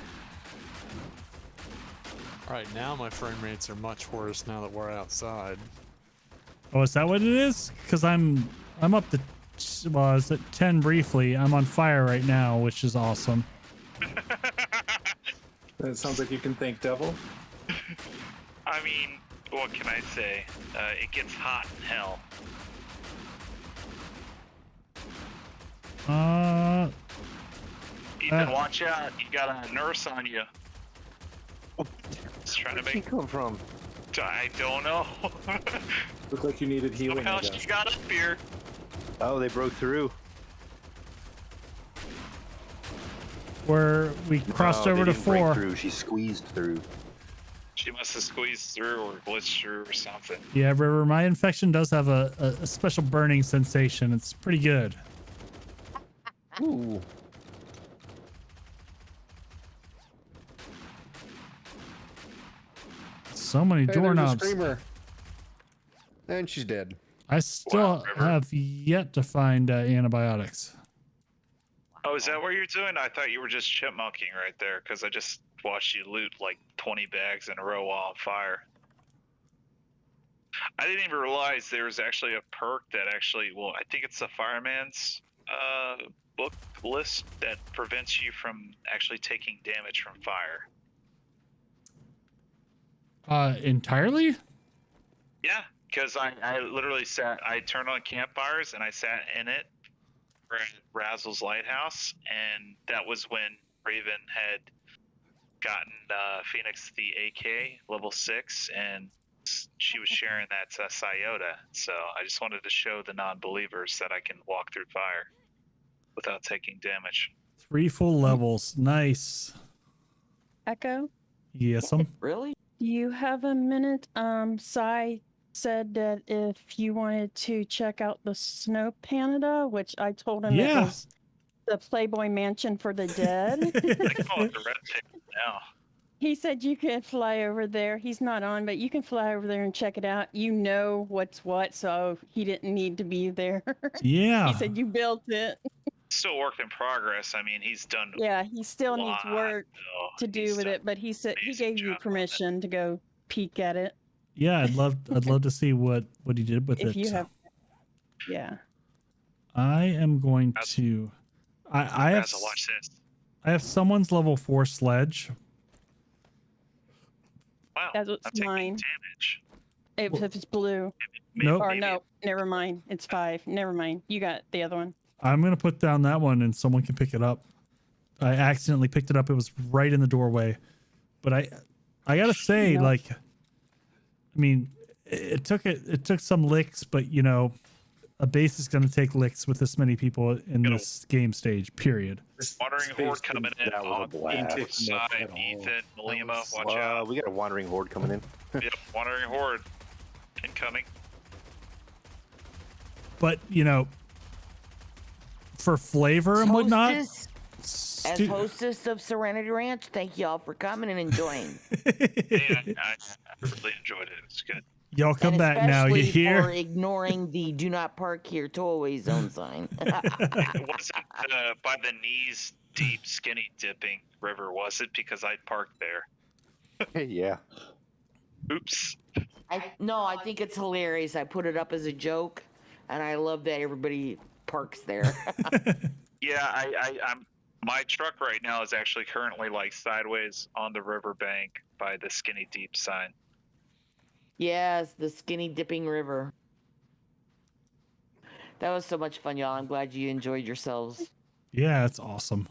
Right now, my frame rates are much worse now that we're outside. Oh, is that what it is? Because I'm up to, well, I was at 10 briefly. I'm on fire right now, which is awesome. It sounds like you can thank Devil. I mean, what can I say? It gets hot in hell. Ethan, watch out. You got a nurse on you. Just trying to Where'd she make... come from? I don't know. Looked like you needed healing. How she got up here? Oh, they broke through. Where we crossed No, over they to didn't break 4. Through. She squeezed through. She must have squeezed through or glitched through or something. Yeah, River, my infection does have a special burning sensation. It's pretty good. Ooh. So many Hey, there's a doorknobs. screamer. And she's dead. I still have yet to find antibiotics. Oh, is that what you're doing? I thought you were just chipmunking right there because I just watched you loot like 20 bags in a row while on fire. I didn't even realize there was actually a perk that actually, well, I think it's the fireman's book list that prevents you from actually taking damage from fire. Entirely? Yeah, because I literally I turned on campfires and I sat in it at Razzle's lighthouse, and that was when Raven had gotten Phoenix the AK level 6, and she was sharing that to Sayota. So I just wanted to show the non-believers that I can walk through fire without taking damage. 3 full levels. Nice. Echo, Yes, Really? do you have a minute? Sai said that if you wanted to check out the Snow Panda, which I told him it Yeah. was the Playboy Mansion for the dead. They call it the red ticket now. He said you could fly over there. He's not on, but you can fly over there and check it out. You know what's what, so he didn't need to be there. Yeah. He said you built it. Still work in progress. I mean, he's done. Yeah, he still needs lot, work though. to do He's with done it, but he said he amazing gave you job on it. permission to go peek at it Yeah, I'd love to see what he did with if it. you have. Yeah. I am going to I have Razzle, watch this. I have someone's level 4 sledge. Wow, That's what's I'm taking mine. damage. If it's blue. Nope. Or Maybe. no, never mind. It's 5. Never mind. You got the other one. I'm going to put down that one and someone can pick it up. I accidentally picked it up. It was right in the doorway. But I got to say, No. like, I mean, it took some licks, but you know, a base is going to take licks with this many people in this game stage, period. Wandering horde coming in that was a on the blast. side. at all. Ethan, Malima, watch Well, out. we got a wandering horde coming in. Yep, wandering horde incoming. But, you know, for flavor and whatnot, Hostess, as hostess of Serenity Ranch, thank y'all for coming and enjoying. Yeah, I really enjoyed it. It's good. y'all come And back now. You especially hear? for ignoring the "Do not park here" tollway zone sign. It wasn't by the knees deep skinny dipping river, was it? Because I parked there. Yeah. Oops. I think it's hilarious. I put it up as a joke, and I love that everybody parks there. Yeah, I'm. My truck right now is actually currently like sideways on the riverbank by the skinny deep sign. Yes, the skinny dipping river. That was so much fun, y'all. I'm glad you enjoyed yourselves. Yeah, it's awesome.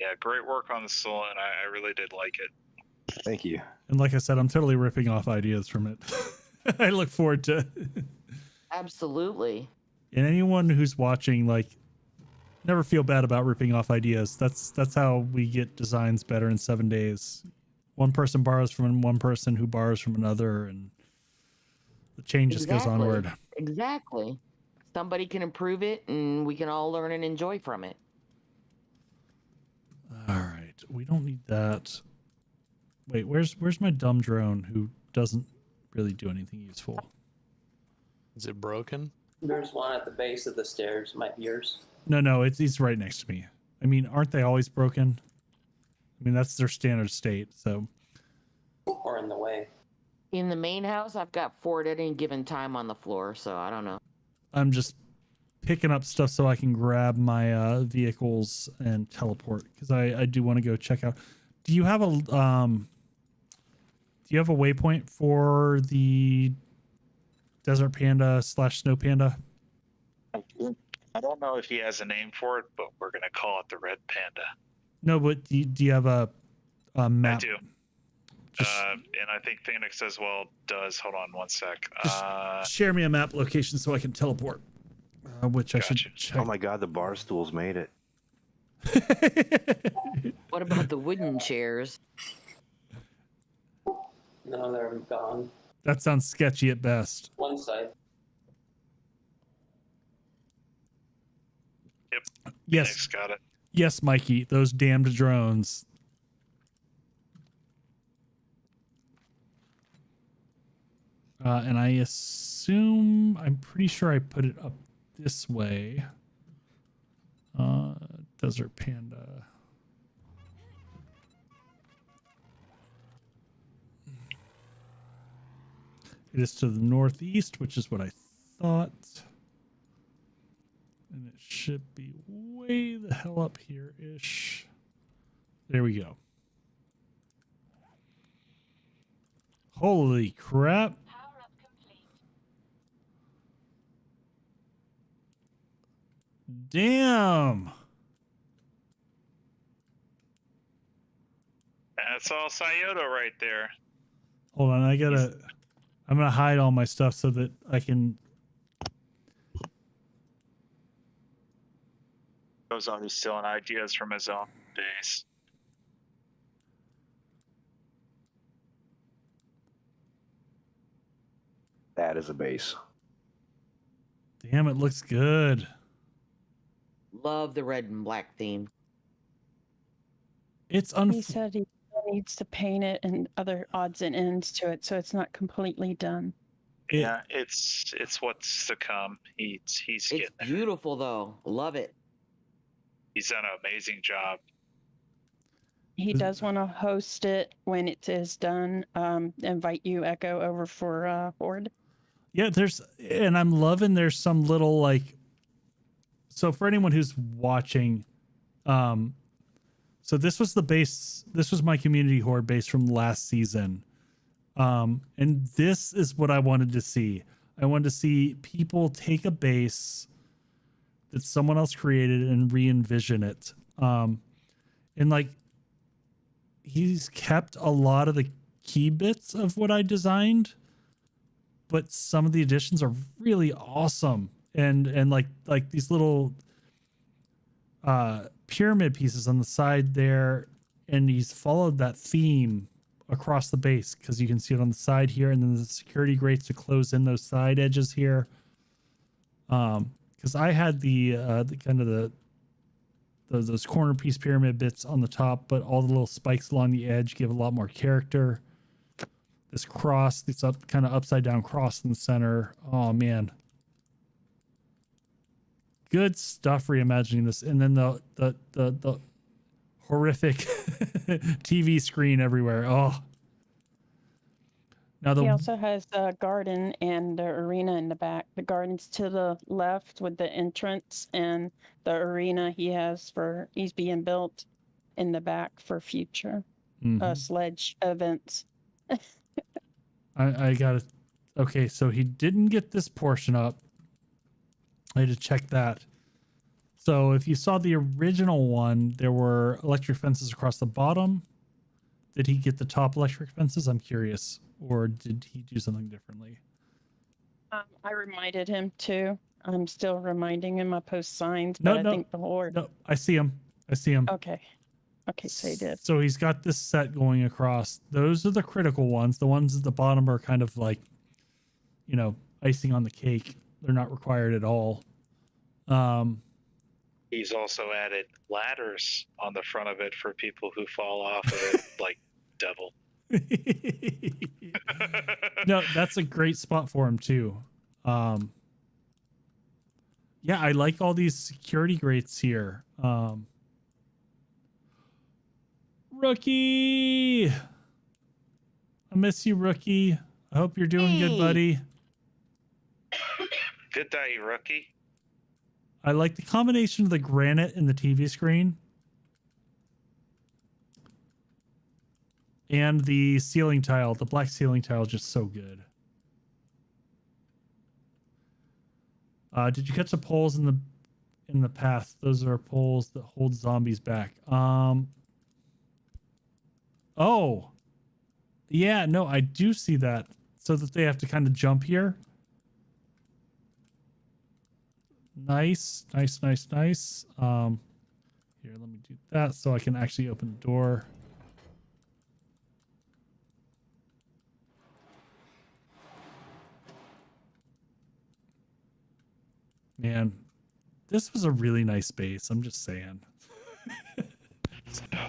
Yeah, great work on the Saloon. I really did like it. Thank you. And like I said, I'm totally ripping off ideas from it. I look forward to Absolutely. and anyone who's watching, like, never feel bad about ripping off ideas. That's how we get designs better in 7 days. One person borrows from one person who borrows from another, and the change just goes onward. Exactly. somebody can improve it, and we can all learn and enjoy from it. All right, we don't need that. Wait, where's my dumb drone who doesn't really do anything useful? Is it broken? There's one at the base of the stairs. Might be yours. No, he's right next to me. I mean, aren't they always broken? I mean, that's their standard state. So, Or in the way. In the main house, I've got 4 at any given time on the floor, so I don't know. I'm just picking up stuff so I can grab my vehicles and teleport because I do want to go check out. Do you have a waypoint for the Desert Panda / Snow Panda? I don't know if he has a name for it, but we're gonna call it the Red Panda. No, but do you have a map? I do. And I think Phoenix as well does. Hold on one sec. Share me a map location so I can teleport. Which I should check. Oh my god, the bar stools made it. What about the wooden chairs? No, they're gone. That sounds sketchy at best. One side. Yep. Yes. Phoenix got it. Yes, Mikey. Those damned drones. And I assume, I'm pretty sure I put it up this way. Desert Panda. It is to the northeast, which is what I thought. And it should be way the hell up here-ish. There we go. Holy crap. Damn. That's all Scioto right there. Hold on, I'm gonna hide all my stuff so that I can. Goes on, he's stealing ideas from his own base. That is a base. Damn, it looks good. Love the red and black theme. It's He said he needs to paint it and other odds and ends to it, so it's not completely done. Yeah, it's what's to come. He's It's getting there. beautiful, though. Love it. He's done an amazing job. He does want to host it when it is done. Invite you, Echo, over for Horde. Yeah, and I'm loving there's some little like, so for anyone who's watching, so this was the base, this was my community Horde base from last season. And this is what I wanted to see. I wanted to see people take a base that someone else created and re-envision it. And like, he's kept a lot of the key bits of what I designed, but some of the additions are really awesome. And like these little pyramid pieces on the side there, and he's followed that theme across the base because you can see it on the side here, and then the security grates to close in those side edges here. Because I had the kind of those corner piece pyramid bits on the top, but all the little spikes along the edge give a lot more character. This cross, this kind of upside down cross in the center. Oh man, good stuff reimagining this. And then the horrific TV screen everywhere. Oh, now He also has the garden and the arena in the back. The garden's to the left with the entrance, and the arena he's being built in the back for future sledge events. I got it. Okay, so he didn't get this portion up. I had to check that. So if you saw the original one, there were electric fences across the bottom. Did he get the top electric fences? I'm curious. Or did he do something differently? I reminded him too. I'm still reminding him. I post signs, No, but I think the Horde. No, I see him. Okay. Okay, so he did. So he's got this set going across. Those are the critical ones. The ones at the bottom are kind of like, icing on the cake. they're not required at all. He's also added ladders on the front of it for people who fall off of it, like devil. No, that's a great spot for him too. Yeah, I like all these security grates here. Rookie, I miss you, Rookie. I hope you're doing good, buddy. Good day, Rookie. I like the combination of the granite and the TV screen. And the ceiling tile. The black ceiling tile is just so good. Did you catch the poles in the path? Those are poles that hold zombies back. Oh. Yeah, no, I do see that. So that they have to kind of jump here. Nice, nice, nice, nice. Here, let me do that so I can actually open the door. Man, this was a really nice base. I'm just saying.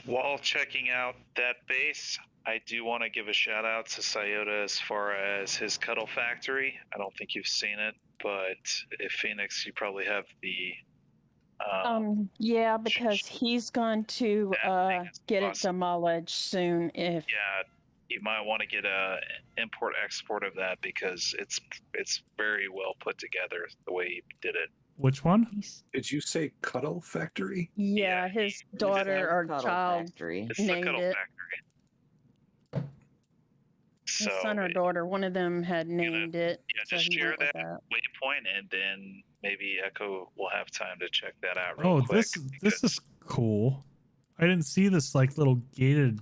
While checking out that base, I do want to give a shout out to Sayota as far as his Cuddle factory. I don't think you've seen it, but if Phoenix, you probably have the. Yeah, because he's going to get it awesome. demolished soon. If Yeah, you might want to get a import export of that because it's very well put together the way he did it. Which one? Did you say Cuddle Factory? yeah, his daughter or Cuddle child Factory. It's the named Cuddle it. Factory. His So son or daughter, one of them had named it. yeah, so just he share went with that waypoint, and then maybe Echo will have time to check that out real Oh, quick. this is cool. I didn't see this like little gated.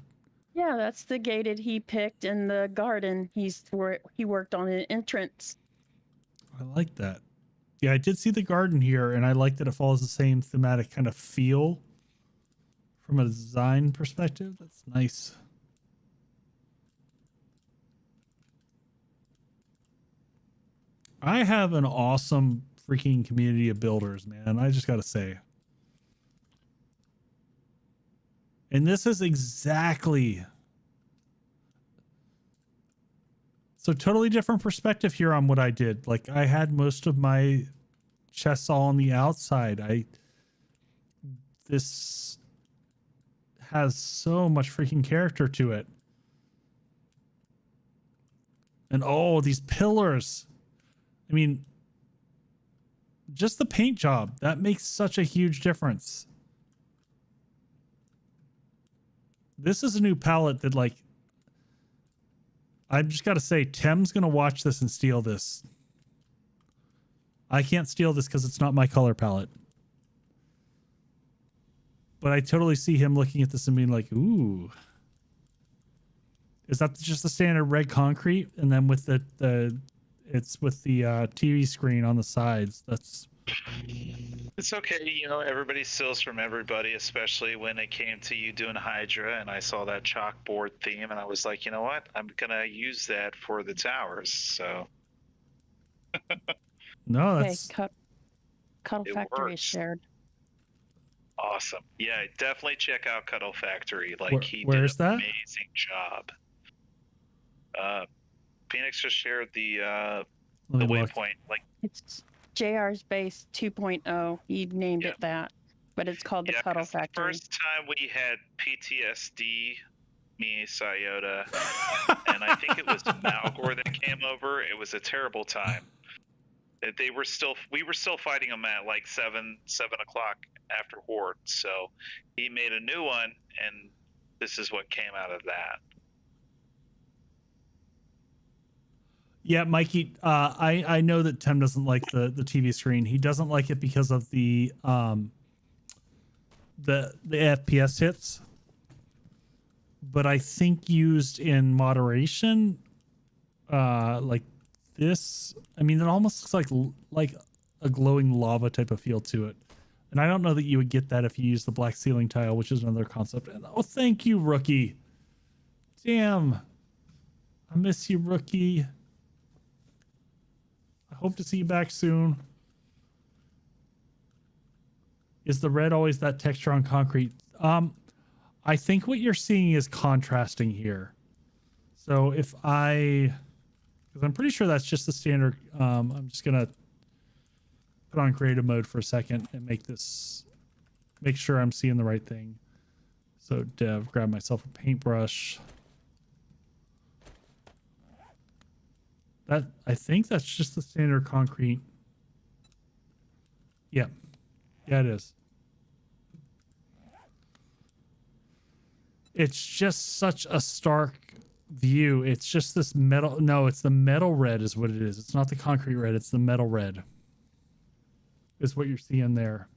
Yeah, that's the gated he picked in the garden. He worked on an entrance. I like that. Yeah, I did see the garden here, and I like that it follows the same thematic kind of feel from a design perspective. That's nice. I have an awesome freaking community of builders, man. I just got to say. And this is exactly... So totally different perspective here on what I did. Like I had most of my chests all on the outside. This has so much freaking character to it. And oh, these pillars. I mean, just the paint job, that makes such a huge difference. This is a new palette that like, I've just got to say, Tem's going to watch this and steal this. I can't steal this because it's not my color palette. But I totally see him looking at this and being like, ooh. Is that just the standard red concrete? And then with it's with the TV screen on the sides. That's... It's okay, you know, everybody steals from everybody, especially when it came to you doing Hydra, and I saw that chalkboard theme, and I was like, you know what? I'm gonna use that for the towers, so... No, Okay, that's... Cuddle It Factory is works. shared. Awesome. Yeah, definitely check out Cuddle Factory. Like, he where's did an that? amazing job. Phoenix just shared the Let me look. waypoint. Like, It's JR's base 2.0. He named Yeah. it that, but it's called the yeah, Cuddle 'cause the Factory. first time we had PTSD, me, Sayota, and I think it was Malgor that came over. It was a terrible time. We were still fighting them at like 7 o'clock after Horde. So he made a new one, and this is what came out of that. Yeah, Mikey, I know that Tem doesn't like the TV screen. He doesn't like it because of the FPS hits. But I think used in moderation, like this, I mean, it almost looks like a glowing lava type of feel to it. And I don't know that you would get that if you use the black ceiling tile, which is another concept. And oh, thank you, Rookie. Damn. I miss you, Rookie. I Hope to see you back soon. Is the red always that texture on concrete? I think what you're seeing is contrasting here. So if because I'm pretty sure that's just the standard. I'm just gonna put on creative mode for a second and make sure I'm seeing the right thing. So dev, grab myself a paintbrush. I think that's just the standard concrete. Yeah. Yeah, it is. It's just such a stark view. It's just this metal. No, it's the metal red is what it is. It's not the concrete red. It's the metal red. Is what you're seeing there.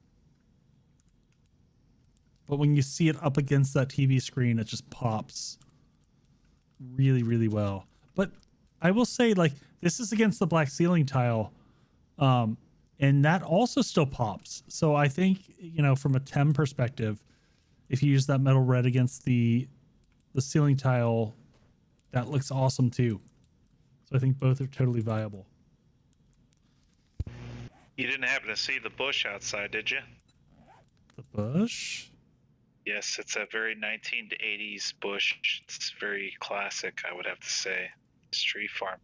But when you see it up against that TV screen, it just pops really, really well. But I will say, like, this is against the black ceiling tile. And that also still pops. So I think, you know, from a TEM perspective, if you use that metal red against the ceiling tile, that looks awesome too. So I think both are totally viable. You didn't happen to see the bush outside, did you? The bush? Yes, it's a very 1980s bush. It's very classic, I would have to say. Tree farm.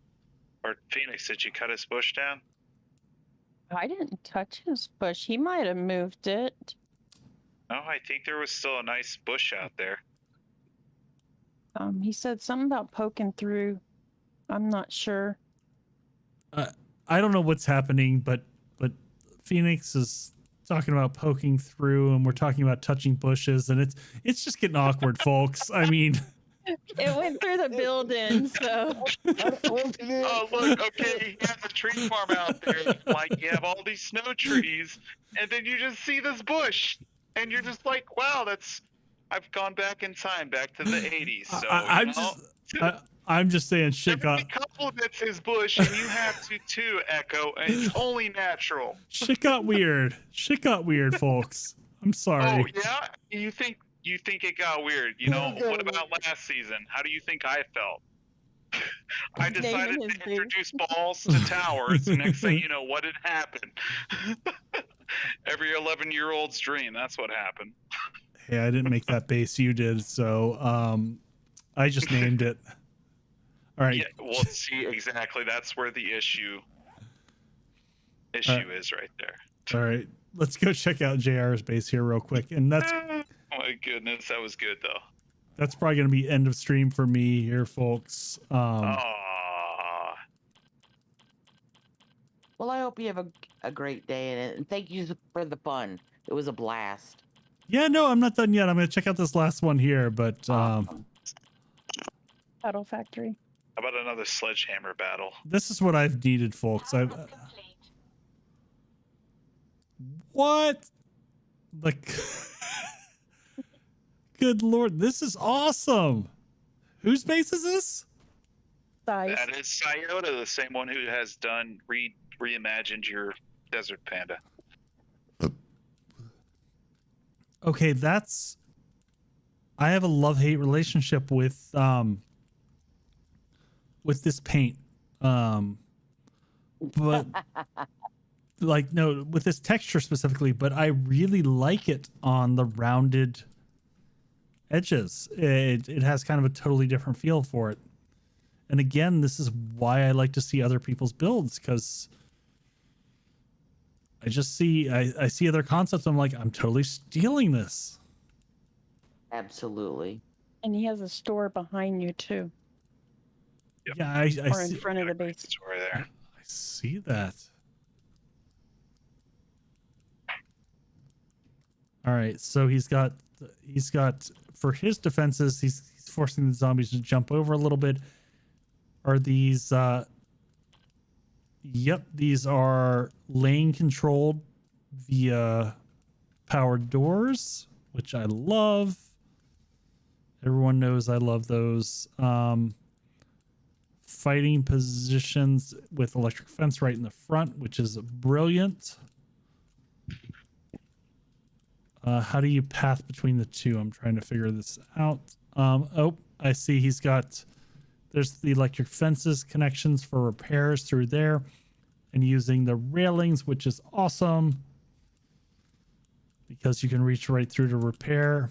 Or Phoenix, did you cut his bush down? I didn't touch his bush. He might have moved it. No, I think there was still a nice bush out there. He said something about poking through. I'm not sure. I don't know what's happening, but Phoenix is talking about poking through, and we're talking about touching bushes, and it's just getting awkward, folks. I mean, it went through the building, so. Oh, look, okay, he has a tree farm out there. Like, you have all these snow trees, and then you just see this bush, and you're just like, wow, I've gone back in time, back to the 80s. So, I'm just saying shit got... Every couple of it's his bush, and you have to too, Echo, and it's only natural. Shit got weird. Shit got weird, folks. I'm sorry. Oh, yeah? You think it got weird? You know, what about last season? How do you think I felt? I decided to introduce balls to towers. Next thing you know, what had happened? Every 11-year-old's dream. That's what happened. Hey, I didn't make that base. You did. So I just named it. All right. Yeah, well, see, exactly. That's where the issue is right there. All right. Let's go check out JR's base here real quick. And that's... Oh, my goodness. That was good, though. That's probably going to be end of stream for me here, folks. Well, I hope you have a great day, and thank you for the fun. It was a blast. Yeah, no, I'm not done yet. I'm going to check out this last one here, but... Cuddle Factory. How about another sledgehammer battle? This is what I've needed, folks. What? Like... Good Lord, this is awesome. Whose base is this? Size. That is Scioto, the same one who has done reimagined your Desert Panda. Okay, I have a love-hate relationship with this paint. But like, no, with this texture specifically, but I really like it on the rounded edges. It has kind of a totally different feel for it. And again, this is why I like to see other people's builds, because I just see I see other concepts. I'm like, I'm totally stealing this. Absolutely. And he has a store behind you too. Yep. Yeah, I or see, in front of the base. Store there. I see that. All right, so he's got for his defenses, he's forcing the zombies to jump over a little bit. Are these yep, these are lane controlled via powered doors, which I love. Everyone knows I love those. Fighting positions with electric fence right in the front, which is brilliant. How do you path between the two? I'm trying to figure this out. Oh, I see there's the electric fences connections for repairs through there. and using the railings, which is awesome because you can reach right through to repair.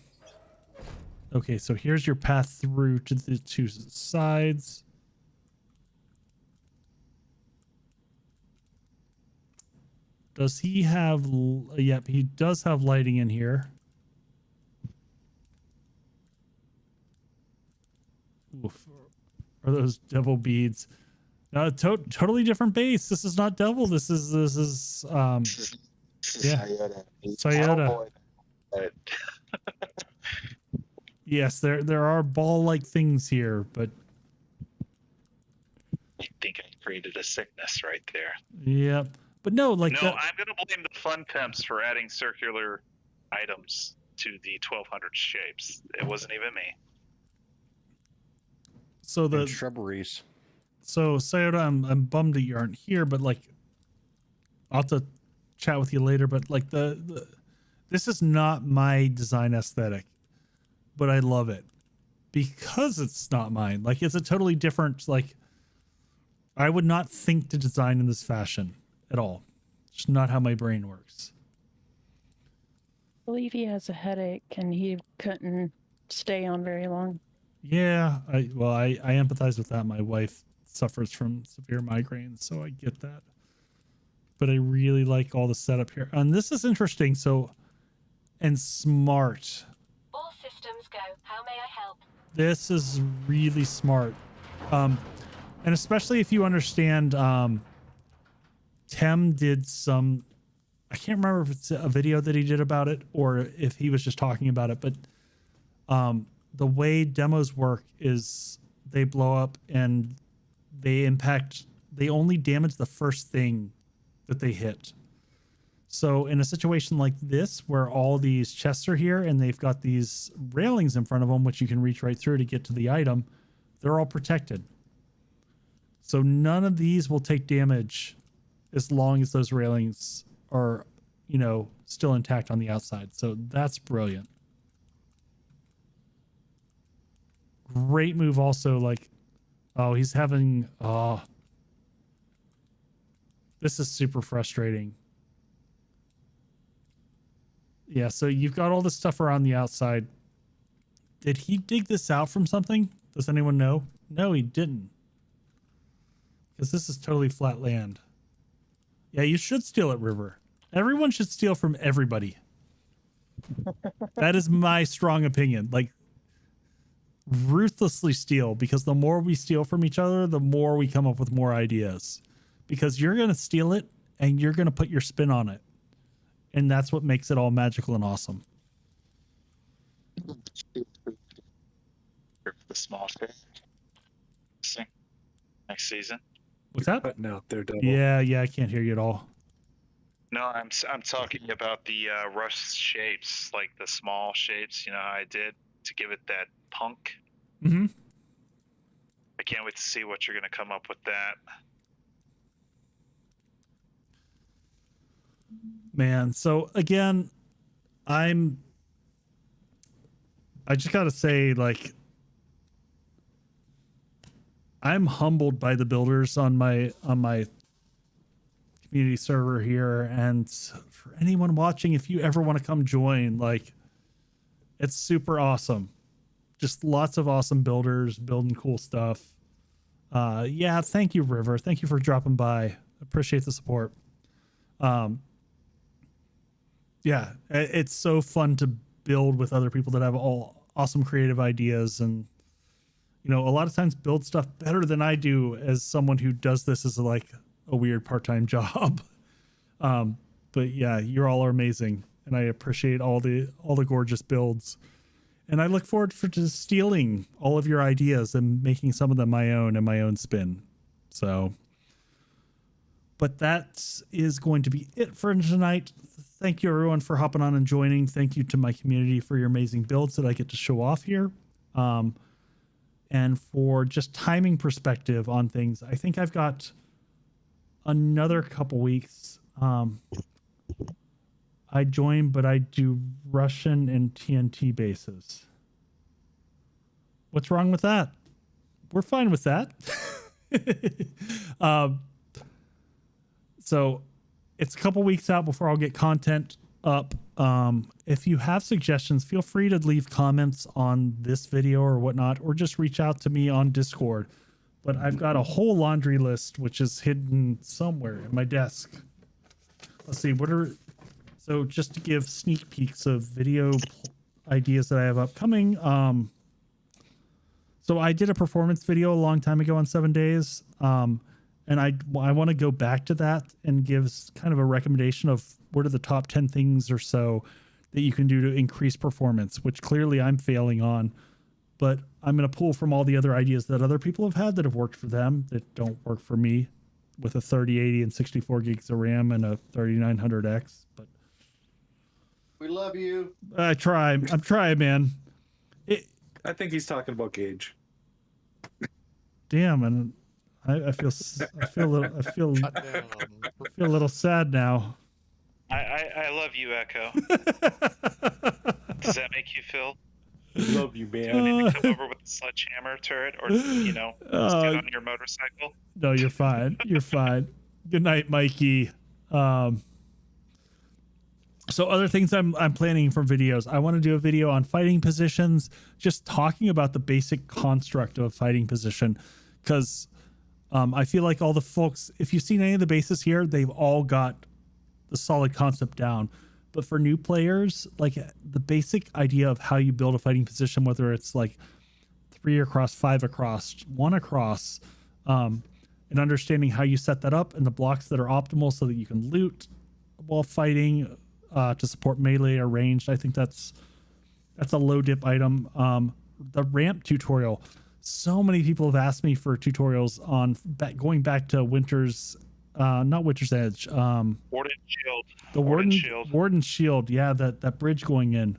Okay, so here's your path through to the two sides. Does he have... Yep, he does have lighting in here. Oof. Are those devil beads? No, totally different base. This is not devil. This is yeah. Sayota. Yes, there are ball-like things here, but I think I created a sickness right there. Yep. But no, like no, I'm gonna blame the fun temps for adding circular items to the 1200 shapes. It wasn't even me. So the And shrubberies. So Sayota, I'm bummed that you aren't here, but like I'll have to chat with you later. But like this is not my design aesthetic, but I love it because it's not mine. Like it's a totally different, like I would not think to design in this fashion at all. It's not how my brain works. I believe he has a headache and he couldn't stay on very long. Yeah, I empathize with that. My wife suffers from severe migraines, so I get that. But I really like all the setup here. And this is interesting. So, and smart. All systems go. How may I help? This is really smart. And especially if you understand, Tem did some, I can't remember if it's a video that he did about it or if he was just talking about it, but the way demos work is they blow up and they only damage the first thing that they hit. So in a situation like this, where all these chests are here and they've got these railings in front of them, which you can reach right through to get to the item, they're all protected. So none of these will take damage as long as those railings are, you know, still intact on the outside. So that's brilliant. Great move also, like, oh, he's having, oh, this is super frustrating. Yeah, so you've got all this stuff around the outside. Did he dig this out from something? Does anyone know? No, he didn't. Because this is totally flat land. Yeah, you should steal it, River. Everyone should steal from everybody. That is my strong opinion. Like, ruthlessly steal, because the more we steal from each other, the more we come up with more ideas. Because you're going to steal it and you're going to put your spin on it. And that's what makes it all magical and awesome. The small ship. Next season. What's that? But no, they're double. Yeah, I can't hear you at all. No, I'm talking about the rush shapes, like the small shapes. You know how I did to give it that punk. Mm-hmm. I can't wait to see what you're going to come up with that. Man, so again, I just gotta say, like, I'm humbled by the builders on my community server here, and for anyone watching, if you ever want to come join, like, it's super awesome. Just lots of awesome builders building cool stuff. Yeah, thank you, River. Thank you for dropping by. Appreciate the support. Yeah, it's so fun to build with other people that have all awesome creative ideas, and you know, a lot of times build stuff better than I do as someone who does this as like a weird part-time job. But yeah, you all are amazing, and I appreciate all the gorgeous builds, and I look forward to stealing all of your ideas and making some of them my own and my own spin. So, but that is going to be it for tonight. Thank you everyone for hopping on and joining. Thank you to my community for your amazing builds that I get to show off here. And for just timing perspective on things, I think I've got another couple weeks. I join, but I do Russian and TNT bases. What's wrong with that? We're fine with that. So it's a couple weeks out before I'll get content up. If you have suggestions, feel free to leave comments on this video or whatnot, or just reach out to me on Discord. But I've got a whole laundry list, which is hidden somewhere in my desk. Let's see, so just to give sneak peeks of video ideas that I have upcoming. So I did a performance video a long time ago on 7 days. And I want to go back to that and give kind of a recommendation of what are the top 10 things or so that you can do to increase performance, which clearly I'm failing on. But I'm going to pull from all the other ideas that other people have had that have worked for them that don't work for me with a 3080 and 64 gigs of RAM and a 3900X. But We love you. I'm trying, man. I think he's talking about Gage. Damn, and I feel a little sad now. I love you, Echo. Does that make you feel? Love you, Do you man. need to come over with a sledgehammer turret, or just get on your motorcycle? No, you're fine. You're fine. Good night, Mikey. So other things I'm planning for videos. I want to do a video on fighting positions, just talking about the basic construct of a fighting position, because I feel like all the folks, if you've seen any of the bases here, they've all got the solid concept down. But for new players, like the basic idea of how you build a fighting position, whether it's like 3 across, 5 across, 1 across, and understanding how you set that up and the blocks that are optimal so that you can loot while fighting to support melee or ranged. I think that's a low dip item. The ramp tutorial. So many people have asked me for tutorials on going back to not Winter's Edge. Warden Shield. The Warden Shield. Yeah, that bridge going in.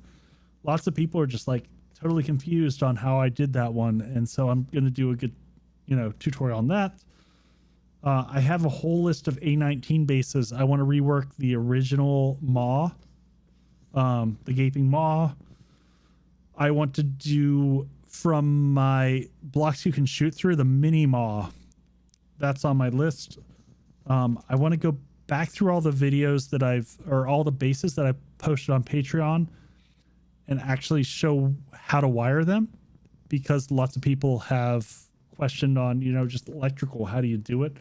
Lots of people are just like totally confused on how I did that one. And so I'm going to do a good, tutorial on that. I have a whole list of A19 bases. I want to rework the original Maw, the Gaping Maw. I want to do from my blocks you can shoot through the mini Maw. That's on my list. I want to go back through all the videos or all the bases that I posted on Patreon and actually show how to wire them, because lots of people have questioned on, just electrical, how do you do it?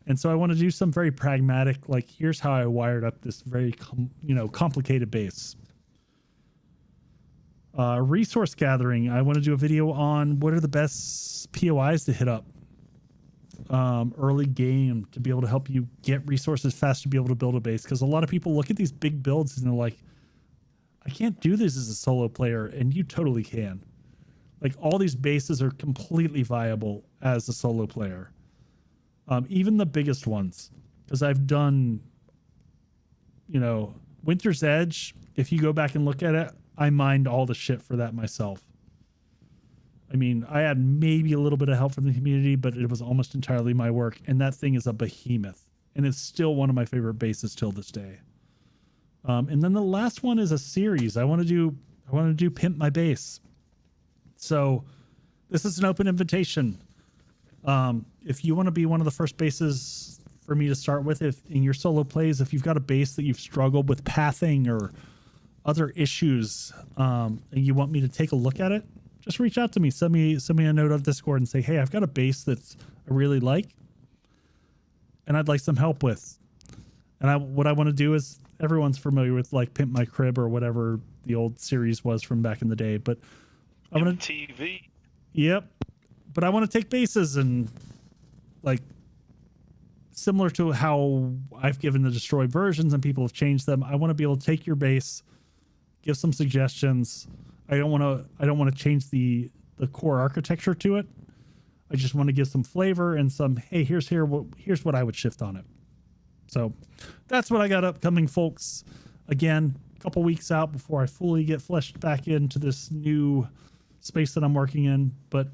And so I want to do some very pragmatic, like, here's how I wired up this very, complicated base. Resource gathering. I want to do a video on what are the best POIs to hit up early game to be able to help you get resources fast to be able to build a base. Because a lot of people look at these big builds and they're like, I can't do this as a solo player, and you totally can. Like, all these bases are completely viable as a solo player. Even the biggest ones, because I've done, Winter's Edge. If you go back and look at it, I mined all the shit for that myself. I mean, I had maybe a little bit of help from the community, but it was almost entirely my work. And that thing is a behemoth, and it's still one of my favorite bases till this day. And then the last one is a series. I want to do Pimp My Base. So this is an open invitation. If you want to be one of the first bases for me to start with, if in your solo plays, if you've got a base that you've struggled with pathing or other issues, and you want me to take a look at it, just reach out to me. Send me a note on Discord and say, hey, I've got a base that's I really like, and I'd like some help with. And what I want to do is, everyone's familiar with like Pimp My Crib or whatever the old series was from back in the day, but I want to TV. Yep. But I want to take bases and, like, similar to how I've given the destroyed versions and people have changed them, I want to be able to take your base, give some suggestions. I don't want to change the core architecture to it. I just want to give some flavor and some, hey, here's what I would shift on it. So that's what I got upcoming, folks. Again, a couple weeks out before I fully get fleshed back into this new space that I'm working in, but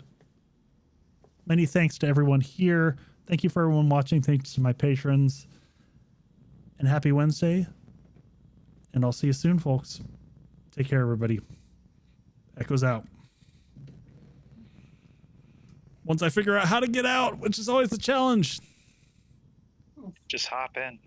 many thanks to everyone here. Thank you for everyone watching. Thanks to my patrons. And happy Wednesday. And I'll see you soon, folks. Take care, everybody. Echo's out. Once I figure out how to get out, which is always the challenge. Just hop in.